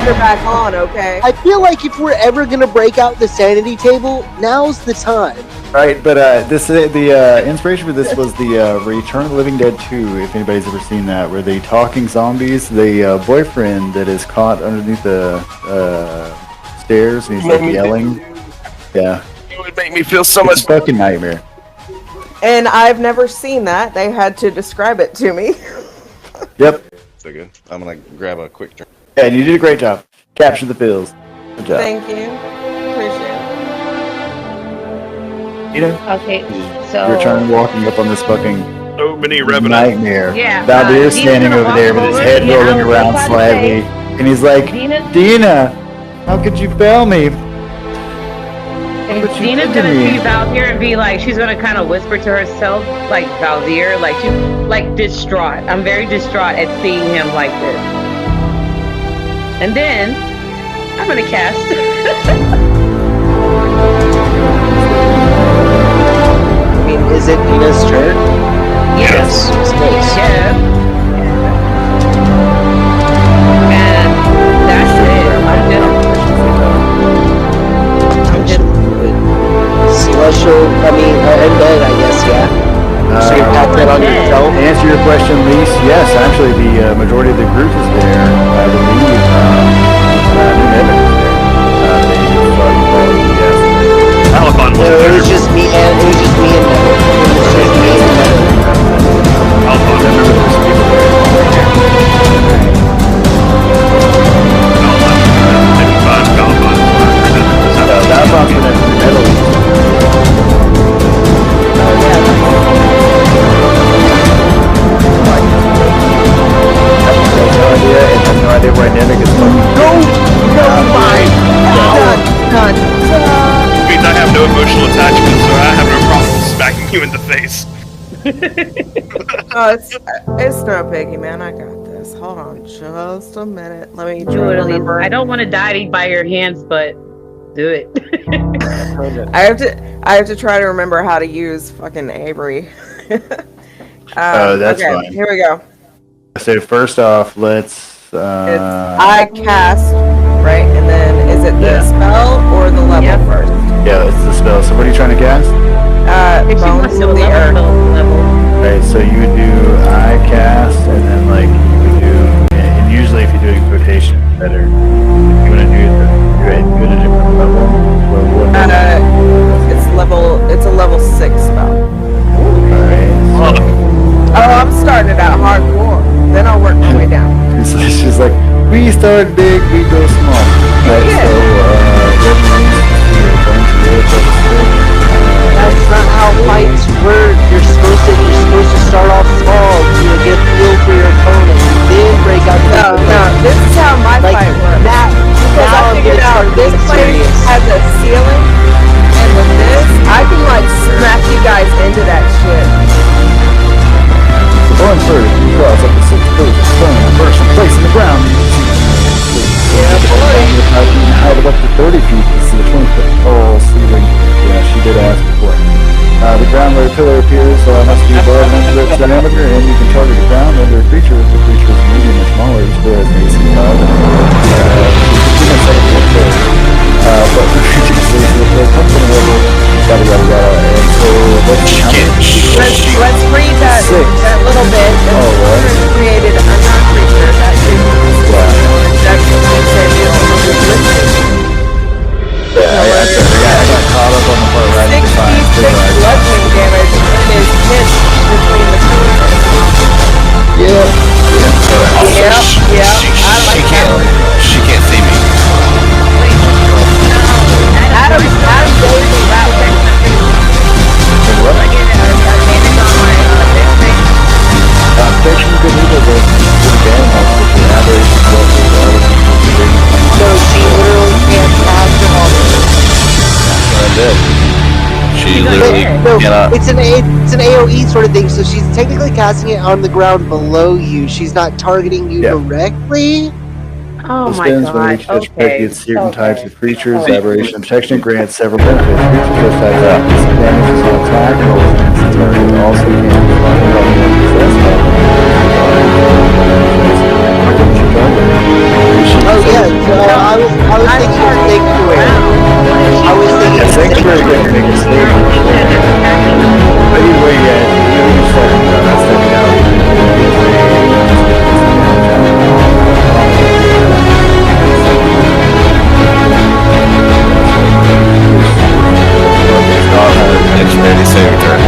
Back on, okay? I feel like if we're ever gonna break out the sanity table, now's the time. Right, but the inspiration for this was the Return of the Living Dead 2, if anybody's ever seen that, where the talking zombies, the boyfriend that is caught underneath the stairs and he's like yelling. Yeah. It would make me feel so much fucking nightmare. And I've never seen that. They had to describe it to me. Yep. So good. I'm gonna grab a quick turn. Yeah, and you did a great job. Capture the feels. Good job. Thank you. Appreciate it. You know? Okay, so You're trying walking up on this fucking so many revenants. nightmare. Yeah, Valdir Dina's standing gonna over walk there with his over. head Yeah, rolling I was around about to slightly, say, and he's like, Dina, how could you fail me? And But you Dina's did to gonna me. see Valdir and be like, she's gonna kind of whisper to herself, like Valdir, like she's like distraught. I'm very distraught at seeing him like this. And then I'm gonna cast. I mean, is it Dina's turn? Yes. Space. Yeah. And that's it. I'm just Celestial, I mean, undead, I guess, yeah. So you pack that on yourself? To answer your question, Lise, yes, actually the majority of the group is there, I believe. Evan is there. They just thought you called him, yes. Alabon was No, it there. was just me and Neville. It was just me and Neville. Alabon. I remember there's Done. Which means I have no emotional attachment, so I have no problem smacking you in the face. Oh, it's no biggie, man. I got this. Hold on just a minute. Let me try to remember. I don't want to die by your hands, but do it. I have to try to remember how to use fucking Avery. That's okay, fine. Here we go. So first off, let's. I cast, right, and then is it the spell or the level first? Yeah, it's the spell. So what are you trying to cast? If she wants to level. Right, so you would do I cast, and then like you would do, and usually if you do a quotation, it's better. If you want to do it at a different level. It's a level 6 spell. Alright. Oh, I'm starting it out hardcore. Then I'll work my way down. So she's like, we start big, we go small. Right, Yeah. So That's not how fights work. You're supposed to start off small. You know, get a feel for your opponent, then break out. No. This is how my fight works. Because I figured out this place has a ceiling, and with this, I can like smack you guys into that shit. Going first, you cross up the 6 foot stone, first place in the ground. Yeah, boy. Height of up to 30 feet. This is a 20-foot tall ceiling. Yeah, she did ask before. The ground where a pillar appears must be above 1 foot diameter, and you can target the ground under a creature if the creature is medium or smaller. Each player has an AC 5. But the creature stays with the company level. Yada yada yada. And so Let's read that little bit. The created a non-creature that I got caught up on the part where I had to find 66 bludgeoning damage and is pinched between the pillars. She can't see me. Adam gave me that one. Protection could either go to the game or to the average So she literally can't pass them all. I did. She literally cannot. It's an AOE sort of thing, so she's technically casting it on the ground below you. She's not targeting you directly. Oh my spins god. when each fish gets certain types of creatures. Okay. Aberration protection grants several benefits. Creatures just types out disadvantages on attack rolls against the target. Also can be possessed by Oh yeah, I was thinking sanctuary. I was thinking sanctuary gonna make a statement. But either way, you just let it go. That's the reality. Dexterity saving throw.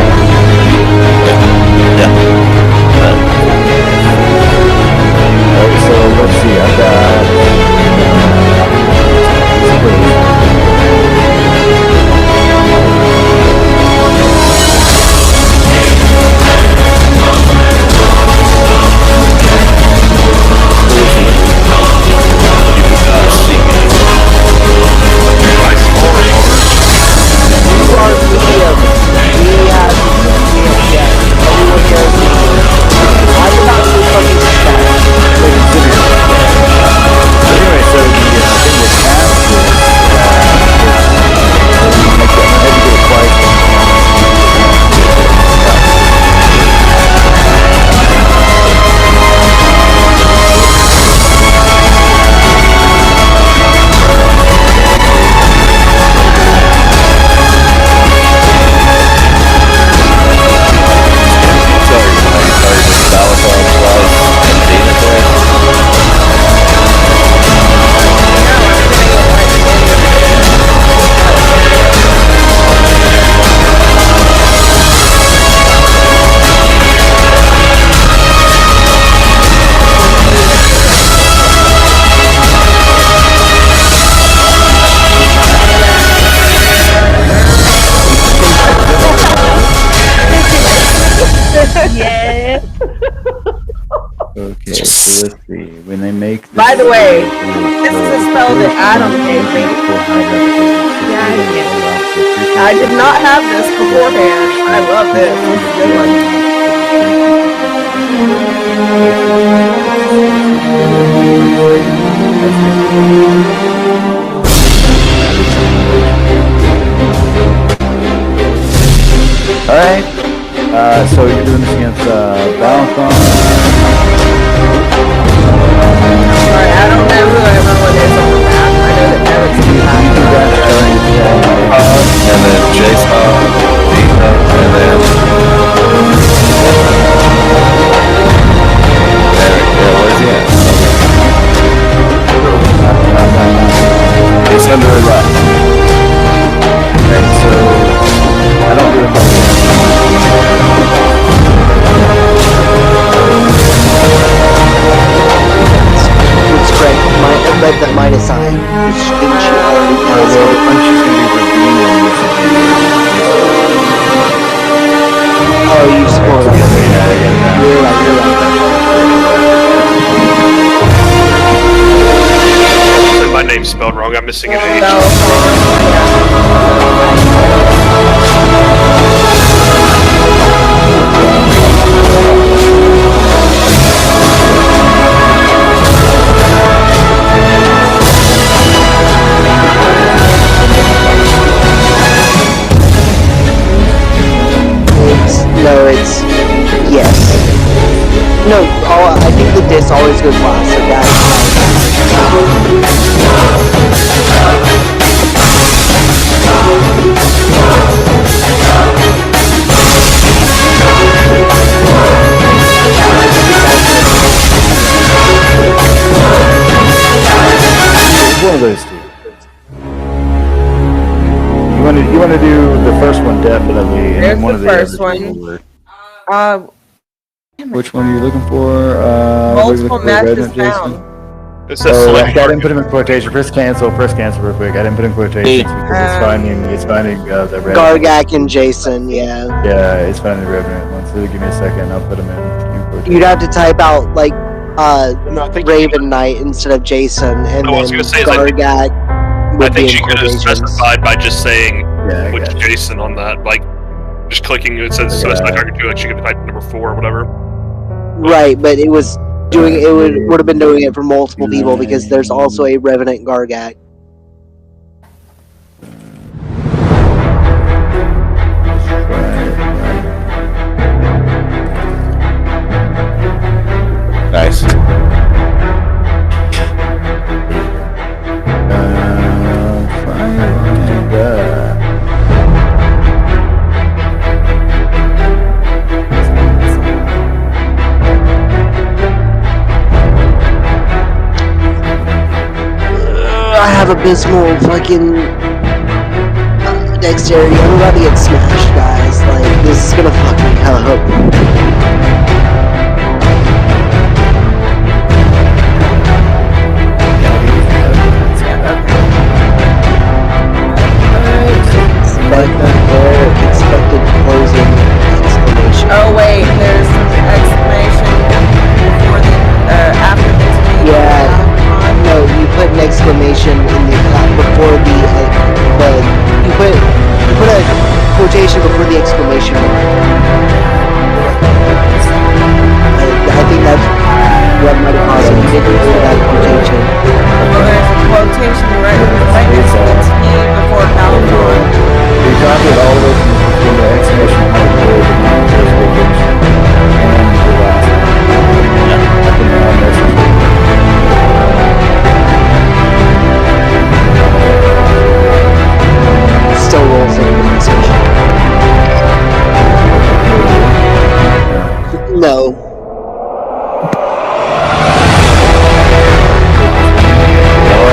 Alright, so let's see. I've got. Yes. Okay, so let's see. When they make. By the way, this is spell that Adam gave me. I did not have this beforehand. I love this. This is a good one. Alright. So you're doing this against Valentine. Alright, I don't know who everyone is on the map. I know that Eric's the map. And then Jason, Dina, and then Eric. Yeah, where's he at? He's under the rock. Okay, so I don't do it. It's great. I read the minus I. Didn't she already pass it? Oh, you scored that. You're right, you're right. My name's spelled wrong. I'm missing an H. It's yes. No, I think the diss always goes last, so that's one of those two. You want to do the first one definitely, and then one of the first other one. two. Which one are you looking for? Multiple matches found. It says I select didn't put him in quotation. Press cancel real quick. I didn't put in quotations because it's finding the Revenant. Gargak and Jason, yeah. Yeah, it's finding the Revenant one. So give me a second, I'll put him in quotations. You'd have to type out like Raven Knight instead of Jason, and then Gargak. I think you could have specified by just saying which Jason on that, like just clicking. It says specify target 2, like you could type number 4 or whatever. Right, but it was doing it would have been doing it for multiple people because there's also a Revenant Gargak. nice. I have abysmal fucking dexterity. I'm about to get smashed, guys. Like, this is gonna fucking up. Expected closing exclamation. Oh wait, there's exclamation before the after this. Yeah. No, you put an exclamation in the before the you put a quotation before the exclamation mark. I think that's what might have caused it. You didn't do that quotation. Well, there's a quotation right next to the T before Valentine. You copy it all the way from the exclamation mark to the first quotation and the last one. Still rolls in the No. Oh,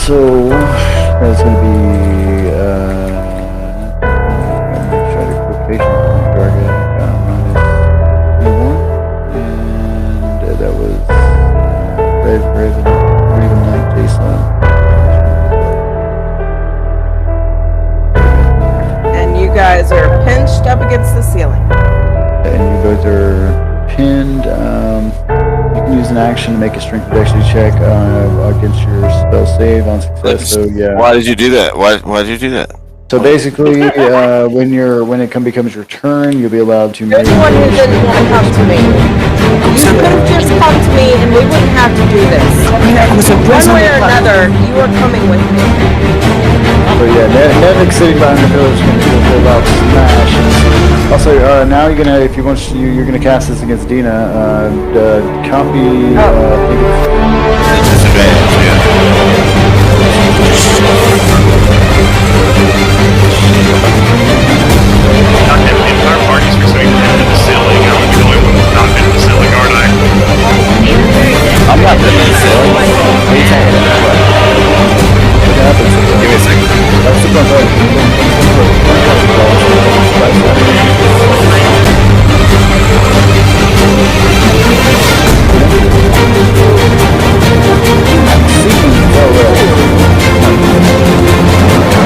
So that's going to be try to quotation target -21, and that was Raven Knight Jason. And you guys are pinched up against the ceiling. And you guys are pinned. You can use an action to make a strength protection check against your spell save on success. So yeah. Why did you do that? Why did you do that? So basically, when it becomes your turn, you'll be allowed to You're make. the one who didn't want to come to me. You could have just come to me and we wouldn't have to do this. One way or another, you are coming with me. So yeah, Nevik sitting behind the pillar is going to do a full out smash. Also, now you're gonna, if you want, you're gonna cast this against Dina. Copy. Disadvantage, yeah. God damn, the entire party's pursuing the ceiling. I'm the only one who's not been in the ceiling, aren't I? I'm not good at the ceiling. What are you talking about? Give me a second. That's the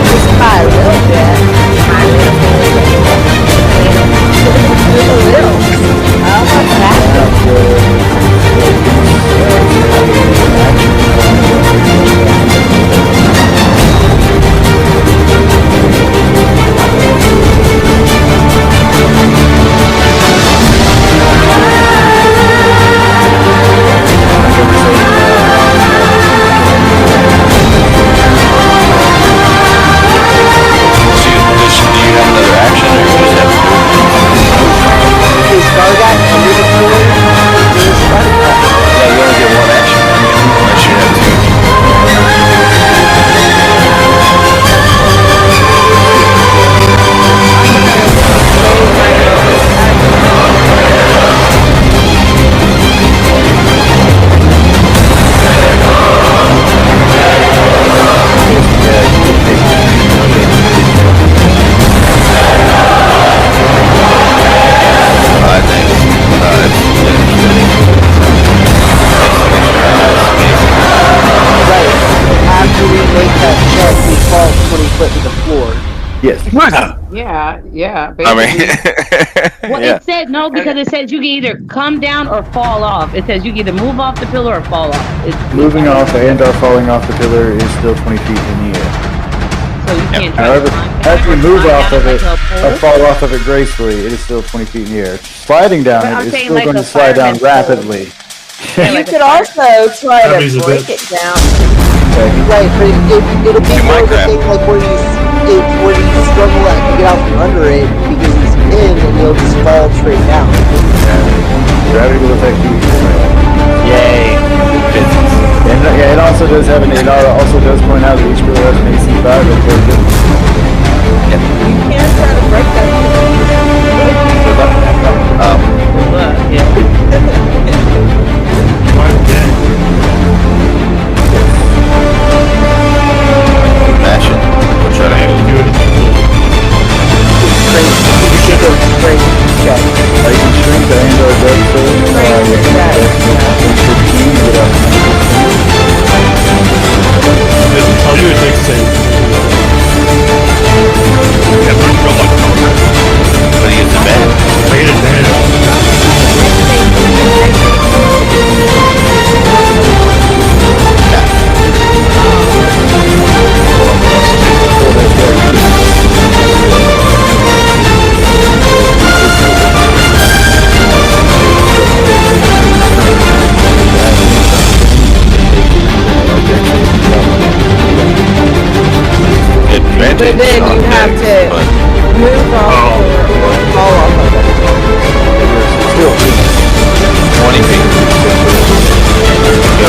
Just by a little bit. How about that? Yeah. I mean, well, yeah. it said no because it says you can either come down or fall off. It says you can either move off the pillar or fall off. Moving off and or falling off the pillar is still 20 feet in the air. So you can't. However, after you move off of it or fall off of it gracefully, it is still 20 feet in the air. Sliding down it is still going to slide down rapidly. You could also try to break it down. Right, but it'll be more of a thing like where you struggle to get out from under it because he's pinned and he'll just fall straight down. Gravity will affect you. Yay. And it also does have it also does point out that each pillar has an AC 5 that's very good. You can try to break that. Mash it. We'll try to do it. You can shrink the and/or death I'll do a dex save. Yeah, but real luck. But he gets advantage. I get But then you have to move off or fall off of it. 20 feet. Go,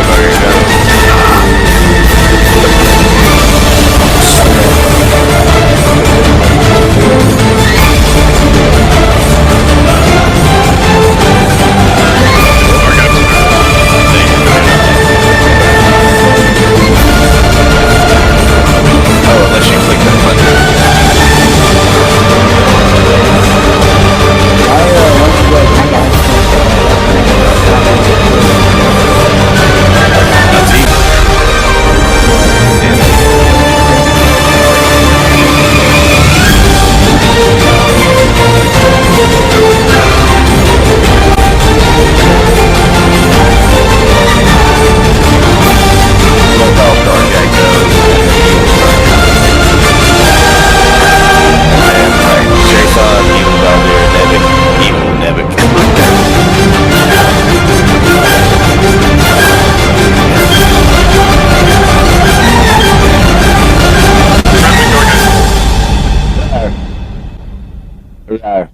Yeah.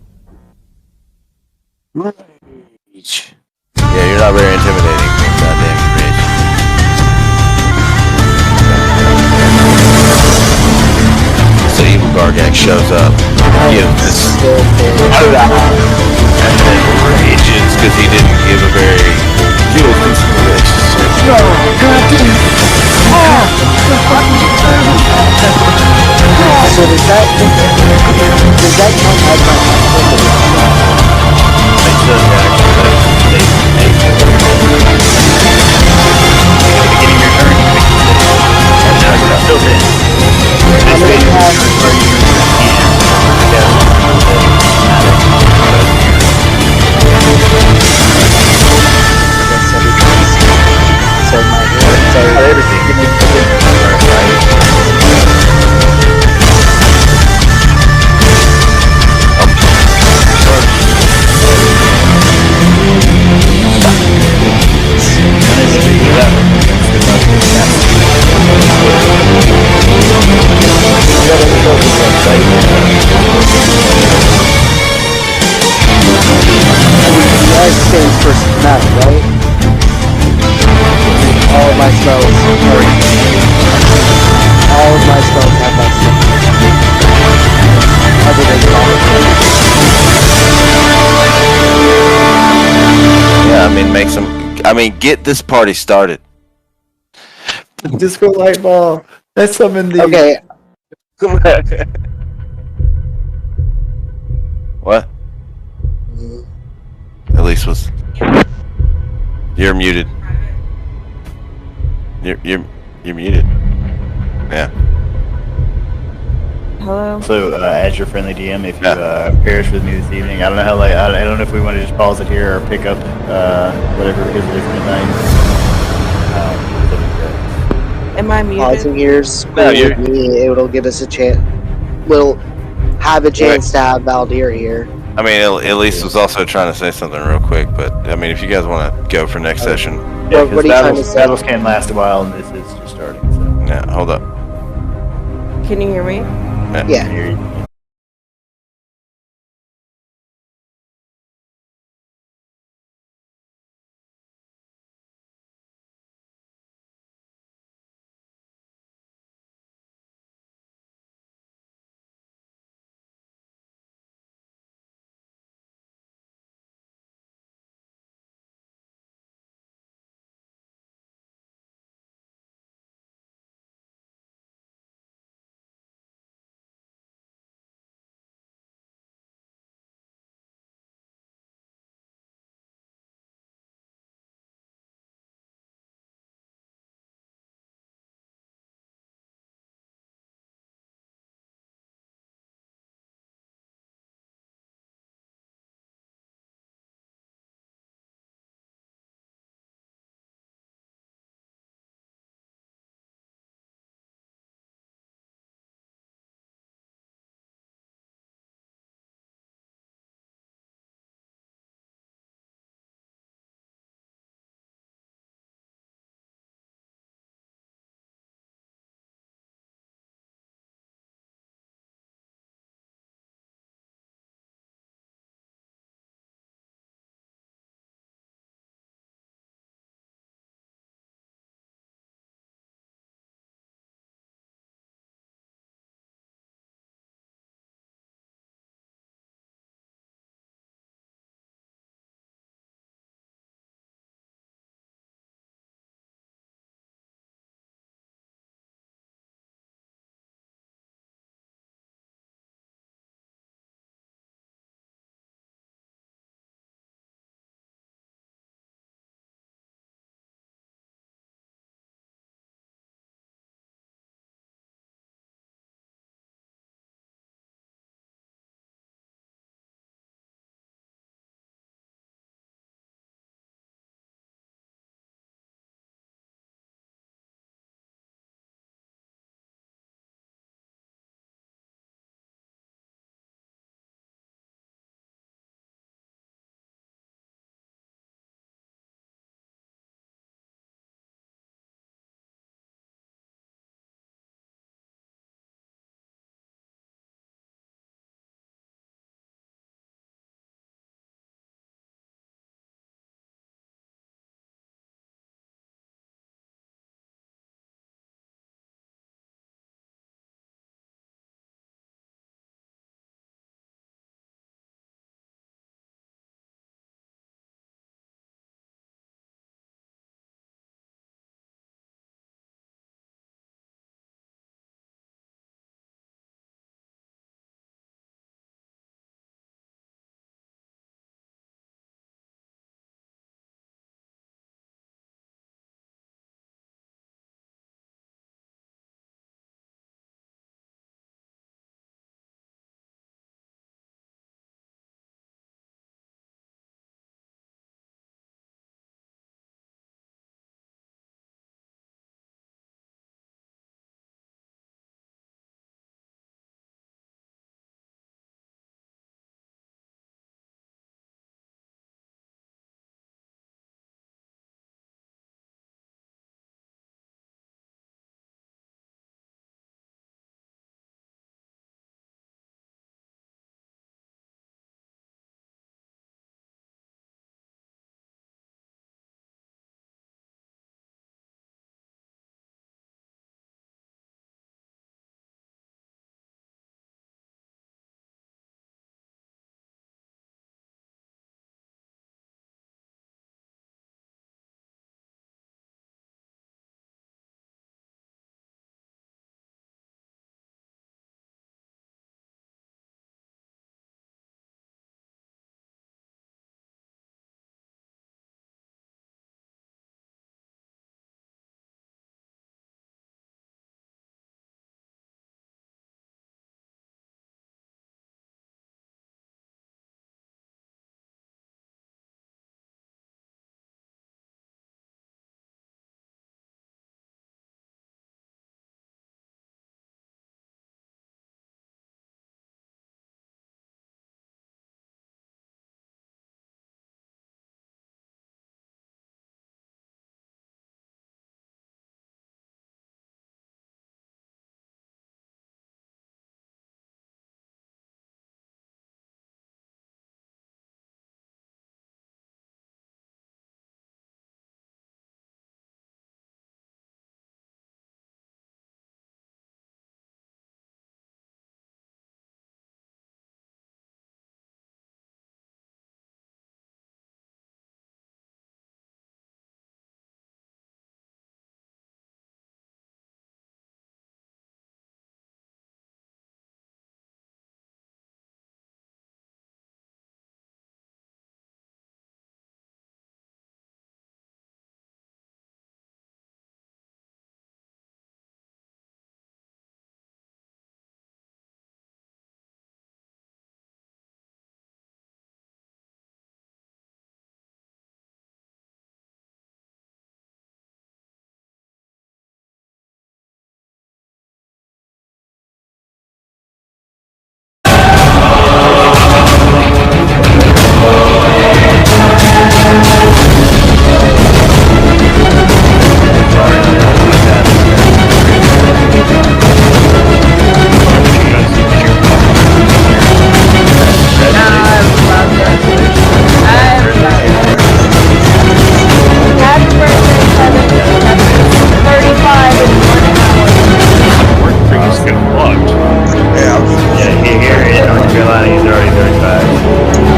Rage. Yeah, you're not very intimidating. Goddamn rage. So evil Gargak shows up. Gives this. And then rages because he didn't give a very good consideration. No, goddamn. So does that count as my It does actually, but they beginning of your turn, you pick the city. And it's built in. This way you can where you first map, right? All of my spells have that stuff. Other than Yeah, I mean, get this party started. Disco light ball. That's something the. Okay. What? Elise was. You're muted. You're muted. Yeah. Hello. So, as your friendly DM, if you perish with me this evening, I don't know how late. I don't know if we want to just pause it here or pick up whatever because it is midnight. Am I muted? Pausing here, it'll give us a chance. We'll have a chance to have Valdir here. I mean, Elise was also trying to say something real quick, but I mean, if you guys want to go for next session. Yeah, because battles can last a while, and this is just starting. So. Yeah, hold up. Can you hear me? Yeah.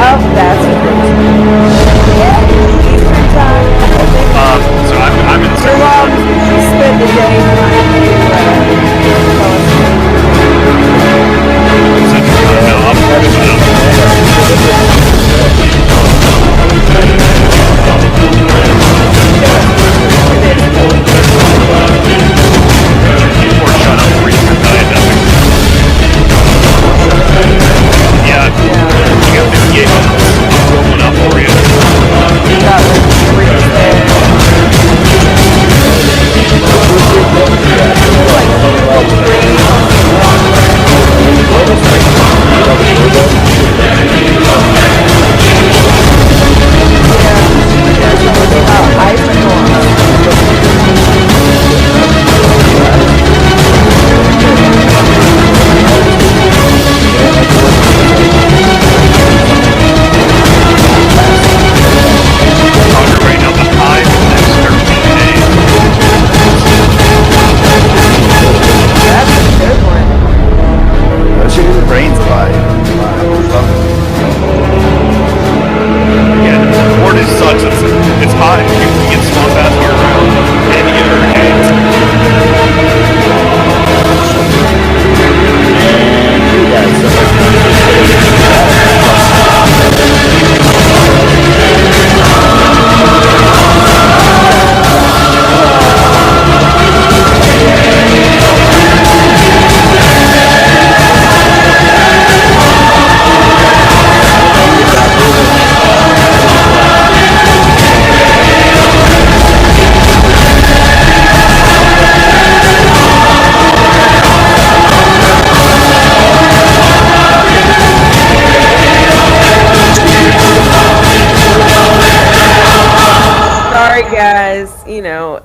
Oh, that's Eastern time. So I'm in You're welcome to spend the day trying to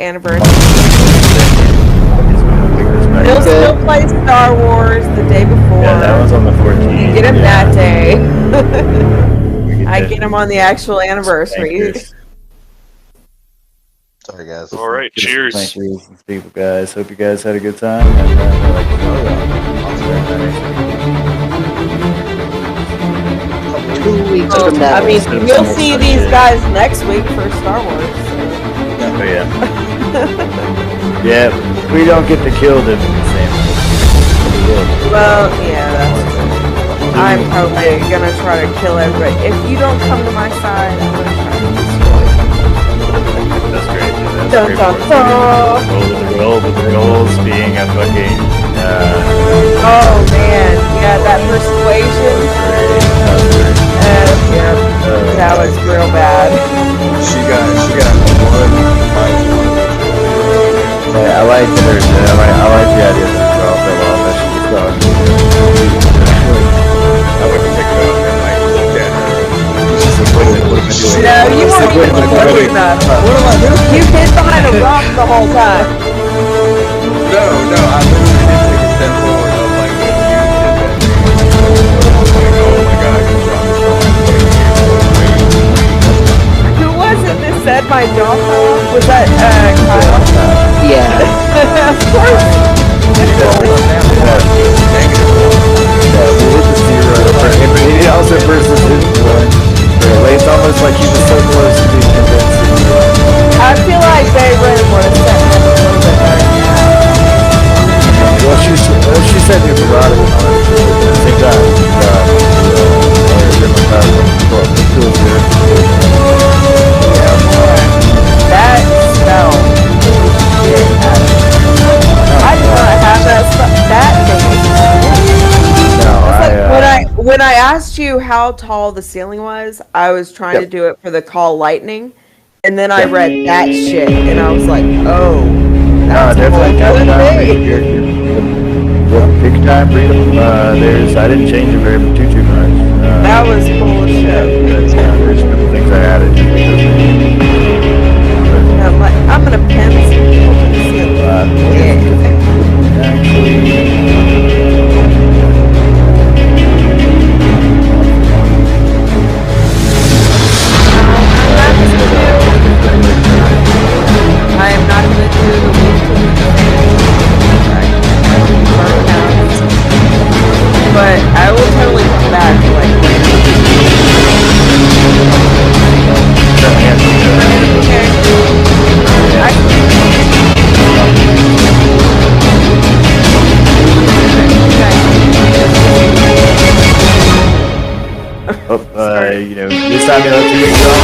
anniversary. He'll still play Star Wars the day before. Yeah, that was on the 14th. You get him that day. I get him on the actual anniversary. Sorry, guys. All right, cheers. Thank you, people, guys. Hope you guys had a good time. And, 2 weeks from now. I mean, you'll see these guys next week for Star Wars. So. Oh, yeah. Yeah, we don't get to kill them in the same way. Well, yeah, that's true. I'm probably gonna try to kill everybody. If you don't come to my side, I'm gonna try to destroy you. That's great. Dude. Dun, dun, dun. Roll with the rolls being a fucking. Oh man, yeah, that persuasion. Yeah, that was real bad. She got one minus one. I like her. I like the idea that the girl fell off. That she was gone. I went to pick her up and like looked at her. She's like, what am I doing? No, you weren't even looking enough. What am I doing? You hid behind a rock the whole time. No, I literally did take a step forward. I was like, when you did that thing, I was like, oh my god, you dropped this wrong. Who was it that said my jaw fell off? Was that Kyle? Yeah. Of course. He also versus his one. It's almost like he was so close to being convinced. I feel like they would have set him a little bit better. Well, she said he was erotic and all that shit. At the same time, That spell. I did not have that spell. That thing was when I asked you how tall the ceiling was, I was trying to do it for the call lightning, and then I read that shit, and I was like, oh, that's big time freedom. I didn't change it very too much. That was bullshit. There's a couple things I added. I'm gonna pin some people to the ceiling. I am not going to do the but I will totally come back like later. you know, this time, 2 weeks off.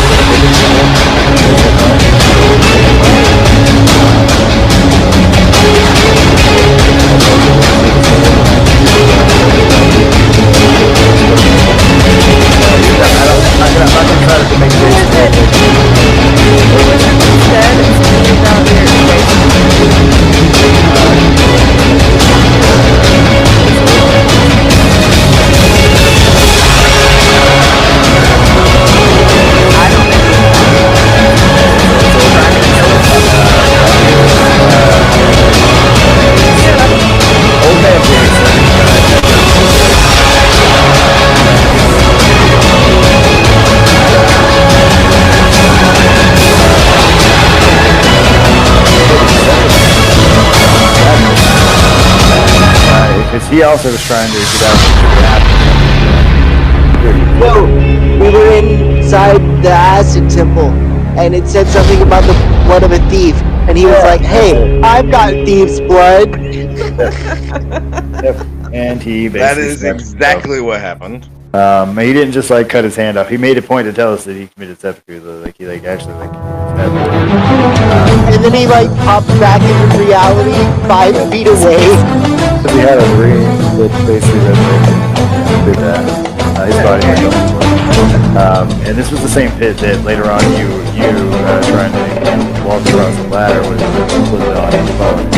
He also was trying to get out of No, we were inside the acid temple, and it said something about the blood of a thief, and he was like, "Hey, I've got thief's blood." And he basically that is exactly what happened. He didn't just like cut his hand off. He made a point to tell us that he committed seppuku. Like he actually and then he like popped back into reality 5 feet away. He had a ring that basically did that. His body had and this was the same pit that later on you trying to walk across the ladder was on and falling.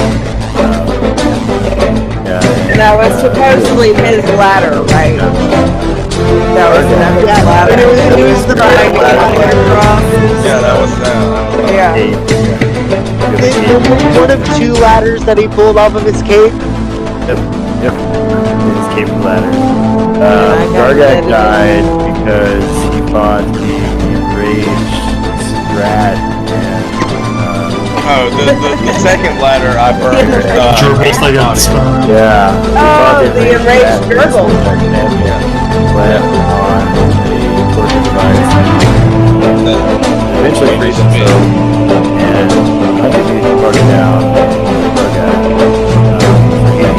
And that was supposedly his ladder, right? That was another ladder. It was the ladder. Yeah, that was Yeah. One of 2 ladders that he pulled off of his cape. Yep. His cape ladder. Gargak died because he fought the enraged rat and the second ladder I burned. Gerbils like on spot. yeah. Oh, the enraged gerbil. Left on a torture device. Eventually frees himself and I think he brought it down.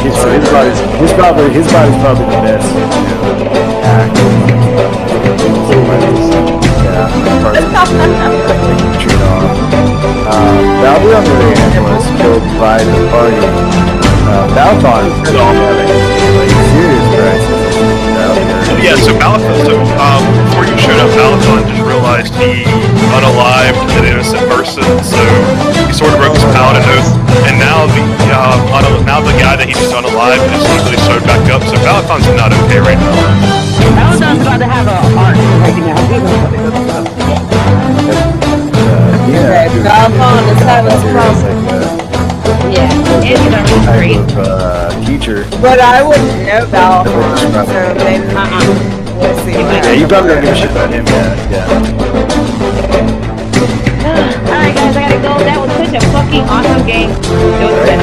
His body's probably the best. Act. Treat off. Valby on the other hand was killed by the party. Balthon is having a serious crisis. Yeah, so before you showed up, Balthon just realized he unalived an innocent person, so he sort of broke his paladin oath, and now the guy that he just unalived is legally sewed back up, so Balthon's not okay right now. Balthon's about to have a heart right now. Okay, Balthon is having some problems. Yeah, and he's already great. Teacher. But I wouldn't know Balthon, so maybe we'll see. Yeah, you probably don't give a shit about him yet. Alright guys, I gotta go. That was such a fucking awesome game. It was Alright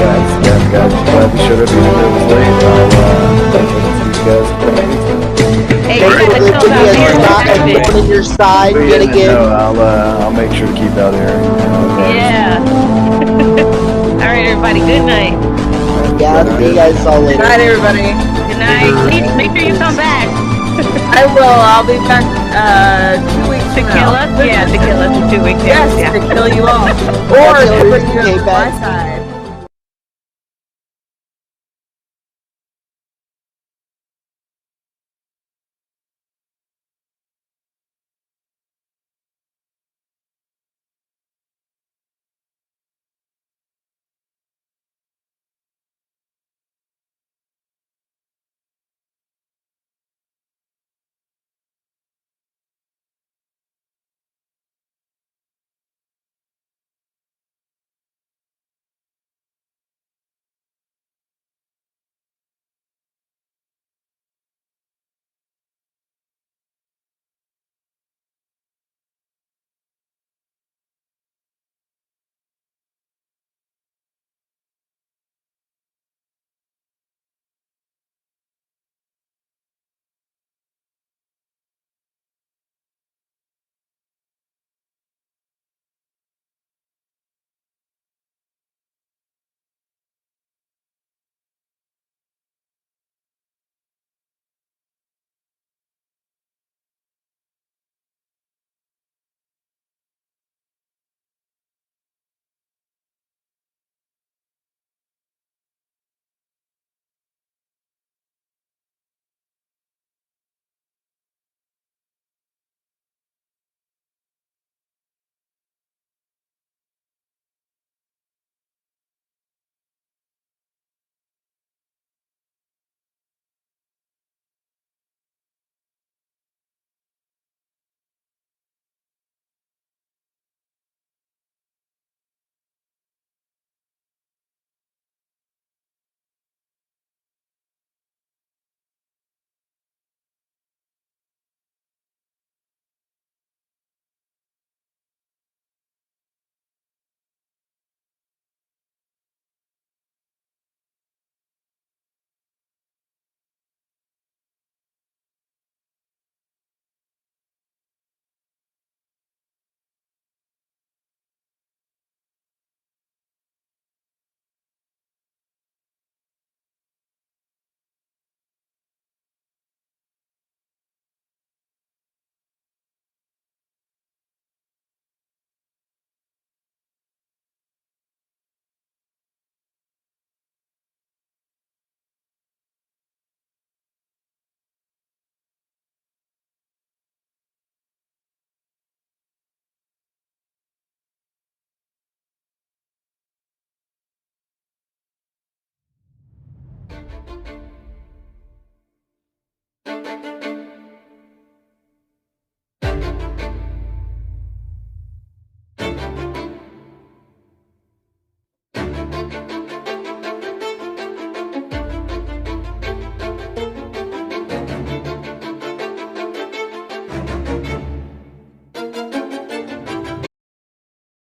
guys, glad you showed up even though it was late. I'll see you guys. Hey, you guys chill out here. On your side yet again. No, I'll make sure to keep out here. Yeah. Alright everybody, good night. Yeah, I'll see you guys all later. Good night, everybody. Good night. Make sure you come back. I will. I'll be back 2 weeks To kill us? Yeah, to kill us in 2 weeks. Yes, Yeah. to kill you all. Or to put you Okay, on my bye. side.